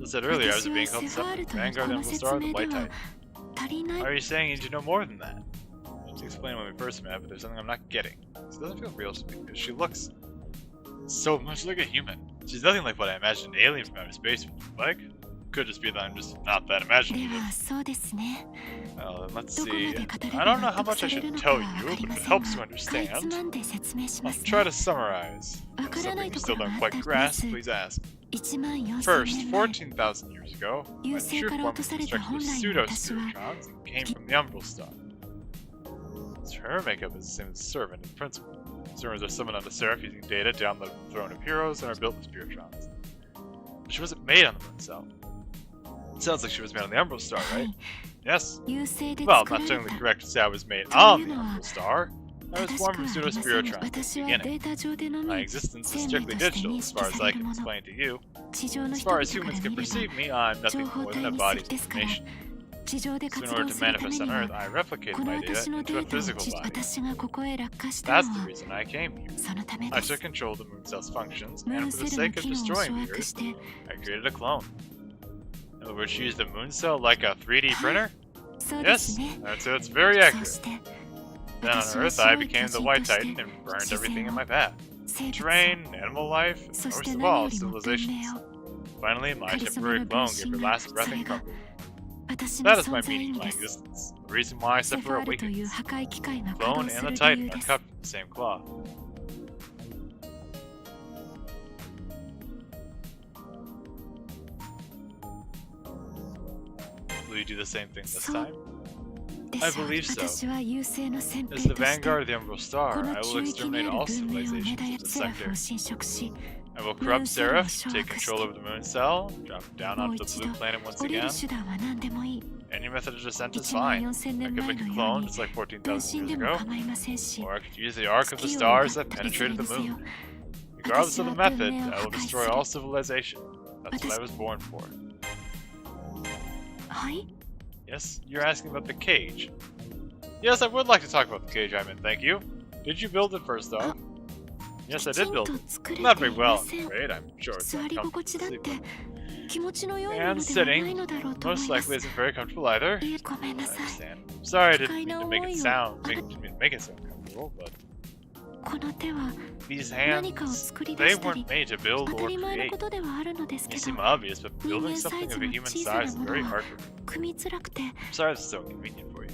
Speaker 1: As I said earlier, I was being called the Vanguard Umbral Star, the White Titan. Why are you saying you need to know more than that? Just explain when we first met, but there's something I'm not getting. This doesn't feel real to me, because she looks so much like a human. She's nothing like what I imagined an alien from outer space would look like. Could just be that I'm just not that imaginative. Well, then let's see. I don't know how much I should tell you, but if it helps you understand, I'll try to summarize. If something you still don't quite grasp, please ask. First, 14,000 years ago, my true form was constructed of pseudo-spiritrons and came from the Umbral Star. So her makeup is the same as Servant in principle. Servants are summoned onto Seraph using data down the Throne of Heroes and are built with spiritrons. But she wasn't made on the Moon Cell. It sounds like she was made on the Umbral Star, right? Yes. Well, I'm not technically correct to say I was made on the Umbral Star. I was
Speaker 4: 正し
Speaker 1: born
Speaker 4: く
Speaker 1: from
Speaker 4: はありませんが、
Speaker 1: pseudospirotron from
Speaker 4: 私
Speaker 1: the
Speaker 4: はデ
Speaker 1: beginning.
Speaker 4: ータ上での
Speaker 1: My
Speaker 4: み
Speaker 1: existence is
Speaker 4: 生命
Speaker 1: strictly
Speaker 4: として
Speaker 1: digital
Speaker 4: 認
Speaker 1: as
Speaker 4: 識
Speaker 1: far
Speaker 4: さ
Speaker 1: as
Speaker 4: れ
Speaker 1: I
Speaker 4: る
Speaker 1: can
Speaker 4: もの。
Speaker 1: explain to you.
Speaker 4: 地上の
Speaker 1: As
Speaker 4: 人
Speaker 1: far
Speaker 4: 々
Speaker 1: as
Speaker 4: から
Speaker 1: humans
Speaker 4: 見
Speaker 1: can
Speaker 4: れば
Speaker 1: perceive me, I'm
Speaker 4: 情
Speaker 1: nothing
Speaker 4: 報
Speaker 1: more than
Speaker 4: 体
Speaker 1: a
Speaker 4: の
Speaker 1: body
Speaker 4: 一
Speaker 1: of
Speaker 4: ですから
Speaker 1: information.
Speaker 4: 地上で
Speaker 1: So
Speaker 4: 活
Speaker 1: in order
Speaker 4: 動
Speaker 1: to
Speaker 4: するた
Speaker 1: manifest
Speaker 4: めに
Speaker 1: on
Speaker 4: は
Speaker 1: Earth, I replicated
Speaker 4: この
Speaker 1: my data
Speaker 4: 私の
Speaker 1: into
Speaker 4: デ
Speaker 1: a
Speaker 4: ータを
Speaker 1: physical body.
Speaker 4: 私がここへ落下したの
Speaker 1: That's the
Speaker 4: は
Speaker 1: reason I came here.
Speaker 4: そのため
Speaker 1: I
Speaker 4: です。
Speaker 1: took control of the moon cell's functions,
Speaker 4: ムー
Speaker 1: and
Speaker 4: ン
Speaker 1: for the
Speaker 4: セルの
Speaker 1: sake of
Speaker 4: 機能を
Speaker 1: destroying
Speaker 4: 掌
Speaker 1: the
Speaker 4: 握
Speaker 1: Earth,
Speaker 4: して
Speaker 1: I created a clone. In other words, she used the moon cell like a 3D printer?
Speaker 4: そうで
Speaker 1: Yes,
Speaker 4: すね。
Speaker 1: it's very
Speaker 4: そ
Speaker 1: accurate.
Speaker 4: して
Speaker 1: Then on
Speaker 4: 私は
Speaker 1: Earth, I
Speaker 4: 白い巨
Speaker 1: became the
Speaker 4: 人
Speaker 1: White
Speaker 4: として
Speaker 1: Titan and burned
Speaker 4: 自
Speaker 1: everything
Speaker 4: 然
Speaker 1: in
Speaker 4: を
Speaker 1: my path.
Speaker 4: 生物を
Speaker 1: Terrain, animal life, and
Speaker 4: そし
Speaker 1: most
Speaker 4: て
Speaker 1: of
Speaker 4: 何
Speaker 1: all,
Speaker 4: よりも文
Speaker 1: civilizations.
Speaker 4: 明を
Speaker 1: Finally, my
Speaker 4: カリスマ
Speaker 1: temporary
Speaker 4: の
Speaker 1: clone
Speaker 4: 分
Speaker 1: gave
Speaker 4: 身
Speaker 1: her
Speaker 4: が
Speaker 1: last
Speaker 4: そ
Speaker 1: breath
Speaker 4: れ
Speaker 1: and
Speaker 4: が
Speaker 1: crumbled.
Speaker 4: 私の
Speaker 1: That is my
Speaker 4: 存在意
Speaker 1: meaning,
Speaker 4: 味
Speaker 1: my
Speaker 4: です。
Speaker 1: existence. The reason why
Speaker 4: セ
Speaker 1: Sephiroth
Speaker 4: ファールという
Speaker 1: awakens.
Speaker 4: 破壊機械が
Speaker 1: The
Speaker 4: 稼
Speaker 1: clone
Speaker 4: 働す
Speaker 1: and
Speaker 4: る
Speaker 1: the
Speaker 4: 理由
Speaker 1: Titan
Speaker 4: で
Speaker 1: are
Speaker 4: す。
Speaker 1: cut from the same cloth. Will you do the same thing this
Speaker 4: そう
Speaker 1: time?
Speaker 4: で
Speaker 1: I
Speaker 4: しょう。
Speaker 1: believe so.
Speaker 4: 私は優勢の先
Speaker 1: As
Speaker 4: 兵
Speaker 1: the
Speaker 4: として
Speaker 1: vanguard of the Emerald
Speaker 4: こ
Speaker 1: Star,
Speaker 4: の
Speaker 1: I will
Speaker 4: 中域に
Speaker 1: exterminate
Speaker 4: ある
Speaker 1: all
Speaker 4: 文明をメ
Speaker 1: civilizations
Speaker 4: ダヤ
Speaker 1: of the
Speaker 4: セラフ
Speaker 1: sector.
Speaker 4: を侵食し、
Speaker 1: I will
Speaker 4: ムー
Speaker 1: corrupt
Speaker 4: ンセルを
Speaker 1: Seraph,
Speaker 4: 掌
Speaker 1: take
Speaker 4: 握し
Speaker 1: control
Speaker 4: て
Speaker 1: over the moon cell, drop down
Speaker 4: もう
Speaker 1: onto the
Speaker 4: 一
Speaker 1: blue
Speaker 4: 度
Speaker 1: planet once
Speaker 4: 降りる
Speaker 1: again.
Speaker 4: 手段は何でもいい。
Speaker 1: Any method of descent is
Speaker 4: 1万
Speaker 1: fine.
Speaker 4: 4000
Speaker 1: I
Speaker 4: 年
Speaker 1: could
Speaker 4: 前
Speaker 1: make
Speaker 4: の
Speaker 1: a
Speaker 4: よう
Speaker 1: clone
Speaker 4: に
Speaker 1: just like
Speaker 4: 分
Speaker 1: 14,000
Speaker 4: 身
Speaker 1: years
Speaker 4: でも
Speaker 1: ago,
Speaker 4: 構いませんし、
Speaker 1: or I could use the arc of the
Speaker 4: 月を
Speaker 1: stars
Speaker 4: 奪
Speaker 1: that
Speaker 4: ったりする
Speaker 1: penetrated
Speaker 4: に
Speaker 1: the
Speaker 4: せよ
Speaker 1: moon. Regardless
Speaker 4: 私
Speaker 1: of
Speaker 4: は
Speaker 1: the
Speaker 4: 文
Speaker 1: method,
Speaker 4: 明を
Speaker 1: I
Speaker 4: 破
Speaker 1: will
Speaker 4: 壊す
Speaker 1: destroy
Speaker 4: る。
Speaker 1: all civilization. That's what I was born for.
Speaker 4: はい。
Speaker 1: Yes, you're asking about the cage. Yes, I would like to talk about the cage I'm in, thank you. Did you build it first off? Yes, I
Speaker 4: きち
Speaker 1: did
Speaker 4: ん
Speaker 1: build
Speaker 4: と
Speaker 1: it.
Speaker 4: 作れ
Speaker 1: Not
Speaker 4: て
Speaker 1: very
Speaker 4: いま
Speaker 1: well,
Speaker 4: せ
Speaker 1: I'm
Speaker 4: ん。
Speaker 1: afraid. I'm sure it's
Speaker 4: 座
Speaker 1: not
Speaker 4: り
Speaker 1: comfortable
Speaker 4: 心
Speaker 1: to
Speaker 4: 地だっ
Speaker 1: sleep
Speaker 4: て
Speaker 1: in.
Speaker 4: 気持ちの良いも
Speaker 1: And
Speaker 4: のではない
Speaker 1: sitting
Speaker 4: のだろうと思
Speaker 1: most
Speaker 4: います
Speaker 1: likely。isn't very comfortable either.
Speaker 4: いえ、ごめん
Speaker 1: I
Speaker 4: なさい。
Speaker 1: understand. Sorry, I
Speaker 4: 不
Speaker 1: didn't
Speaker 4: 快
Speaker 1: mean
Speaker 4: な
Speaker 1: to
Speaker 4: 思
Speaker 1: make
Speaker 4: い
Speaker 1: it
Speaker 4: を
Speaker 1: sound,
Speaker 4: あら
Speaker 1: didn't mean to make it so uncomfortable, but
Speaker 4: この手は
Speaker 1: these
Speaker 4: 何かを
Speaker 1: hands,
Speaker 4: 作り出
Speaker 1: they
Speaker 4: したり
Speaker 1: weren't made to build
Speaker 4: 当た
Speaker 1: or
Speaker 4: り前の
Speaker 1: create.
Speaker 4: ことではあるのです
Speaker 1: It
Speaker 4: け
Speaker 1: may
Speaker 4: ど
Speaker 1: seem obvious, but
Speaker 4: 人
Speaker 1: building
Speaker 4: 間サイ
Speaker 1: something
Speaker 4: ズ
Speaker 1: of a
Speaker 4: の
Speaker 1: human
Speaker 4: 小さな
Speaker 1: size is
Speaker 4: もの
Speaker 1: very
Speaker 4: は
Speaker 1: hard for me.
Speaker 4: 組みづらくて
Speaker 1: I'm sorry this is so inconvenient for you.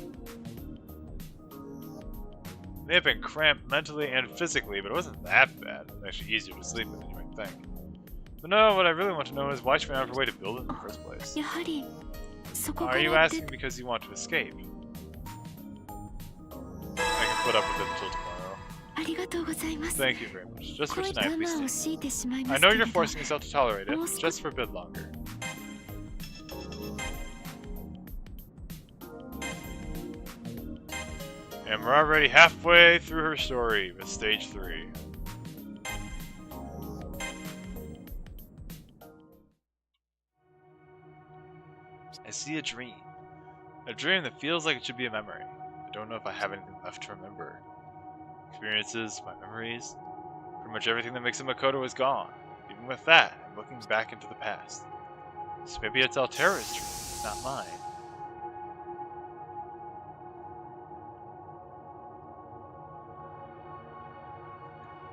Speaker 1: It may have been cramped mentally and physically, but it wasn't that bad. It was actually easier to sleep in than you might think. But no, what I really want to know is why she went out of her way to build it in the first place.
Speaker 4: やはりそこか
Speaker 1: Are you
Speaker 4: ら出
Speaker 1: asking because you want to escape? I can put up with it until tomorrow.
Speaker 4: ありがとうございます。
Speaker 1: Thank you very much. Just for
Speaker 4: 恋と
Speaker 1: tonight,
Speaker 4: 甘
Speaker 1: please
Speaker 4: を
Speaker 1: stay.
Speaker 4: 強いてしまいま
Speaker 1: I
Speaker 4: すけ
Speaker 1: know
Speaker 4: れ
Speaker 1: you're
Speaker 4: ど
Speaker 1: forcing yourself to tolerate it,
Speaker 4: Oh,
Speaker 1: but just for a bit longer. And we're already halfway through her story with stage 3. I see a dream. A dream that feels like it should be a memory. I don't know if I have anything left to remember. Experiences, my memories. Pretty much everything that makes a Makoto is gone. Even with that, I'm looking back into the past. So maybe it's Altera's dream, not mine.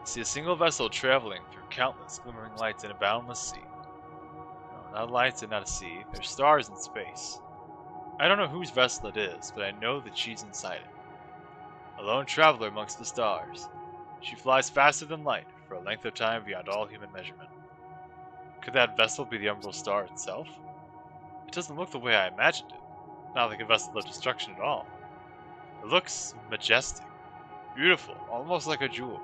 Speaker 1: I see a single vessel traveling through countless glimmering lights in a boundless sea. No, not lights and not a sea. There's stars in space. I don't know whose vessel it is, but I know that she's inside it. A lone traveler amongst the stars. She flies faster than light, for a length of time beyond all human measurement. Could that vessel be the Umbral Star itself? It doesn't look the way I imagined it. Not like a vessel of destruction at all. It looks majestic, beautiful, almost like a jewel.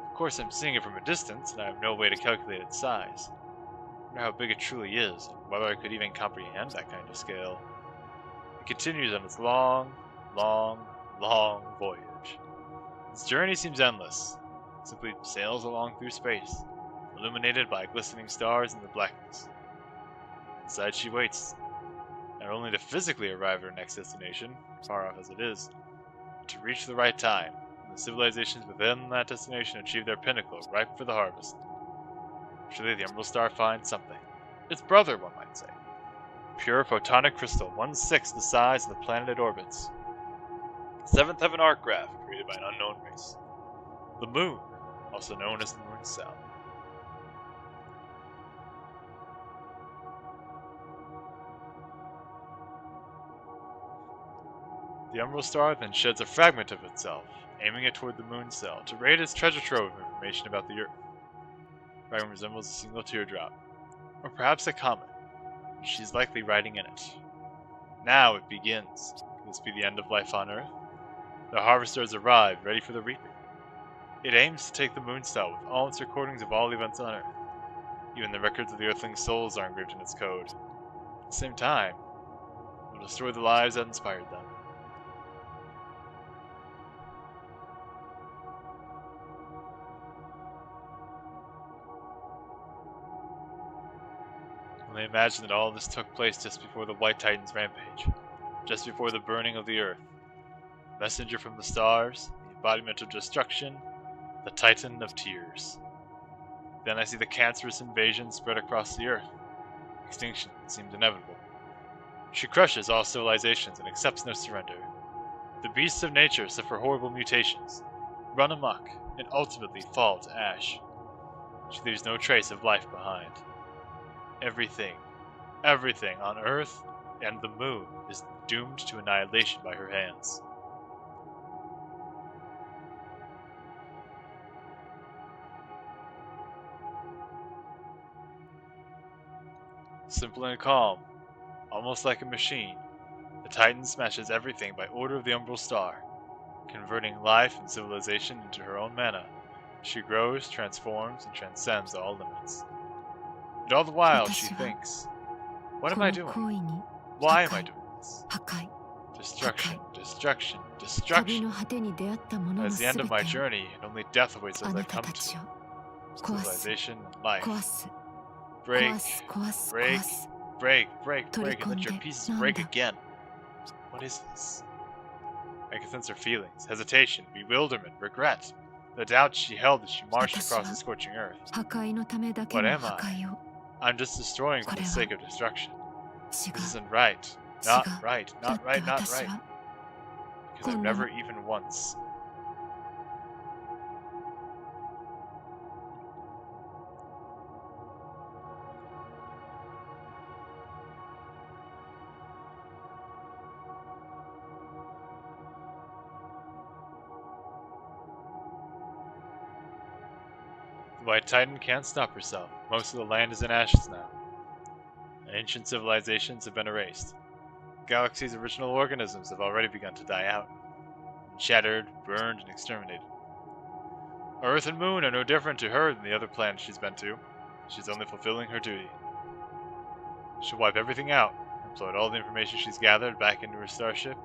Speaker 1: Of course, I'm seeing it from a distance, and I have no way to calculate its size. I wonder how big it truly is, and whether I could even comprehend that kind of scale. It continues on its long, long, long voyage. Its journey seems endless. It simply sails along through space, illuminated by glistening stars in the blackness. Inside she waits, not only to physically arrive at her next destination, far off as it is, but to reach the right time, when the civilizations within that destination achieve their pinnacle, ripe for the harvest. Surely the Umbral Star finds something. Its brother, one might say. Pure photonic crystal, 1/6 the size of the planet it orbits. Seventh heaven arc graph, created by an unknown race. The moon, also known as the moon cell. The Umbral Star then sheds a fragment of itself, aiming it toward the moon cell to raid its treasure trove of information about the Earth. The fragment resembles a single teardrop, or perhaps a comet. She's likely riding in it. Now it begins. Could this be the end of life on Earth? The harvester has arrived, ready for the reaping. It aims to take the moon cell with all its recordings of all events on Earth. Even the records of the Earthlings' souls are engraved in its code. At the same time, it will destroy the lives that inspired them. Only imagine that all this took place just before the White Titan's rampage. Just before the burning of the earth. Messenger from the stars, the embodiment of destruction, the Titan of Tears. Then I see the cancerous invasion spread across the earth. Extinction seemed inevitable. She crushes all civilizations and accepts no surrender. The beasts of nature suffer horrible mutations, run amok, and ultimately fall to ash. She leaves no trace of life behind. Everything on Earth and the moon is doomed to annihilation by her hands. Simple and calm, almost like a machine, the Titan smashes everything by order of the Umbral Star, converting life and civilization into her own mana. She grows, transforms, and transcends all limits. And all the while she thinks, what am I doing? Why am I doing this? Destruction, destruction, destruction. That is the end of my journey, and only death awaits as I've come to. Civilization and life. Break, break, break, break, break, and let your pieces break again. What is this? I can sense her feelings, hesitation, bewilderment, regret, the doubts she held as she marched across the scorching earth. What am I? I'm just destroying for the sake of destruction. This isn't right. Not right, not right, not right. Because I've never even once. The White Titan can't stop herself. Most of the land is in ashes now. Ancient civilizations have been erased. The galaxy's original organisms have already begun to die out. Shattered, burned, and exterminated. Earth and Moon are no different to her than the other planets she's been to. She's only fulfilling her duty. She'll wipe everything out, upload all the information she's gathered back into her starship,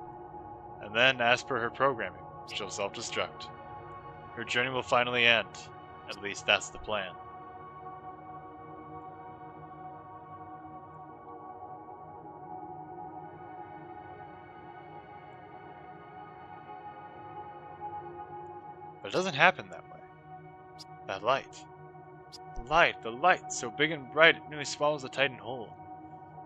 Speaker 1: and then, as per her programming, she'll self-destruct. Her journey will finally end. At least that's the plan. But it doesn't happen that way. That light. The light, so big and bright it nearly swallows the Titan whole.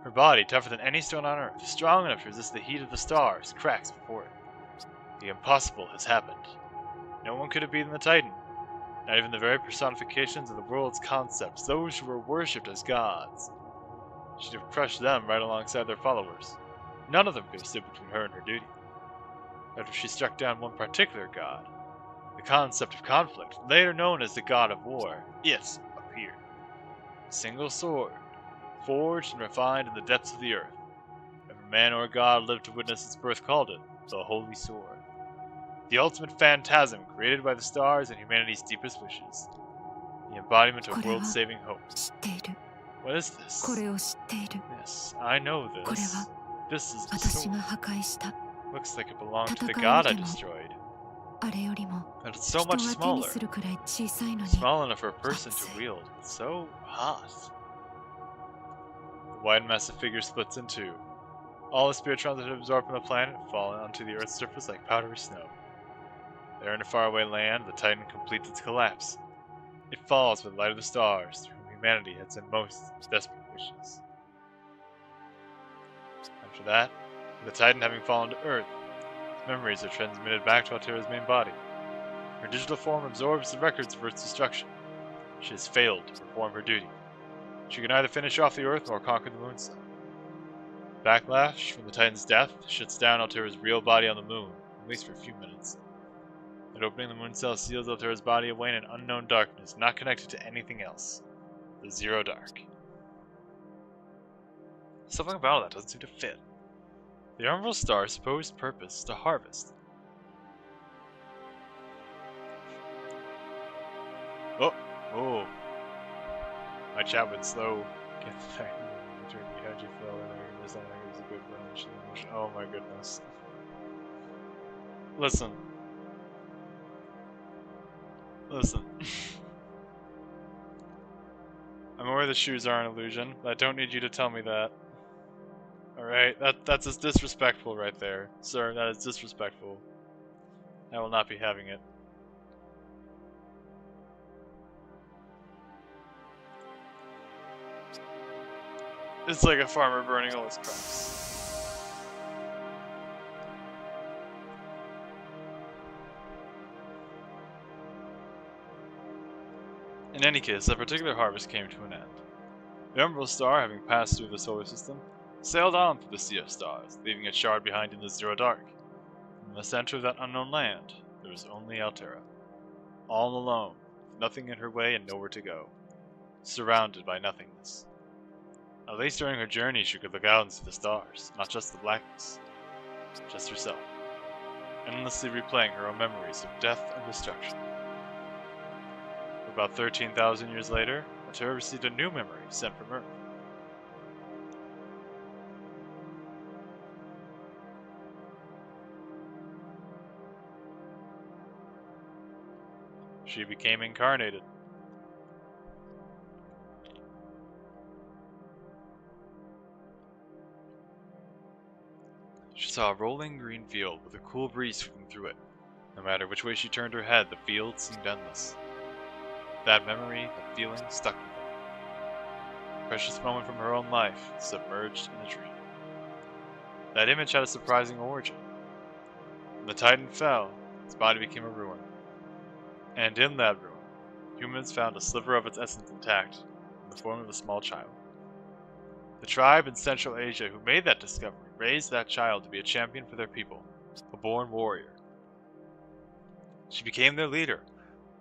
Speaker 1: Her body, tougher than any stone on Earth, strong enough to resist the heat of the stars, cracks before it. The impossible has happened. No one could have beaten the Titan. Not even the very personifications of the world's concepts, those who were worshipped as gods. She'd have crushed them right alongside their followers. None of them could have stood between her and her duty. After she struck down one particular god, the concept of conflict, later known as the god of war, it appeared. A single sword, forged and refined in the depths of the earth. Every man or god lived to witness its birth called it the Holy Sword. The ultimate phantasm created by the stars and humanity's deepest wishes. The embodiment of world-saving hope. What is this? Yes, I know this. This is the sword. Looks like it belonged to the god I destroyed. But it's so much smaller. Small enough for a person to wield. It's so hot. The wide massive figure splits in two. All the spiritrons that had absorbed from the planet fall onto the Earth's surface like powdery snow. There in a faraway land, the Titan completes its collapse. It falls with the light of the stars, through whom humanity had sent most of its desperate wishes. After that, the Titan having fallen to Earth, its memories are transmitted back to Altera's main body. Her digital form absorbs the records of Earth's destruction. She has failed to perform her duty. She can neither finish off the Earth nor conquer the Moon Sun. Backlash from the Titan's death shuts down Altera's real body on the Moon, at least for a few minutes. That opening the moon cell seals Altera's body away in an unknown darkness, not connected to anything else. The Zero Dark. Something about that doesn't seem to fit. The Umbral Star's supposed purpose is to harvest. Oh. My chat went slow. Get the fact that you turned behind you fell and I missed that was a good emotion. Oh my goodness. Listen. I'm aware the shoes are an illusion, but I don't need you to tell me that. Alright, that's just disrespectful right there. Sir, that is disrespectful. I will not be having it. It's like a farmer burning all his crops. In any case, that particular harvest came to an end. The Umbral Star, having passed through the solar system, sailed on through the sea of stars, leaving its shard behind in the zero dark. In the center of that unknown land, there was only Altera. All alone, with nothing in her way and nowhere to go. Surrounded by nothingness. At least during her journey she could look out and see the stars, not just the blackness. Just herself. Endlessly replaying her own memories of death and destruction. About 13,000 years later, Altera received a new memory sent from Earth. She became incarnated. She saw a rolling green field with a cool breeze sweeping through it. No matter which way she turned her head, the field seemed endless. That memory, that feeling, stuck with her. A precious moment from her own life, submerged in a dream. That image had a surprising origin. When the Titan fell, its body became a ruin. And in that ruin, humans found a sliver of its essence intact, in the form of a small child. The tribe in Central Asia who made that discovery raised that child to be a champion for their people, a born warrior. She became their leader,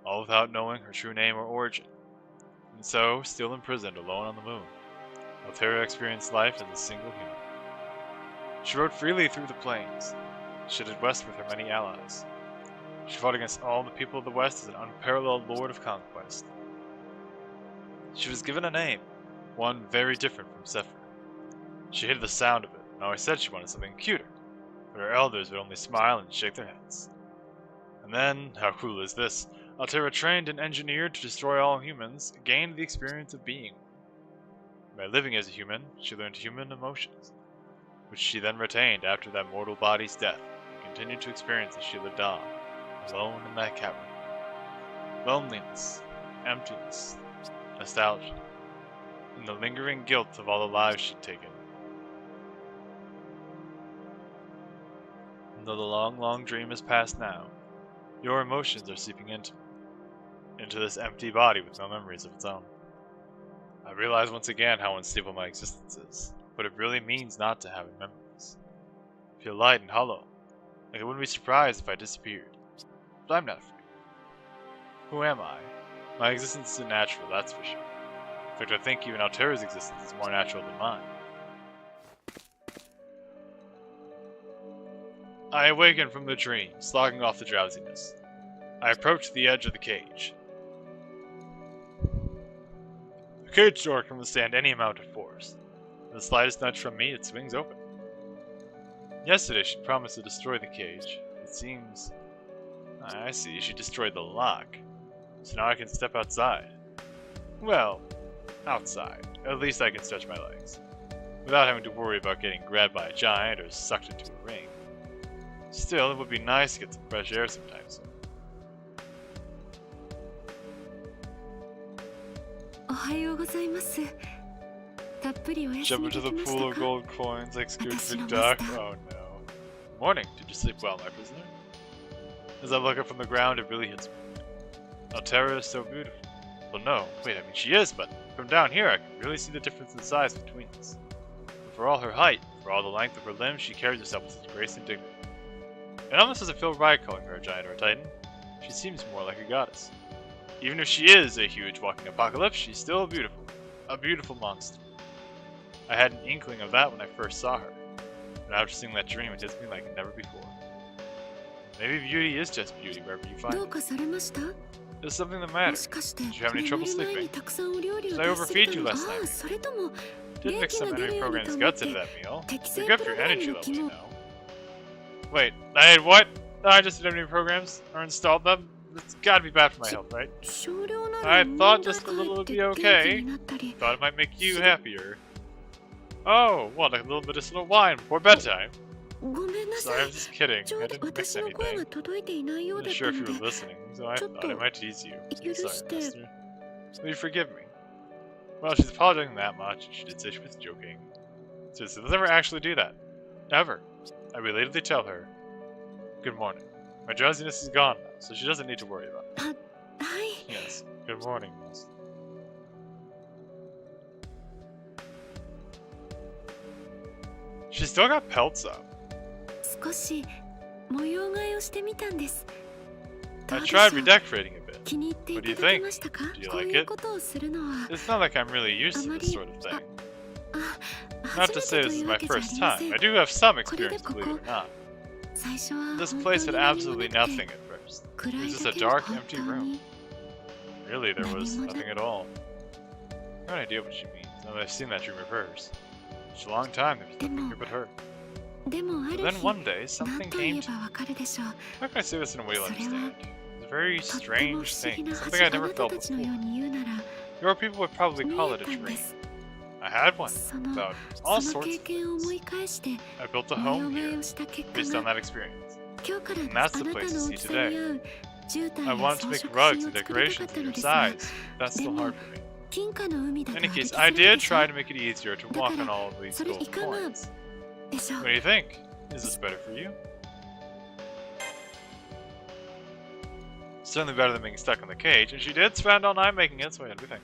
Speaker 1: all without knowing her true name or origin. And so, still imprisoned alone on the moon, Altera experienced life as a single human. She rode freely through the plains, she headed west with her many allies. She fought against all the people of the West as an unparalleled lord of conquest. She was given a name, one very different from Zephyr. She hated the sound of it, and always said she wanted something cuter, but her elders would only smile and shake their heads. And then, how cool is this? Altera, trained and engineered to destroy all humans, gained the experience of being one. By living as a human, she learned human emotions, which she then retained after that mortal body's death, and continued to experience as she lived on, alone in that cavern. Loneliness, emptiness, nostalgia, and the lingering guilt of all the lives she'd taken. And though the long, long dream is past now, your emotions are seeping into this empty body with no memories of its own. I realize once again how unstable my existence is, but it really means not to have memories. I feel light and hollow, like I wouldn't be surprised if I disappeared. But I'm not afraid. Who am I? My existence is natural, that's for sure. In fact, I think even Altera's existence is more natural than mine. I awaken from the dream, slogging off the drowsiness. I approach the edge of the cage. The cage door can withstand any amount of force. With the slightest nudge from me, it swings open. Yesterday she promised to destroy the cage. It seems... I see, she destroyed the lock. So now I can step outside. Well, outside. At least I can stretch my legs. Without having to worry about getting grabbed by a giant or sucked into a ring. Still, it would be nice to get some fresh air sometime soon. Jump into the pool of gold coins like Scrooge Duck. Oh no. Morning. Did you sleep well, my prisoner? As I look up from the ground, it really hits me. Altera is so beautiful. Well, no. Wait, I mean she is, but from down here I can really see the difference in size between us. But for all her height, for all the length of her limbs, she carries herself with such grace and dignity. It almost doesn't feel right calling her a giant or a titan. She seems more like a goddess. Even if she is a huge walking apocalypse, she's still beautiful. A beautiful monster. I had an inkling of that when I first saw her. But after seeing that dream, it hits me like never before. Maybe beauty is just beauty wherever you find it. There's something the matter. Did you have any trouble sleeping? Did I overfeed you last night? Did mix some enemy program's guts into that meal. They're good for your energy levels, you know. Wait, I had what? I just did enemy programs, or installed them? It's gotta be bad for my health, right? I thought just a little would be okay. Thought it might make you happier. Oh, what, a little medicinal wine before bedtime? Sorry, I was just kidding. I didn't mix anything. I'm not sure if you were listening, so I thought I might tease you. Sorry, mister. Will you forgive me? Well, she's apologizing that much. She did say she was joking. So they'll never actually do that. Ever. I relatedly tell her, good morning. My drowsiness is gone now, so she doesn't need to worry about it. Yes. Good morning, miss. She's still got pelts up. I tried redecorating a bit. What do you think? Do you like it? It's not like I'm really used to this sort of thing. Not to say this is my first time. I do have some experience, believe it or not. This place had absolutely nothing at first. It was just a dark, empty room. Really, there was nothing at all. I have no idea what she means, now that I've seen that dream reverse. It's a long time, there's nothing here but her. But then one day, something came to me. How can I say this in a way you'll understand? It's a very strange thing, something I'd never felt before. Your people would probably call it a dream. I had one, about all sorts of things. I built a home here, based on that experience. And that's the place to see today. I wanted to make rugs and decorations of your size, but that's still hard for me. In any case, I did try to make it easier to walk on all of these gold coins. What do you think? Is this better for you? Certainly better than being stuck in the cage, and she did spend all night making it, so I had to think.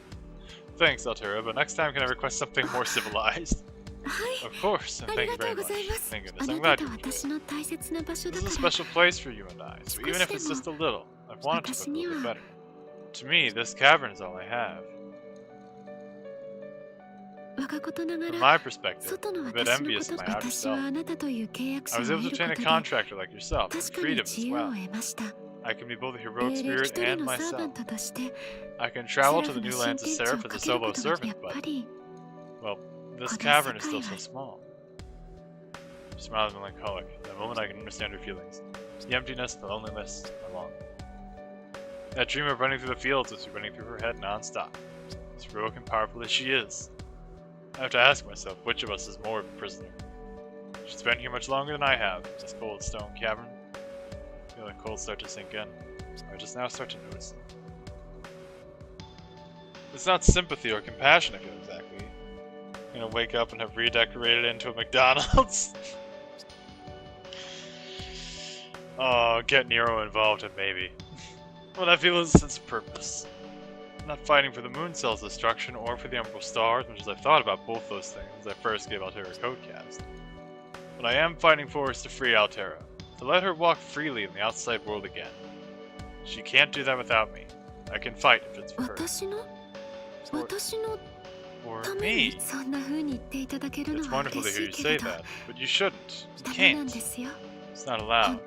Speaker 1: Thanks, Altera, but next time can I request something more civilized? Of course, and thank you very much. Thank goodness, I'm glad you enjoyed it. This is a special place for you and I, so even if it's just a little, I've wanted to look a little bit better. To me, this cavern is all I have. From my perspective, I'm a bit envious of my outer self. I was able to obtain a contractor like yourself, and freedom as well. I can be both a heroic spirit and myself. I can travel to the new lands of Seraph as a solo servant, but... well, this cavern is still so small. She smiled melancholic. The moment I can understand her feelings. The emptiness, the loneliness, I long. That dream of running through the fields was running through her head non-stop. As heroic and powerful as she is, I have to ask myself which of us is more of a prisoner. She's been here much longer than I have, in this cold stone cavern. I feel the cold start to sink in. I just now start to notice it. It's not sympathy or compassion I feel exactly. I'm gonna wake up and have redecorated it into a McDonald's. Oh, get Nero involved and maybe. What I feel is a sense of purpose. I'm not fighting for the moon cell's destruction or for the Umbral Stars, much as I've thought about both those things as I first gave Altera Codecast. What I am fighting for is to free Altera, to let her walk freely in the outside world again. She can't do that without me. I can fight if it's for her. For me. It's wonderful to hear you say that, but you shouldn't. You can't. It's not allowed.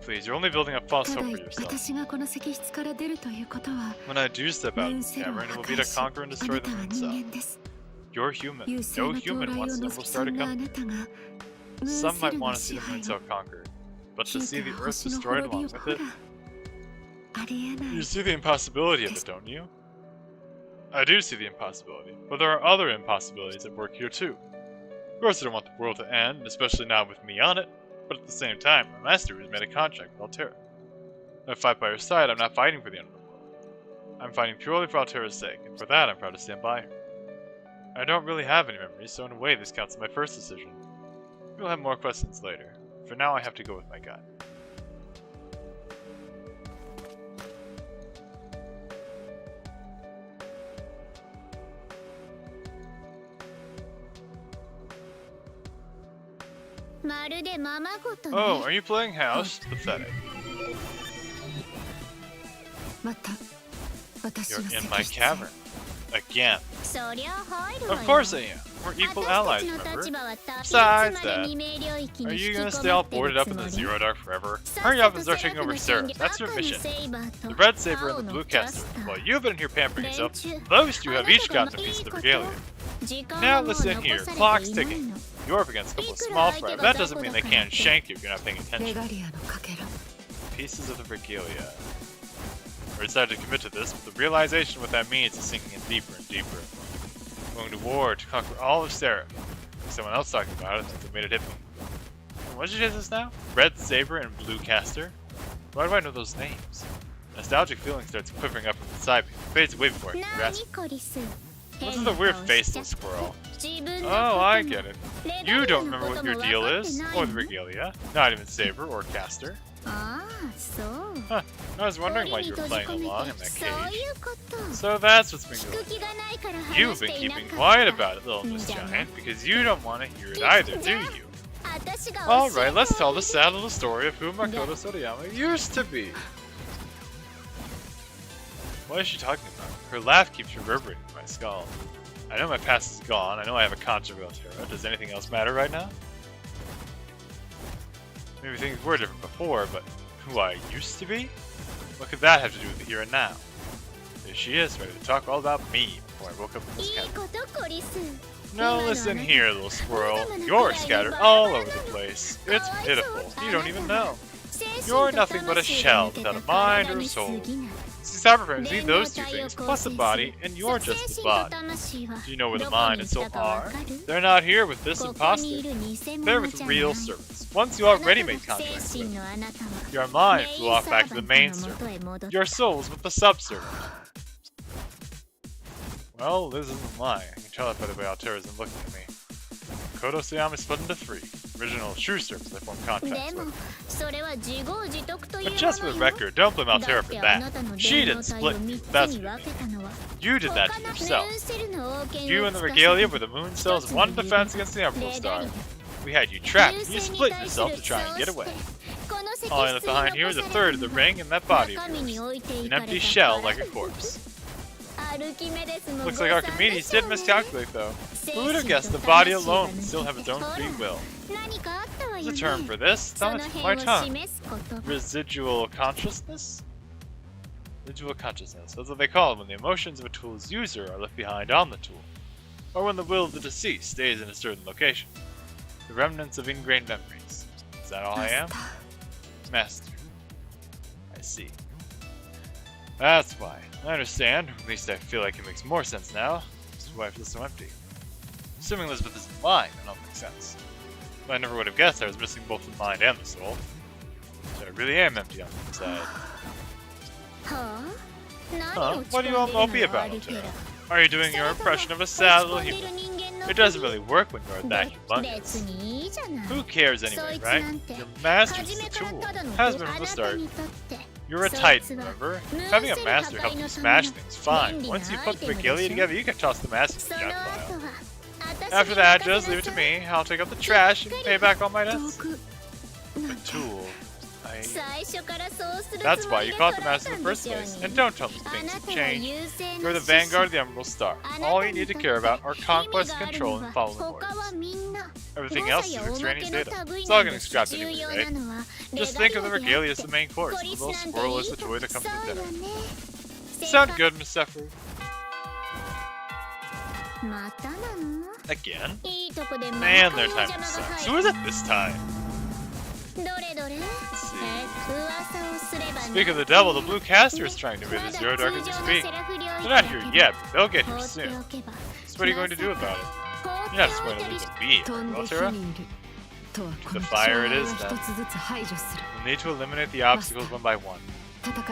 Speaker 1: Please, you're only building up false hope for yourself. When I do step out of this cavern, it will be to conquer and destroy the moon cell. You're human. No human wants the Umbral Star to come. Some might want to see the moon cell conquered, but to see the Earth destroyed along with it? You see the impossibility of it, don't you? I do see the impossibility, but there are other impossibilities at work here too. Of course I don't want the world to end, especially not with me on it, but at the same time, my master has made a contract with Altera. If I fight by her side, I'm not fighting for the end of the world. I'm fighting purely for Altera's sake, and for that I'm proud to stand by her. I don't really have any memories, so in a way this counts as my first decision. We'll have more questions later. For now I have to go with my gut. Oh, are you playing house? Pathetic. You're in my cavern. Again. Of course I am. We're equal allies, remember? Besides that, are you gonna stay all boarded up in the Zero Dark forever? Hurry up and start taking over Seraph. That's your mission. The Red Saber and the Blue Caster. While you've been here pampering yourself, those two have each gotten a piece of the regalia. Now listen here, clock's ticking. You're up against a couple of small fry, but that doesn't mean they can't shank you if you're not paying attention. pieces of the regalia. We're decided to commit to this, but the realization of what that means is sinking in deeper and deeper. Going to war to conquer all of Seraph. Someone else talking about it, that made it hit me. What did you say this now? Red Saber and Blue Caster? Why do I know those names? A nostalgic feeling starts quivering up inside me. It fades away before I can grasp it. What's with the weird faceless squirrel? Oh, I get it. You don't remember what your deal is, or the regalia. Not even Saber or Caster. Huh. I was wondering why you were playing along in that cage. So that's what's been going on. You've been keeping quiet about it, little Miss Giant, because you don't want to hear it either, do you? Alright, let's tell the sad little story of who Makoto Sorayama used to be. What is she talking about? Her laugh keeps reverberating in my skull. I know my past is gone, I know I have a contract with Altera. Does anything else matter right now? Maybe things were different before, but who I used to be? What could that have to do with the here and now? There she is, ready to talk all about me before I woke up in this cabin. No, listen here, little squirrel. You're scattered all over the place. It's pitiful. You don't even know. You're nothing but a shell without a mind or a soul. See, cyberframes need those two things, plus a body, and you're just the body. Do you know where the mind and soul are? They're not here with this imposter. They're with real servants. Once you already made contact with. Your mind flew off back to the main servant. Your soul's with the sub-servant. Well, this isn't lying. I can tell it by the way Altera isn't looking at me. Makoto Sorayama is split into three. Original true servants I formed contracts with. But just for the record, don't blame Altera for that. She didn't split you, that's what you mean. You did that to yourself. You and the regalia were the moon cells' one defense against the Emerald Star. We had you trapped, and you split yourself to try and get away. All I left behind here is a third of the ring and that body of yours. An empty shell like a corpse. Looks like Archimedes did miscalculate though. Who would have guessed the body alone would still have its own free will? There's a term for this, it's on the tip of my tongue. Residual consciousness? Residual consciousness, that's what they call it when the emotions of a tool's user are left behind on the tool. Or when the will of the deceased stays in a certain location. The remnants of ingrained memories. Is that all I am? Master. I see. That's why. I understand. At least I feel like it makes more sense now. This is why I feel so empty. Assuming Elizabeth isn't lying, that all makes sense. But I never would have guessed I was missing both the mind and the soul. So I really am empty on the inside. Huh? What are you all mopey about, Altera? Are you doing your impression of a sad little human? It doesn't really work when you're that humongous. Who cares anyway, right? Your master's is a tool. Has been from the start. You're a titan, remember? Having a master helps you smash things, fine. Once you put the regalia together, you can toss the master in the junk pile. After that, just leave it to me. I'll take out the trash and pay back all my debts. A tool. That's why you caught the master in the first place. And don't tell me things have changed. You're the vanguard of the Emerald Star. All you need to care about are conquest, control, and following orders. Everything else is extraneous data. It's all getting scrapped anyway, right? Just think of the regalia as the main course. The little squirrel is the toy that comes with dinner. Sound good, Miss Sephiroth? Again? Man, their time sucks. Who is it this time? Let's see. Speak of the devil, the blue caster is trying to invade the Zero Dark as you speak. They're not here yet, but they'll get here soon. So what are you going to do about it? You're not just going to leave them be, Altera? The fire it is, then. We'll need to eliminate the obstacles one by one.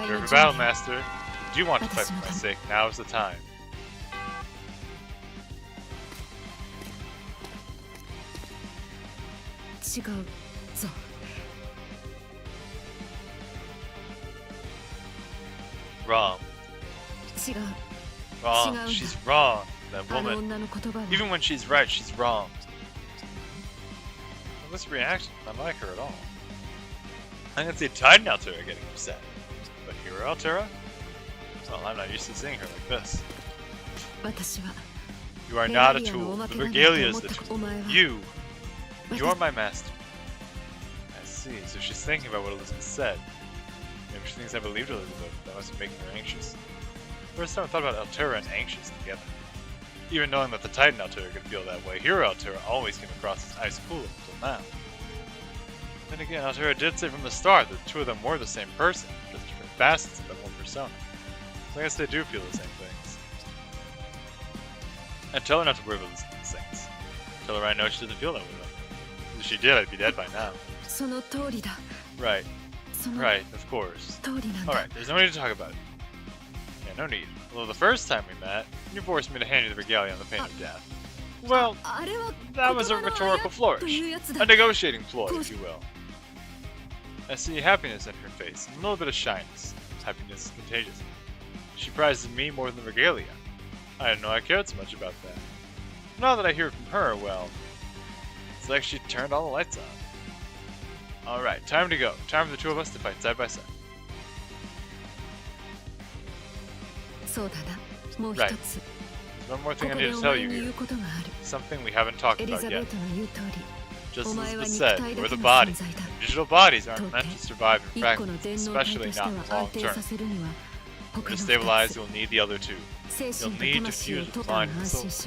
Speaker 1: You're a battle master. If you do want to fight for my sake, now is the time. Wrong. Wrong. She's wrong. That woman. Even when she's right, she's wrong. This reaction, not like her at all. I can see Titan Altera getting upset. But Hero Altera? Well, I'm not used to seeing her like this. You are not a tool. The regalia is the tool. You're my master. I see, so she's thinking about what Elizabeth said. Maybe she thinks I believed Elizabeth. That must be making her anxious. First time I thought about Altera and anxious together. Even knowing that the Titan Altera could feel that way, Hero Altera always came across as ice cool until now. Then again, Altera did say from the start that the two of them were the same person, just different facets of that one persona. So I guess they do feel the same things. And tell her not to worry about these things. Tell her I know she doesn't feel that way. If she did, I'd be dead by now.
Speaker 4: その通りだ。
Speaker 1: Right.
Speaker 4: その
Speaker 1: Right, of course.
Speaker 4: 通りなんだ。
Speaker 1: Alright, there's no need to talk about it. Yeah, no need. Although the first time we met, you forced me to hand you the regalia on the pain of death. Well,
Speaker 4: あれは
Speaker 1: that was a
Speaker 4: 言葉の
Speaker 1: rhetorical
Speaker 4: と
Speaker 1: flourish.
Speaker 4: いうやつ
Speaker 1: A
Speaker 4: だ。
Speaker 1: negotiating ploy, if you will. I see happiness in her face, and a little bit of shyness. Happiness is contagious. She prizes me more than the regalia. I didn't know I cared so much about that. Now that I hear from her, well, it's like she turned all the lights on. Alright, time to go. Time for the two of us to fight side by side.
Speaker 4: そうだな。もう一
Speaker 1: Right.
Speaker 4: つ。
Speaker 1: There's one more
Speaker 4: こ
Speaker 1: thing I
Speaker 4: こ
Speaker 1: need
Speaker 4: で
Speaker 1: to
Speaker 4: お
Speaker 1: tell
Speaker 4: 前
Speaker 1: you
Speaker 4: に言
Speaker 1: here.
Speaker 4: うことがある。
Speaker 1: Something we haven't talked
Speaker 4: エリ
Speaker 1: about
Speaker 4: ザベ
Speaker 1: yet.
Speaker 4: ートの言う通り。
Speaker 1: Just
Speaker 4: お
Speaker 1: as
Speaker 4: 前は
Speaker 1: was
Speaker 4: 肉
Speaker 1: said,
Speaker 4: 体だ
Speaker 1: we're
Speaker 4: け
Speaker 1: the
Speaker 4: の存
Speaker 1: bodies.
Speaker 4: 在だ。
Speaker 1: Digital bodies aren't
Speaker 4: 到
Speaker 1: meant
Speaker 4: 底
Speaker 1: to survive in
Speaker 4: 一個の
Speaker 1: practice,
Speaker 4: 電脳体
Speaker 1: especially
Speaker 4: として
Speaker 1: not
Speaker 4: は
Speaker 1: in the
Speaker 4: 安
Speaker 1: long
Speaker 4: 定
Speaker 1: term.
Speaker 4: させるには
Speaker 1: To
Speaker 4: 他の
Speaker 1: stabilize,
Speaker 4: 2つ
Speaker 1: you'll need the other two.
Speaker 4: 精
Speaker 1: You'll
Speaker 4: 神と
Speaker 1: need to
Speaker 4: 魂を
Speaker 1: fuse
Speaker 4: と
Speaker 1: with
Speaker 4: たら
Speaker 1: mind and
Speaker 4: 安
Speaker 1: soul.
Speaker 4: 心し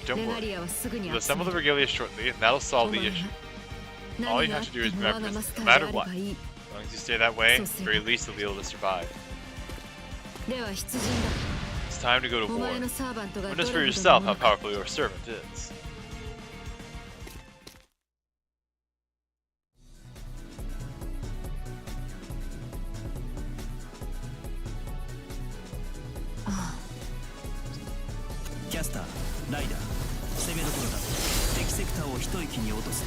Speaker 4: ろ。
Speaker 1: Don't
Speaker 4: レガリ
Speaker 1: worry.
Speaker 4: アはすぐに
Speaker 1: We'll
Speaker 4: 集
Speaker 1: assemble
Speaker 4: め
Speaker 1: the
Speaker 4: る。
Speaker 1: regalia shortly, and that'll solve the
Speaker 4: お前
Speaker 1: issue.
Speaker 4: は
Speaker 1: All
Speaker 4: 何
Speaker 1: you
Speaker 4: があ
Speaker 1: have
Speaker 4: っ
Speaker 1: to
Speaker 4: て
Speaker 1: do is
Speaker 4: も
Speaker 1: remember
Speaker 4: 我が
Speaker 1: this,
Speaker 4: マスタ
Speaker 1: no
Speaker 4: ーであ
Speaker 1: matter
Speaker 4: れ
Speaker 1: what.
Speaker 4: ばいい。
Speaker 1: As long as you stay that way,
Speaker 4: So
Speaker 1: at the very least you'll be able to survive.
Speaker 4: では出陣
Speaker 1: It's time to go to
Speaker 4: だ。お
Speaker 1: war.
Speaker 4: 前のサーバントがどれ
Speaker 1: Witness
Speaker 4: ほ
Speaker 1: for
Speaker 4: ど
Speaker 1: yourself
Speaker 4: の
Speaker 1: how
Speaker 4: ものか
Speaker 1: powerful your servant is.
Speaker 2: キャスターライダー攻めどころだ。敵セクターを一息に落とす。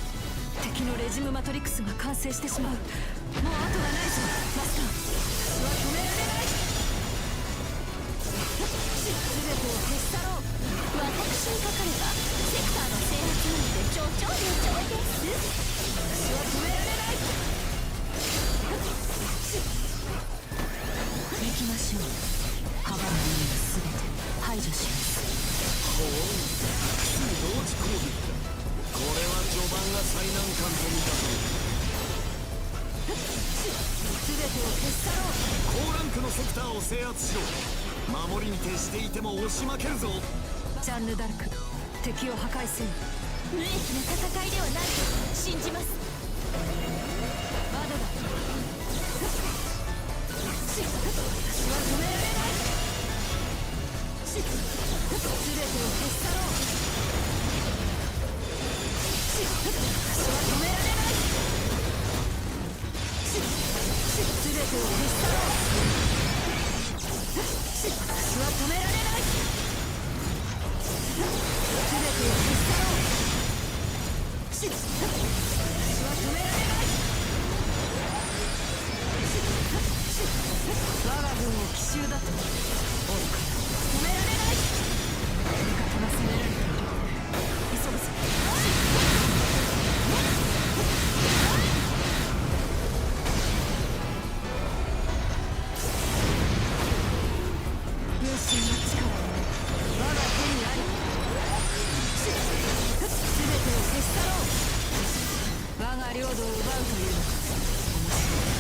Speaker 4: 敵のレジムマトリックスが完成してしまう。もう後がないぞマスター。私は止められない。全てを消し去ろう。
Speaker 5: 私にかかればセクターの制圧なんて上々です。
Speaker 4: 私は止められない。行きましょう。カバンの意味すべて排除します。
Speaker 3: 同時攻撃だ。これは序盤が最難関と見た
Speaker 4: 全てを消し去ろう。
Speaker 3: 高ランクのセクターを制圧しろ。守りに徹していても押し負けるぞ。
Speaker 4: ジャンヌ・ダルク、敵を破壊せよ。
Speaker 5: 無益な戦いではないと信じます。
Speaker 4: まだだ。私は止められない。全てを消し去ろう。私は止められない。全てを消し去ろう。私は止められない。全てを消し去ろう。私は止められない。我が軍を奇襲だと愚かだ。止められない。味方が攻められている。急ぐぞ。分身の力は我が手にあり。全てを消し去ろう。我が領土を奪うというのか。面白い。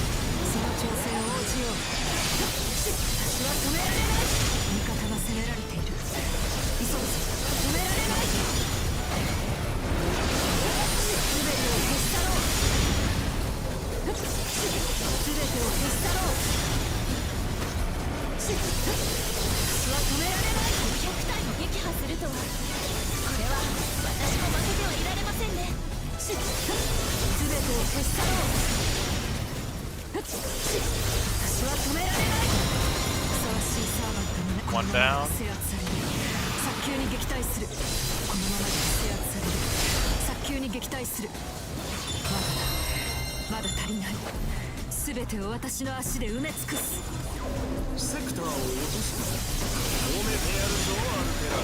Speaker 4: その挑戦を応じよう。私は止められない。味方が攻められている。急ぐぞ。止められない。全てを消し去ろう。全てを消し去ろう。私は止められない。
Speaker 5: 500体も撃破するとは、これは私も負けてはいられませんね。
Speaker 4: 全てを消し去ろう。私は止められない。ふさわしいサーバントにこの
Speaker 1: One
Speaker 4: まま
Speaker 1: down.
Speaker 4: で制圧される。早急に撃退する。このままで制圧される。早急に撃退する。まだ足りない。全てを私の足で埋め尽くす。
Speaker 3: セクターを落とした。褒めてやるぞアルテラ。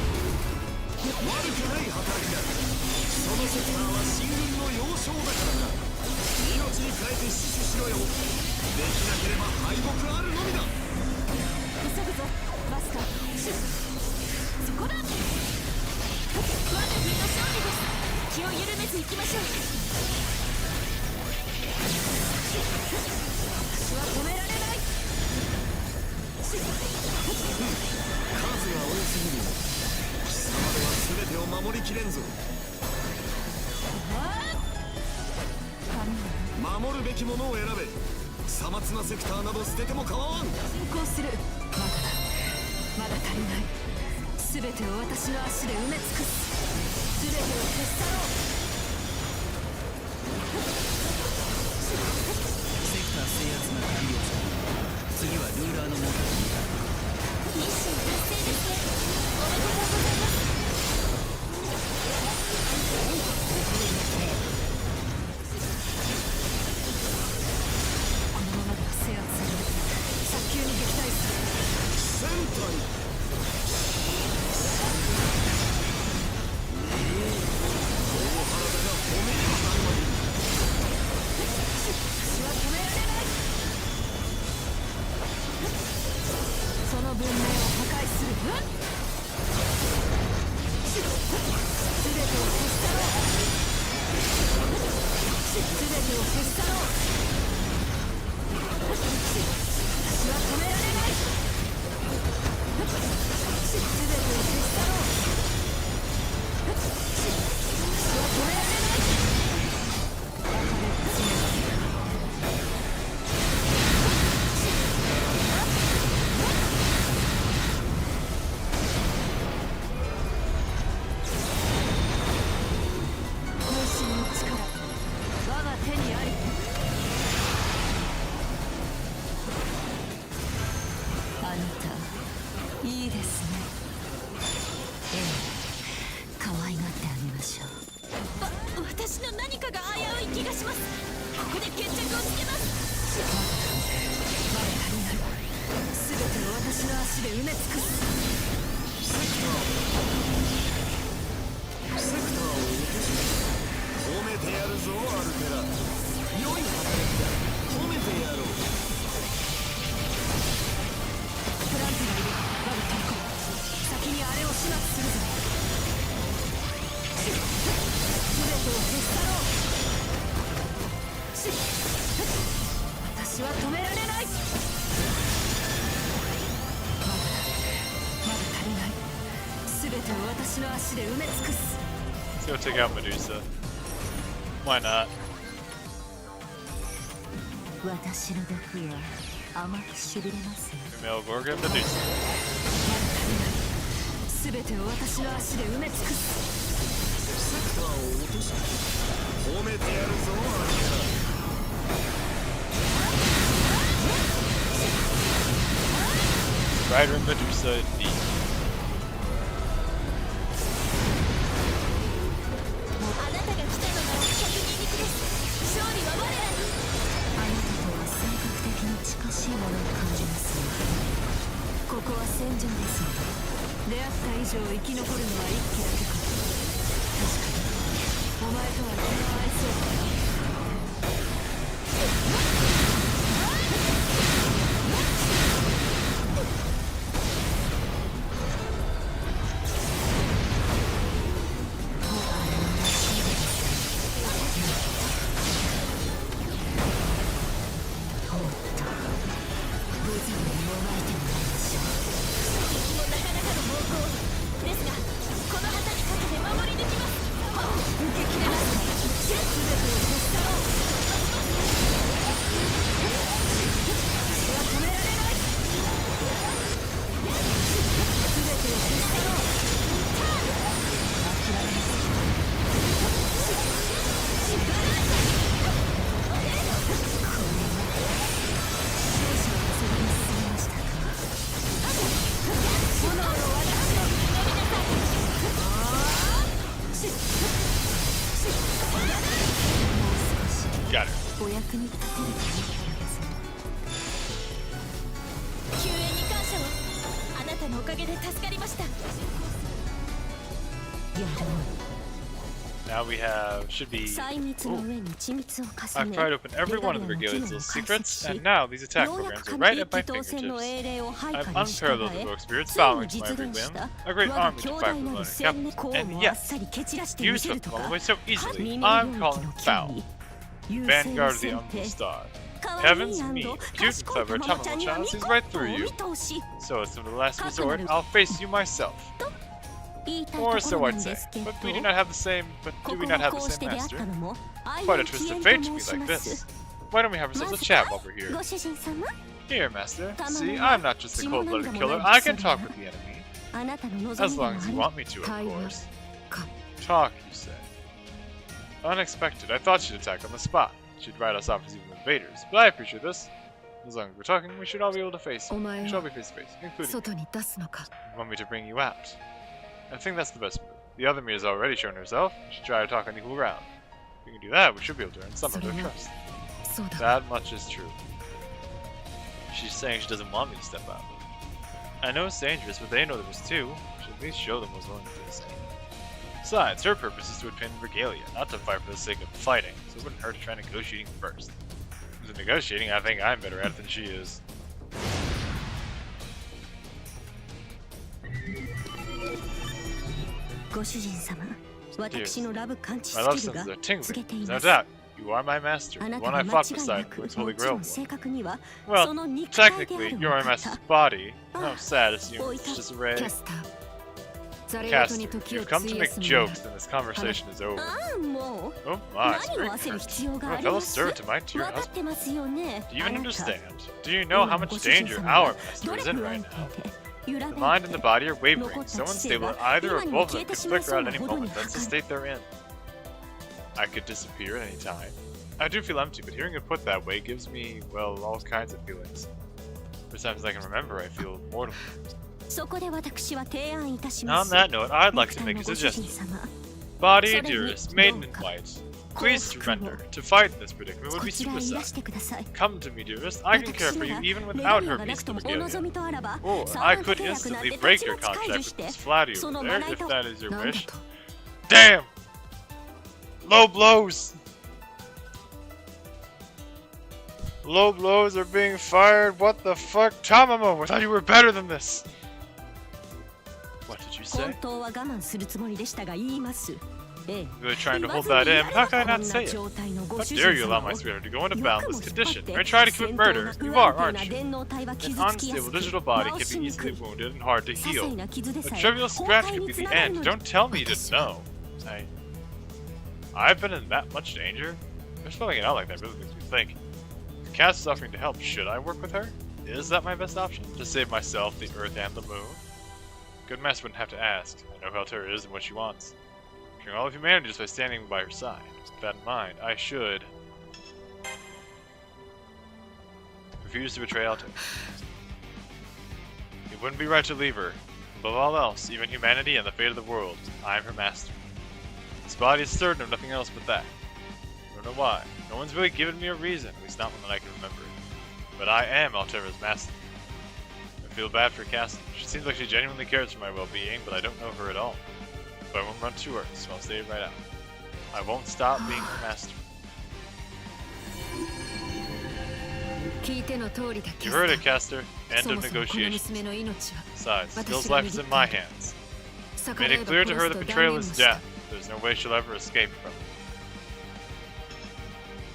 Speaker 3: 悪くない働きだ。そのセクターは新軍の要衝だからな。命に変えて死守しろよ。できなければ敗北あるのみだ。
Speaker 5: 急ぐぞマスター。そこだ。我が軍の勝利です。気を緩めず行きましょう。私は止められない。
Speaker 3: 数が多すぎる。貴様では全てを守りきれんぞ。守るべきものを選べ。さまつなセクターなど捨てても構わん。
Speaker 4: 進行する。まだ足りない。全てを私の足で埋め尽くす。全てを消し去ろう。
Speaker 2: セクター制圧が完了した。次はルーラーの元に向かう。
Speaker 5: ミッション達成ですね。おめでとうございます。
Speaker 4: このままでは制圧される。早急に撃退する。
Speaker 3: センターに大原田が褒めに当たるまでに。
Speaker 4: 私は止められない。その文明を破壊する。全てを消し去ろう。全てを消し去ろう。私は止められない。全てを消し去ろう。私は止められない。別れてしまう。渾身の力、我が手にあり。あなた、いいですね。ええ、可愛がってあげましょう。
Speaker 5: 私の何かが危うい気がします。ここで決着をつけます。
Speaker 4: まだ足りない。全てを私の足で埋め尽くす。
Speaker 3: セクターを落とす。褒めてやるぞアルテラ。良い働きだ。褒めてやろう。
Speaker 4: プランテがいる。我が抵抗。先にあれを始末するぞ。全てを消し去ろう。私は止められない。まだ足りない。全てを私の足で埋め尽くす。
Speaker 1: Let's go take out Medusa. Why not?
Speaker 4: 私の毒は甘くしびれますよ。
Speaker 1: Female Gorgon Medusa.
Speaker 4: まだ足りない。全てを私の足で埋め尽くす。
Speaker 3: セクターを落とす。褒めてやるぞアルテラ。
Speaker 1: Rider Medusa indeed.
Speaker 5: あなたが来たのが百人力です。勝利は我らに。
Speaker 4: あなたとは性格的に近しいものを感じますよ。ここは戦場ですので、出会った以上生き残るのは一機だけか。確かにお前とは気の合いそうだ。
Speaker 1: Got her.
Speaker 4: お役に立てるということですね。
Speaker 5: 救援に感謝を。あなたのおかげで助かりました。
Speaker 4: やるわ。
Speaker 1: Now we have, should be.
Speaker 5: 細密の
Speaker 1: Ooh.
Speaker 5: 上に緻密を重
Speaker 1: I've
Speaker 5: ね
Speaker 1: tried to open every one of the Regalia's little secrets, and now these attack
Speaker 5: ようや
Speaker 1: programs
Speaker 5: く
Speaker 1: are
Speaker 5: 神
Speaker 1: right
Speaker 5: 的
Speaker 1: at my
Speaker 5: 当選の
Speaker 1: fingertips.
Speaker 5: 英霊を配
Speaker 1: I
Speaker 5: 下
Speaker 1: have
Speaker 5: に従
Speaker 1: unparalleled
Speaker 5: え
Speaker 1: devote spirits
Speaker 5: つい
Speaker 1: bowing
Speaker 5: に
Speaker 1: to my
Speaker 5: 実
Speaker 1: every
Speaker 5: 現し
Speaker 1: whim,
Speaker 5: た
Speaker 1: a great
Speaker 5: 我が
Speaker 1: army to
Speaker 5: 強
Speaker 1: fight
Speaker 5: 大
Speaker 1: for
Speaker 5: な
Speaker 1: the
Speaker 5: る
Speaker 1: Learning
Speaker 5: 戦略
Speaker 1: Captain,
Speaker 5: 功
Speaker 1: and
Speaker 5: をあっ
Speaker 1: yes,
Speaker 5: さり蹴散らして
Speaker 1: you
Speaker 5: みせる
Speaker 1: swept
Speaker 5: と
Speaker 1: them all
Speaker 5: か
Speaker 1: away so easily.
Speaker 5: 耳
Speaker 1: I'm
Speaker 5: 領域
Speaker 1: calling
Speaker 5: の
Speaker 1: foul.
Speaker 5: 権威優勢の
Speaker 1: Vanguard of the
Speaker 5: 先
Speaker 1: Uncle
Speaker 5: 兵
Speaker 1: Star. Heavens me, cute and clever Tamamo-chan sees right through you. So as to the last resort, I'll face you myself. Or so I'd say. But we do not have the same. But do we not have the same master? Quite a twist of fate to be like this. Why don't we have ourselves a chat while we're here? Here, master. See, I'm not just a cold-blooded killer. I can talk with the enemy. As long as you want me to, of course. Talk, you say. Unexpected. I thought she'd attack on the spot. She'd write us off as evil invaders. But I appreciate this. As long as we're talking, we should all be able to face you. We should all be face to face, including me. You want me to bring you out? I think that's the best move. The other me has already shown herself. We should try to talk on equal ground. If we can do that, we should be able to earn some of their trust. That much is true. She's saying she doesn't want me to step out. I know it's dangerous, but they know there was too. We should at least show them what's willing to do the same. Besides, her purpose is to obtain regalia, not to fight for the sake of fighting, so it wouldn't hurt to try negotiating first. With negotiating, I think I'm better at it than she is. Dear, my love senses are tingling. There's no doubt. You are my master, the one I fought beside with Holy Grail one. Well, technically, you're my master's body. How sad it's disarray. Caster, you've come to make jokes, then this conversation is over. Oh my, you're a fellow servant to my dear husband. Do you even understand? Do you know how much danger our master is in right now? The mind and the body are wavering, so unstable that either or both of them could flicker out at any moment. That's the state they're in. I could disappear at any time. I do feel empty, but hearing it put that way gives me, well, all kinds of feelings. For as times as I can remember, I feel mortal. On that note, I'd like to make a suggestion. Body, dearest, maiden in white, please surrender. To fight in this predicament would be suicide. Come to me, dearest. I can care for you even without her beastly regalia. Or I could instantly break your contract with this flatty over there, if that is your wish. Damn! Low blows! Low blows are being fired. What the fuck? Tamamo, I thought you were better than this. What did you say? Really trying to hold that in, but how can I not say it? How dare you allow my sweetheart to go into boundless condition? You're trying to commit murder. You are, aren't you? An unstable digital body can be easily wounded and hard to heal. A trivial scratch could be the end. Don't tell me you didn't know. I've been in that much danger? Just spelling it out like that really makes me think. If Cass is offering to help, should I work with her? Is that my best option? To save myself, the Earth, and the Moon? Good master wouldn't have to ask. I know how Terra is and what she wants. Showing all of humanity just by standing by her side. With that in mind, I should refuse to betray Alto. It wouldn't be right to leave her. Above all else, even humanity and the fate of the world, I am her master. This body is certain of nothing else but that. I don't know why. No one's really given me a reason, at least not one that I can remember. But I am Altera's master. I feel bad for Cassie. She seems like she genuinely cares for my well-being, but I don't know her at all. But I won't run to her, so I'll say it right out. I won't stop being her master. You heard it, Caster. End of negotiations. Besides, Skill's life is in my hands. I made it clear to her that betrayal is death. There's no way she'll ever escape from it.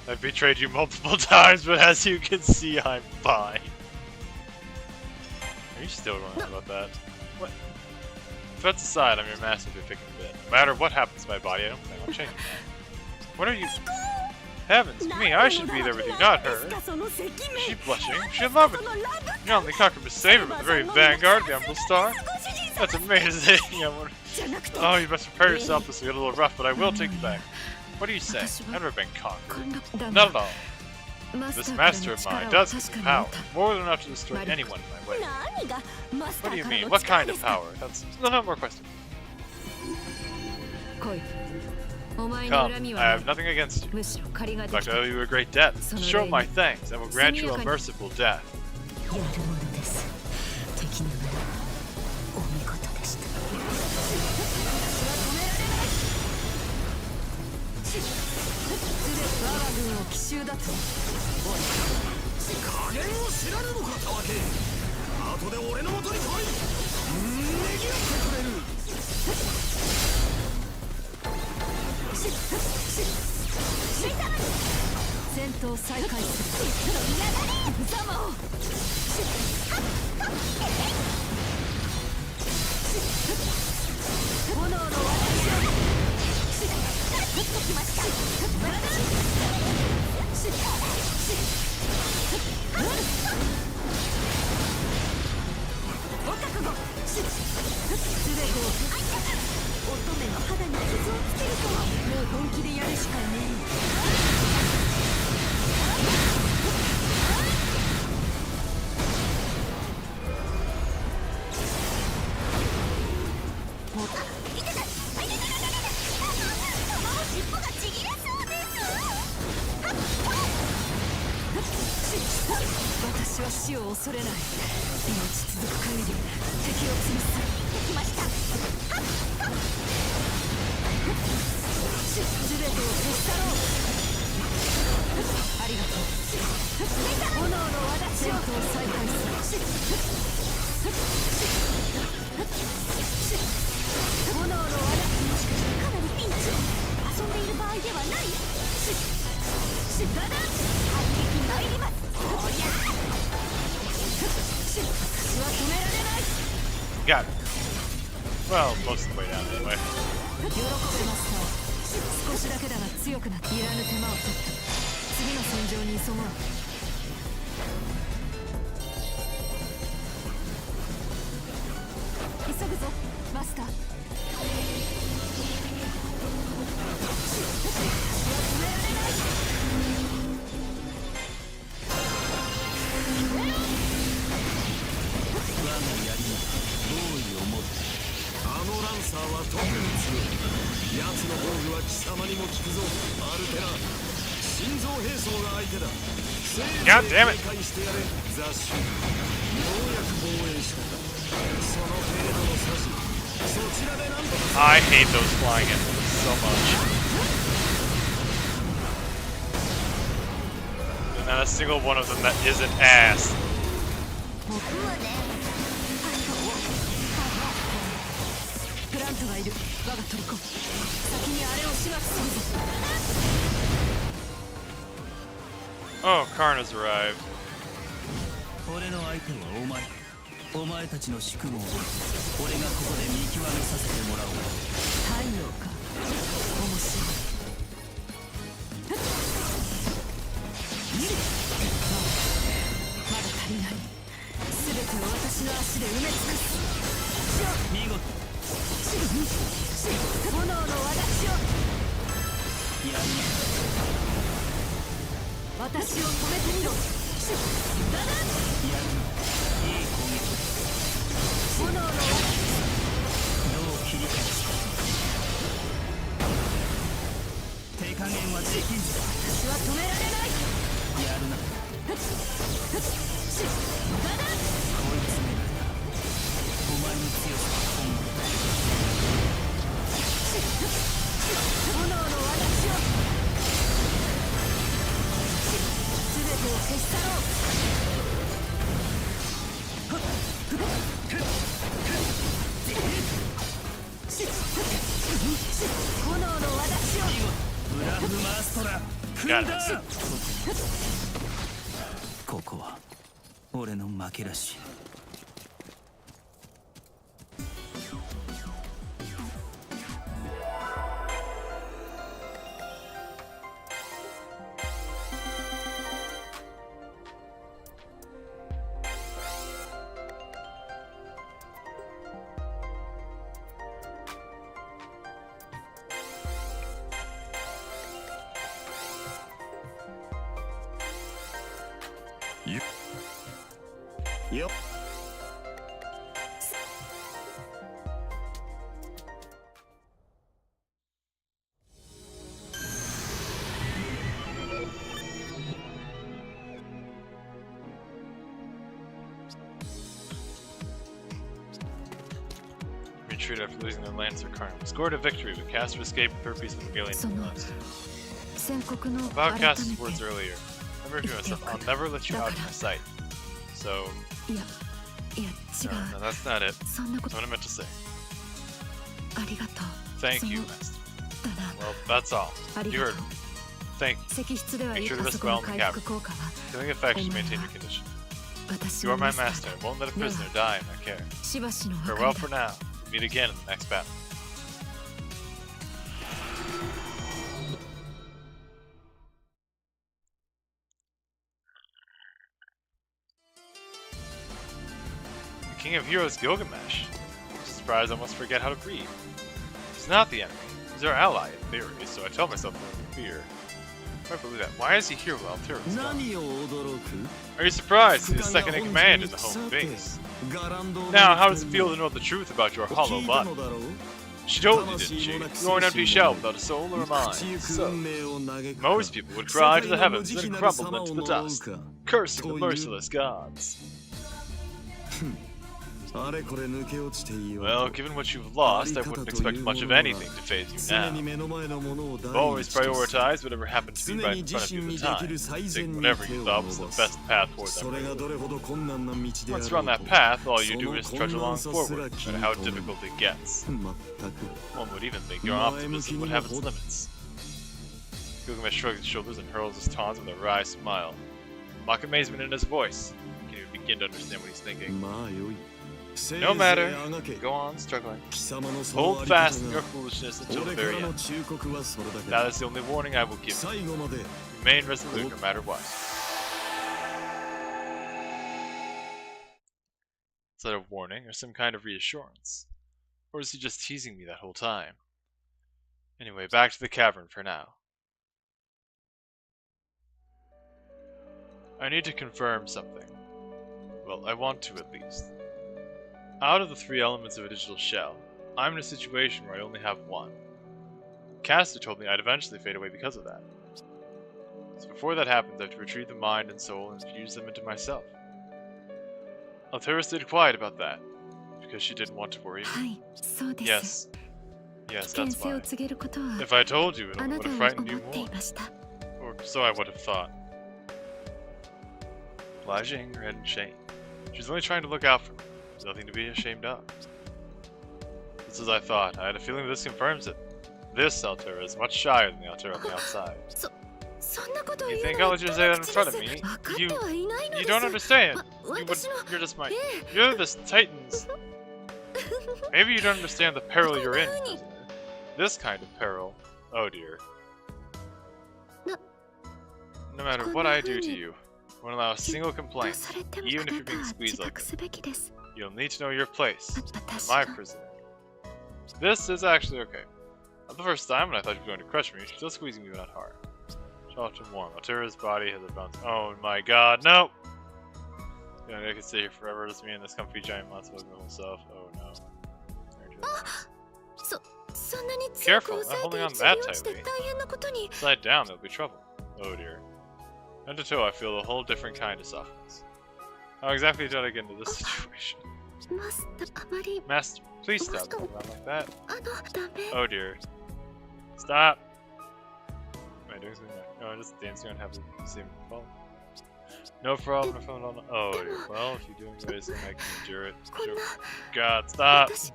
Speaker 1: I've betrayed you multiple times, but as you can see, I'm fine. Are you still going on about that? What? Threats aside, I'm your master through thick and thin. No matter what happens to my body, I don't plan on changing that. What are you? Heavens, me, I should be there with you, not her. Is she blushing? She love it. You not only conquered the saber, but the very vanguard of the Umbral Star. That's amazing. Oh, you must prepare yourself. This will get a little rough, but I will take you back. What do you say? I've never been conquered. Not at all. This master of mine does give me power, more than enough to destroy anyone in my way. What do you mean? What kind of power? That's no more questions. Come, I have nothing against you. In fact, I owe you a great debt. To show my thanks, I will grant you a merciful death.
Speaker 4: 再開する。
Speaker 5: ざまを
Speaker 4: 炎の私を
Speaker 5: ときましたお覚悟
Speaker 4: 全てを
Speaker 5: 乙女の肌に傷をつけるとは
Speaker 4: もう本気でやるしかね
Speaker 5: 尻尾がちぎれそうです
Speaker 4: 私は死を恐れない。命続く限り敵を潰す。
Speaker 5: できました
Speaker 4: 全てを消し去ろう。ありがとう。炎の私を再開する。炎の私
Speaker 5: かなりピンチ遊んでいる場合ではない反撃参りますおりゃ
Speaker 4: 私は止められない。
Speaker 1: Got it. Well, most of the way down anyway.
Speaker 4: 喜べマスター。少しだけだが強くなっていらぬ手間を取った。次の戦場に急ごう。
Speaker 5: 急ぐぞマスター
Speaker 2: 我が槍に猛威を持って
Speaker 3: あのランサーは特に強い。奴の防具は貴様にも効くぞアルテナ。心臓兵装が相手だ。せいぜい
Speaker 1: God damn it.
Speaker 3: 警戒してやれ雑種。ようやく防衛した。その程度の差しそちらで何とか
Speaker 1: I hate those flying enemies so much. There's not a single one of them that isn't ass.
Speaker 5: 僕はね
Speaker 4: プラントがいる。我がトリコ。先にあれを始末するぞ。
Speaker 1: Oh, Karna's arrived.
Speaker 2: 俺の相手はお前。お前たちの宿務を俺がここで見極めさせてもらおう。
Speaker 4: 太陽か。面白い。まだ足りない。全てを私の足で埋め尽くす。
Speaker 2: 見事
Speaker 4: 炎の私を
Speaker 2: やり
Speaker 4: 私を止めてみろ。
Speaker 2: やるいい攻撃
Speaker 4: 炎の
Speaker 2: どう切り返すか手加減はできんぞ。
Speaker 4: 私は止められない。
Speaker 2: やるな追い詰められた。お前の強さは本物だ。
Speaker 4: 炎の私を全てを消し去ろう。炎の私を
Speaker 2: ブラフマーストラ組ん
Speaker 1: Got
Speaker 2: だ
Speaker 1: it.
Speaker 2: ここは俺の負けらしい。
Speaker 3: よ
Speaker 1: Retreat after losing their Lancer Karna. Scored a victory, but cast to escape burpees from the alien
Speaker 4: So no.
Speaker 1: last.
Speaker 4: 宣告の
Speaker 1: About
Speaker 4: 改
Speaker 1: Cast's
Speaker 4: め
Speaker 1: words
Speaker 4: て
Speaker 1: earlier. Never to myself, I'll never let you out of my sight. So,
Speaker 4: いや違
Speaker 1: no,
Speaker 4: う
Speaker 1: that's not it.
Speaker 4: そんなこと
Speaker 1: That's what I meant to say.
Speaker 4: ありがとう
Speaker 1: Thank
Speaker 4: その
Speaker 1: you, Master.
Speaker 4: だな
Speaker 1: Well, that's all.
Speaker 4: あり
Speaker 1: You
Speaker 4: が
Speaker 1: heard
Speaker 4: と
Speaker 1: me. Thank you.
Speaker 4: 石室では
Speaker 1: Make sure to
Speaker 4: あ
Speaker 1: rest
Speaker 4: そこ
Speaker 1: well
Speaker 4: の
Speaker 1: in the
Speaker 4: 回
Speaker 1: cavern.
Speaker 4: 復効果は
Speaker 1: Killing effects to maintain your condition.
Speaker 4: 私
Speaker 1: You
Speaker 4: の
Speaker 1: are my
Speaker 4: マスタ
Speaker 1: master
Speaker 4: ー
Speaker 1: and won't let a
Speaker 4: では
Speaker 1: prisoner die in my care.
Speaker 4: しばしの別れ
Speaker 1: Farewell
Speaker 4: だ
Speaker 1: for now. Meet again in the next battle. The King of Heroes Gilgamesh. I'm surprised I must forget how to breathe. He's not the enemy. He's our ally in theory, so I tell myself no fear. I believe that. Why is he here while Terra's gone?
Speaker 3: 何を驚く
Speaker 1: Are you surprised he's second in command in the home base? Now, how does it feel to know the truth about your hollow body? She told you, didn't she? You're an empty shell without a soul or a mind. So, most people would cry to the heavens and crumble into the dust, cursing the merciless gods. Well, given what you've lost, I wouldn't expect much of anything to phase you now. You've always prioritized whatever happened to be right in front of you at the time, taking whatever you thought was the best path toward that goal. Once you're on that path, all you do is trudge along forward, no matter how difficult it gets. One would even think your optimism would have its limits. Gilgamesh shrugs his shoulders and hurls his taunts with a wry smile. Mock amazement in his voice. You can't even begin to understand what he's thinking. No matter. Go on struggling. Hold fast in your foolishness until the very end. That is the only warning I will give you. Remain resolute no matter what. Is that a warning or some kind of reassurance? Or is he just teasing me that whole time? Anyway, back to the cavern for now. I need to confirm something. Well, I want to at least. Out of the three elements of a digital shell, I'm in a situation where I only have one. Caster told me I'd eventually fade away because of that. So before that happens, I have to retrieve the mind and soul and fuse them into myself. Altera stayed quiet about that, because she didn't want to worry me.
Speaker 4: はいそうです
Speaker 1: Yes,
Speaker 4: 危険
Speaker 1: that's
Speaker 4: 性を
Speaker 1: why.
Speaker 4: 告げることは
Speaker 1: If I told you, it
Speaker 4: あ
Speaker 1: only
Speaker 4: な
Speaker 1: would
Speaker 4: た
Speaker 1: have
Speaker 4: を
Speaker 1: frightened
Speaker 4: 思
Speaker 1: you
Speaker 4: って
Speaker 1: more.
Speaker 4: いました
Speaker 1: Or so I would have thought. Blushing her head in shame. She's only trying to look out for me. There's nothing to be ashamed of. Just as I thought, I had a feeling this confirms it. This Altera is much shyer than the Altera on the outside.
Speaker 4: そんなことを
Speaker 1: You
Speaker 4: 言う
Speaker 1: think
Speaker 4: の
Speaker 1: I'll
Speaker 4: は
Speaker 1: let you
Speaker 4: 人
Speaker 1: say
Speaker 4: の
Speaker 1: that in
Speaker 4: 口
Speaker 1: front
Speaker 4: で
Speaker 1: of
Speaker 4: す
Speaker 1: me?
Speaker 4: 分かっ
Speaker 1: You
Speaker 4: てはいないの
Speaker 1: you
Speaker 4: です
Speaker 1: don't understand.
Speaker 4: わ
Speaker 1: You're
Speaker 4: 私の
Speaker 1: just my you're this Titan's. Maybe you don't understand the peril you're in, prisoner. This kind of peril. Oh dear. No matter what I do to you, I won't allow a single
Speaker 4: 殺
Speaker 1: complaint,
Speaker 4: されても
Speaker 1: even
Speaker 4: あ
Speaker 1: if
Speaker 4: な
Speaker 1: you're
Speaker 4: た
Speaker 1: being
Speaker 4: は
Speaker 1: squeezed
Speaker 4: 自
Speaker 1: like
Speaker 4: 覚
Speaker 1: this.
Speaker 4: すべきです
Speaker 1: You'll need to know your place.
Speaker 4: 私
Speaker 1: My
Speaker 4: が
Speaker 1: prisoner. This is actually okay. Not the first time when I thought you were going to crush me, she's still squeezing me that hard. Soft and warm. Altera's body has a bounce. Oh my god, no! You know, I could stay here forever, just me and this comfy giant monster of himself. Oh no.
Speaker 4: Ah! そんなに強く
Speaker 1: Careful,
Speaker 4: 押
Speaker 1: not
Speaker 4: さえ
Speaker 1: holding
Speaker 4: て
Speaker 1: on
Speaker 4: 釣
Speaker 1: that
Speaker 4: り落ちて
Speaker 1: tightly.
Speaker 4: 大変なことに
Speaker 1: Slide down, there'll be trouble. Oh dear. Head to toe, I feel a whole different kind of softness. How exactly did I get into this situation?
Speaker 4: マスターあまり
Speaker 1: Master, please stop moving around like that.
Speaker 4: ダメ
Speaker 1: Oh dear. Stop! Am I doing something right? No, I'm just dancing on happy same fall. No problem, no problem, no. Oh dear. Well, if you're doing this, then I can endure it.
Speaker 4: こんな
Speaker 1: God, stop!
Speaker 4: 私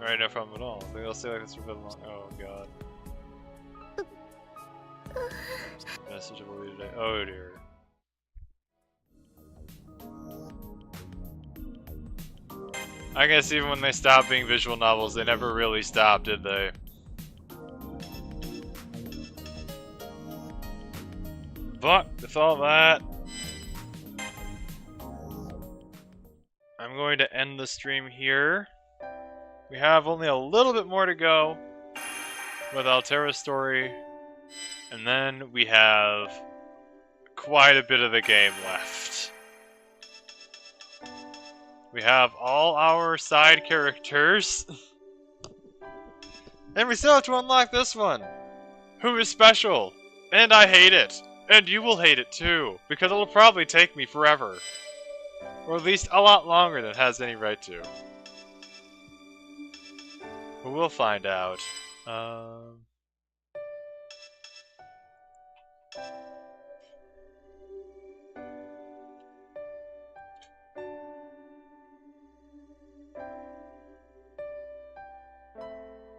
Speaker 1: Alright, no problem at all. I think I'll stay like this for a bit long. Oh god. Message of a today. Oh dear. I guess even when they stopped being visual novels, they never really stopped, did they? But, with all that, I'm going to end the stream here. We have only a little bit more to go with Altera's story, and then we have quite a bit of the game left. We have all our side characters, and we still have to unlock this one, who is special, and I hate it, and you will hate it too, because it'll probably take me forever, or at least a lot longer than it has any right to. But we'll find out.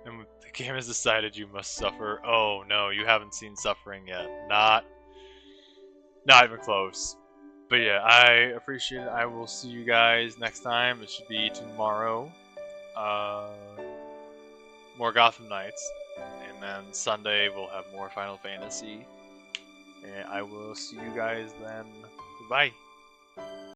Speaker 1: And the Game has decided you must suffer. Oh no, you haven't seen suffering yet. Not even close. But yeah, I appreciate it. I will see you guys next time. It should be tomorrow. More Gotham Knights. And then Sunday we'll have more Final Fantasy. And I will see you guys then. Goodbye.